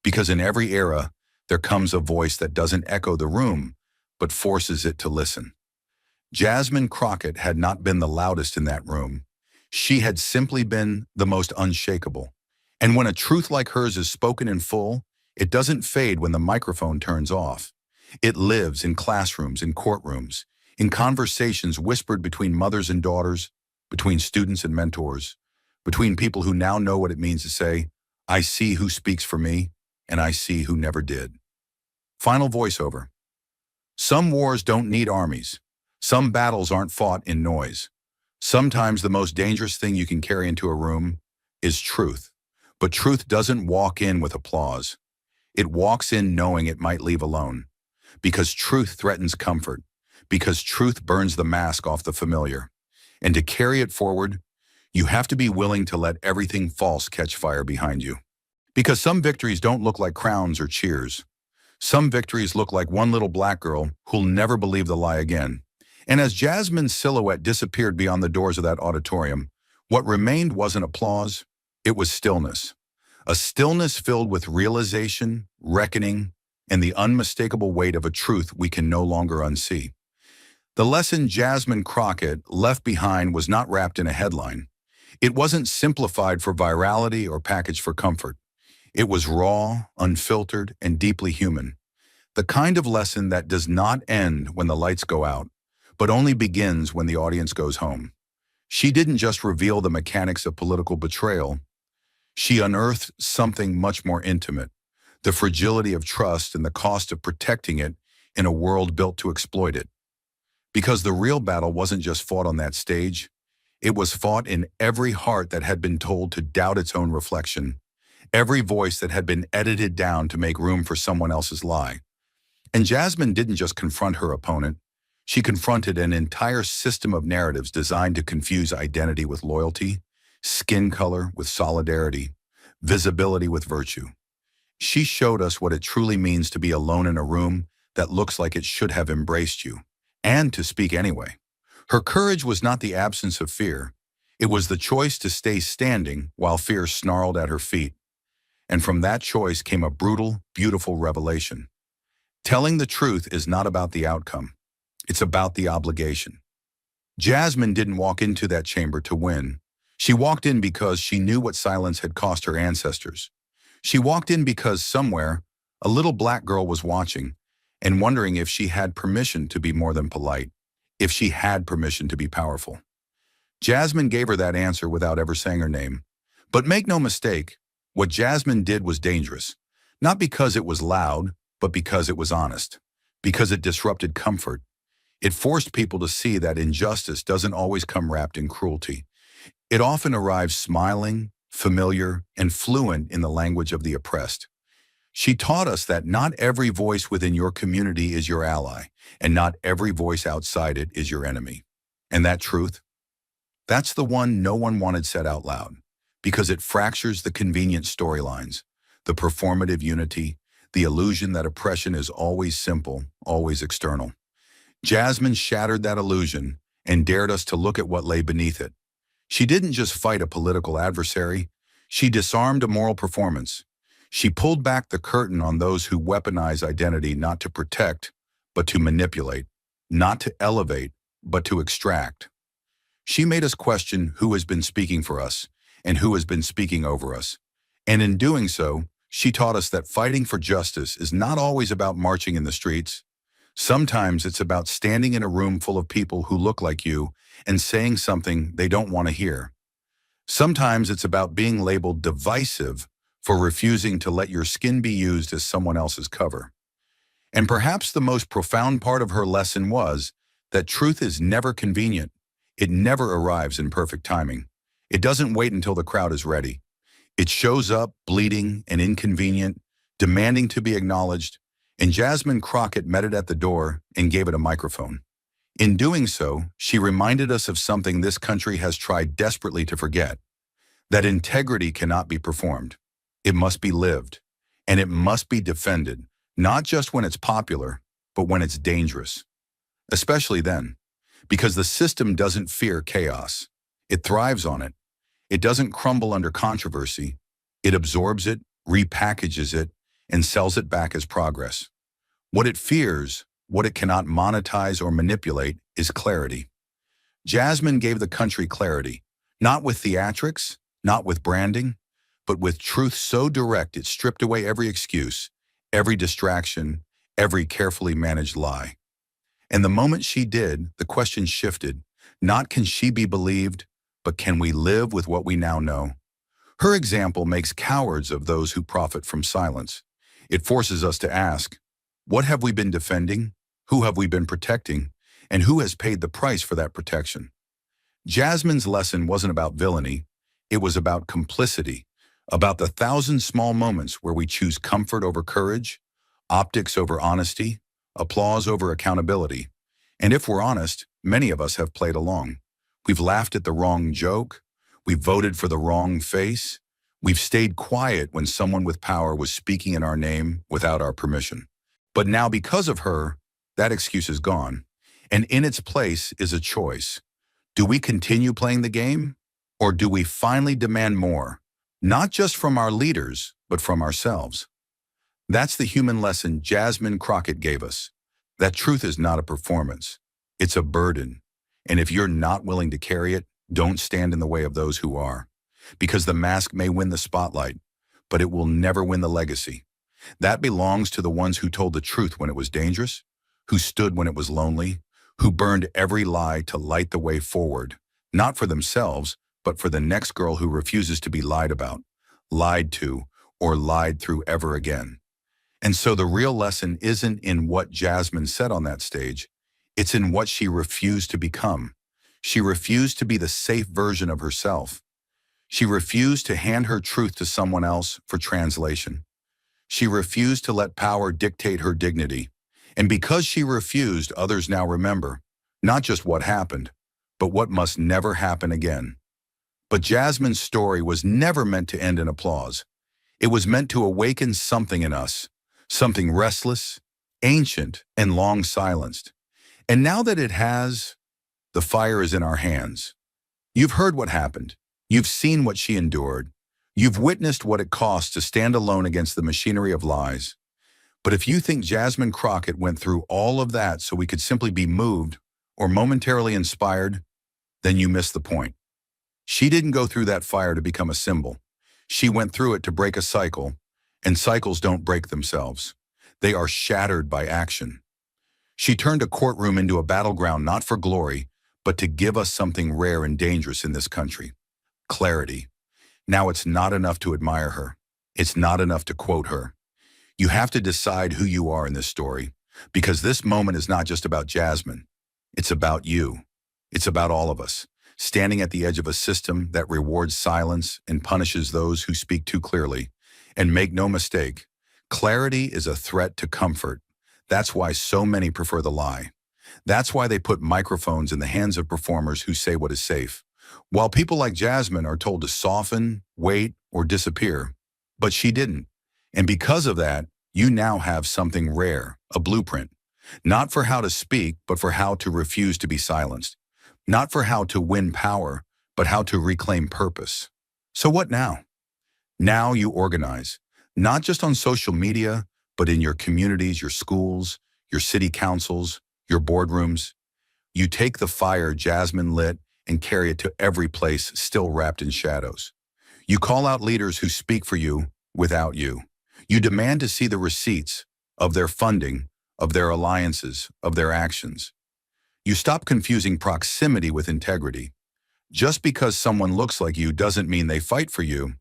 Because in every era, there comes a voice that doesn't echo the room, but forces it to listen. Jasmine Crockett had not been the loudest in that room. She had simply been the most unshakable. And when a truth like hers is spoken in full, it doesn't fade when the microphone turns off. It lives in classrooms, in courtrooms, in conversations whispered between mothers and daughters, between students and mentors, between people who now know what it means to say, "I see who speaks for me, and I see who never did." Final voiceover. Some wars don't need armies. Some battles aren't fought in noise. Sometimes the most dangerous thing you can carry into a room is truth. But truth doesn't walk in with applause. It walks in knowing it might leave alone. Because truth threatens comfort. Because truth burns the mask off the familiar. And to carry it forward, you have to be willing to let everything false catch fire behind you. Because some victories don't look like crowns or cheers. Some victories look like one little black girl who'll never believe the lie again. And as Jasmine's silhouette disappeared beyond the doors of that auditorium, what remained wasn't applause, it was stillness. A stillness filled with realization, reckoning, and the unmistakable weight of a truth we can no longer unsee. The lesson Jasmine Crockett left behind was not wrapped in a headline. It wasn't simplified for virality or packaged for comfort. It was raw, unfiltered, and deeply human. The kind of lesson that does not end when the lights go out, but only begins when the audience goes home. She didn't just reveal the mechanics of political betrayal, she unearthed something much more intimate, the fragility of trust and the cost of protecting it in a world built to exploit it. Because the real battle wasn't just fought on that stage, it was fought in every heart that had been told to doubt its own reflection, every voice that had been edited down to make room for someone else's lie. And Jasmine didn't just confront her opponent, she confronted an entire system of narratives designed to confuse identity with loyalty, skin color with solidarity, visibility with virtue. She showed us what it truly means to be alone in a room that looks like it should have embraced you, and to speak anyway. Her courage was not the absence of fear. It was the choice to stay standing while fear snarled at her feet. And from that choice came a brutal, beautiful revelation. Telling the truth is not about the outcome. It's about the obligation. Jasmine didn't walk into that chamber to win. She walked in because she knew what silence had cost her ancestors. She walked in because somewhere, a little black girl was watching and wondering if she had permission to be more than polite, if she had permission to be powerful. Jasmine gave her that answer without ever saying her name. But make no mistake, what Jasmine did was dangerous, not because it was loud, but because it was honest, because it disrupted comfort. It forced people to see that injustice doesn't always come wrapped in cruelty. It often arrives smiling, familiar, and fluent in the language of the oppressed. She taught us that not every voice within your community is your ally, and not every voice outside it is your enemy. And that truth, that's the one no one wanted said out loud, because it fractures the convenient storylines, the performative unity, the illusion that oppression is always simple, always external. Jasmine shattered that illusion and dared us to look at what lay beneath it. She didn't just fight a political adversary, she disarmed a moral performance. She pulled back the curtain on those who weaponize identity not to protect, but to manipulate, not to elevate, but to extract. She made us question who has been speaking for us and who has been speaking over us. And in doing so, she taught us that fighting for justice is not always about marching in the streets. Sometimes it's about standing in a room full of people who look like you and saying something they don't want to hear. Sometimes it's about being labeled divisive for refusing to let your skin be used as someone else's cover. And perhaps the most profound part of her lesson was that truth is never convenient. It never arrives in perfect timing. It doesn't wait until the crowd is ready. It shows up bleeding and inconvenient, demanding to be acknowledged, and Jasmine Crockett met it at the door and gave it a microphone. In doing so, she reminded us of something this country has tried desperately to forget, that integrity cannot be performed. It must be lived, and it must be defended, not just when it's popular, but when it's dangerous. Especially then, because the system doesn't fear chaos. It thrives on it. It doesn't crumble under controversy. It absorbs it, repackages it, and sells it back as progress. What it fears, what it cannot monetize or manipulate, is clarity. Jasmine gave the country clarity, not with theatrics, not with branding, but with truth so direct it stripped away every excuse, every distraction, every carefully managed lie. And the moment she did, the question shifted. Not can she be believed, but can we live with what we now know? Her example makes cowards of those who profit from silence. It forces us to ask, what have we been defending? Who have we been protecting? And who has paid the price for that protection? Jasmine's lesson wasn't about villainy. It was about complicity, about the 1,000 small moments where we choose comfort over courage, optics over honesty, applause over accountability. And if we're honest, many of us have played along. We've laughed at the wrong joke. We've voted for the wrong face. We've stayed quiet when someone with power was speaking in our name without our permission. But now because of her, that excuse is gone. And in its place is a choice. Do we continue playing the game? Or do we finally demand more? Not just from our leaders, but from ourselves. That's the human lesson Jasmine Crockett gave us. That truth is not a performance. It's a burden. And if you're not willing to carry it, don't stand in the way of those who are. Because the mask may win the spotlight, but it will never win the legacy. That belongs to the ones who told the truth when it was dangerous, who stood when it was lonely, who burned every lie to light the way forward, not for themselves, but for the next girl who refuses to be lied about, lied to, or lied through ever again. And so the real lesson isn't in what Jasmine said on that stage, it's in what she refused to become. She refused to be the safe version of herself. She refused to hand her truth to someone else for translation. She refused to let power dictate her dignity. And because she refused, others now remember, not just what happened, but what must never happen again. But Jasmine's story was never meant to end in applause. It was meant to awaken something in us, something restless, ancient, and long silenced. And now that it has, the fire is in our hands. You've heard what happened. You've seen what she endured. You've witnessed what it costs to stand alone against the machinery of lies. But if you think Jasmine Crockett went through all of that so we could simply be moved or momentarily inspired, then you miss the point. She didn't go through that fire to become a symbol. She went through it to break a cycle, and cycles don't break themselves. They are shattered by action. She turned a courtroom into a battleground not for glory, but to give us something rare and dangerous in this country: clarity. Now it's not enough to admire her. It's not enough to quote her. You have to decide who you are in this story, because this moment is not just about Jasmine. It's about you. It's about all of us, standing at the edge of a system that rewards silence and punishes those who speak too clearly. And make no mistake, clarity is a threat to comfort. That's why so many prefer the lie. That's why they put microphones in the hands of performers who say what is safe, while people like Jasmine are told to soften, wait, or disappear. But she didn't. And because of that, you now have something rare, a blueprint, not for how to speak, but for how to refuse to be silenced, not for how to win power, but how to reclaim purpose. So what now? Now you organize, not just on social media, but in your communities, your schools, your city councils, your boardrooms. You take the fire Jasmine lit and carry it to every place still wrapped in shadows. You call out leaders who speak for you without you. You demand to see the receipts of their funding, of their alliances, of their actions. You stop confusing proximity with integrity. Just because someone looks like you doesn't mean they fight for you.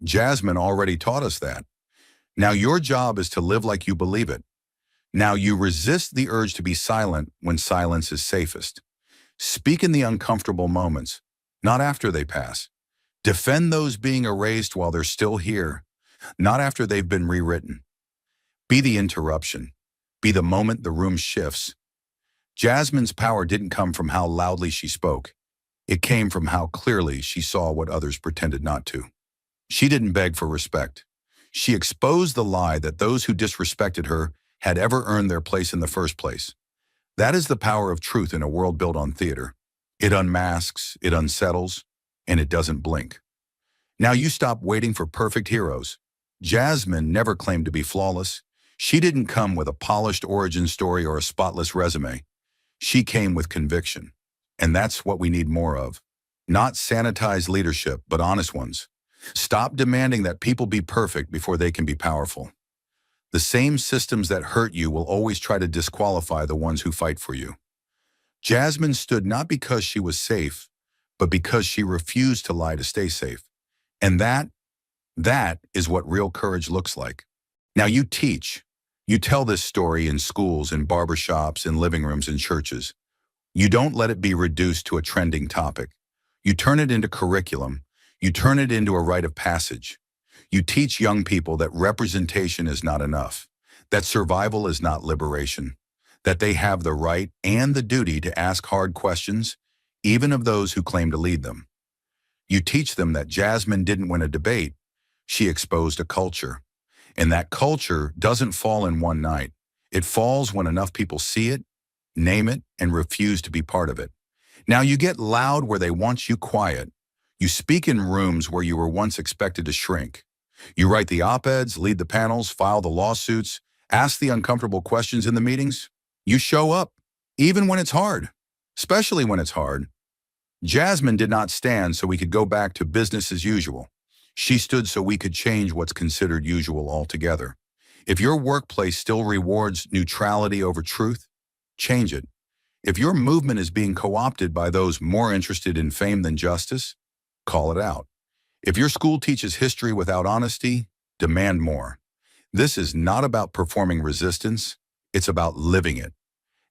Jasmine already taught us that. Now your job is to live like you believe it. Now you resist the urge to be silent when silence is safest. Speak in the uncomfortable moments, not after they pass. Defend those being erased while they're still here, not after they've been rewritten. Be the interruption. Be the moment the room shifts. Jasmine's power didn't come from how loudly she spoke. It came from how clearly she saw what others pretended not to. She didn't beg for respect. She exposed the lie that those who disrespected her had ever earned their place in the first place. That is the power of truth in a world built on theater. It unmasks, it unsettles, and it doesn't blink. Now you stop waiting for perfect heroes. Jasmine never claimed to be flawless. She didn't come with a polished origin story or a spotless resume. She came with conviction. And that's what we need more of. Not sanitized leadership, but honest ones. Stop demanding that people be perfect before they can be powerful. The same systems that hurt you will always try to disqualify the ones who fight for you. Jasmine stood not because she was safe, but because she refused to lie to stay safe. And that is what real courage looks like. Now you teach. You tell this story in schools, in barbershops, in living rooms, in churches. You don't let it be reduced to a trending topic. You turn it into curriculum. You turn it into a rite of passage. You teach young people that representation is not enough, that survival is not liberation, that they have the right and the duty to ask hard questions, even of those who claim to lead them. You teach them that Jasmine didn't win a debate. She exposed a culture. And that culture doesn't fall in one night. It falls when enough people see it, name it, and refuse to be part of it. Now you get loud where they want you quiet. You speak in rooms where you were once expected to shrink. You write the op-eds, lead the panels, file the lawsuits, ask the uncomfortable questions in the meetings. You show up, even when it's hard, especially when it's hard. Jasmine did not stand so we could go back to business as usual. She stood so we could change what's considered usual altogether. If your workplace still rewards neutrality over truth, change it. If your movement is being co-opted by those more interested in fame than justice, call it out. If your school teaches history without honesty, demand more. This is not about performing resistance, it's about living it.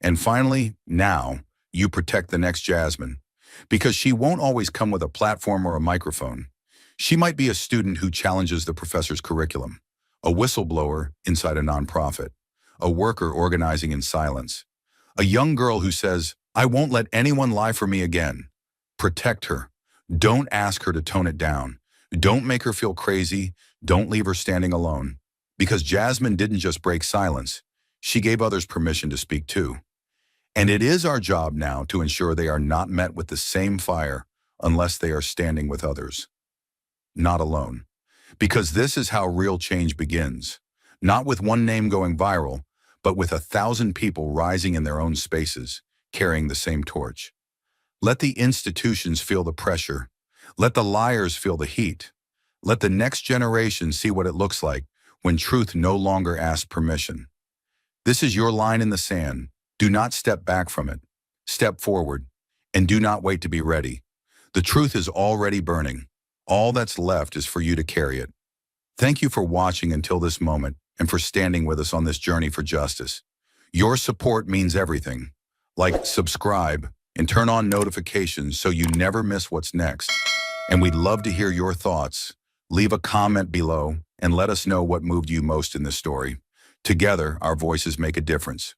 And finally, now, you protect the next Jasmine. Because she won't always come with a platform or a microphone. She might be a student who challenges the professor's curriculum, a whistleblower inside a nonprofit, a worker organizing in silence, a young girl who says, "I won't let anyone lie for me again." Protect her. Don't ask her to tone it down. Don't make her feel crazy. Don't leave her standing alone. Because Jasmine didn't just break silence. She gave others permission to speak too. And it is our job now to ensure they are not met with the same fire unless they are standing with others. Not alone. Because this is how real change begins. Not with one name going viral, but with 1,000 people rising in their own spaces, carrying the same torch. Let the institutions feel the pressure. Let the liars feel the heat. Let the next generation see what it looks like when truth no longer asks permission. This is your line in the sand. Do not step back from it. Step forward, and do not wait to be ready. The truth is already burning. All that's left is for you to carry it. Thank you for watching until this moment and for standing with us on this journey for justice. Your support means everything. Like, subscribe, and turn on notifications so you never miss what's next. And we'd love to hear your thoughts. Leave a comment below and let us know what moved you most in this story. Together, our voices make a difference.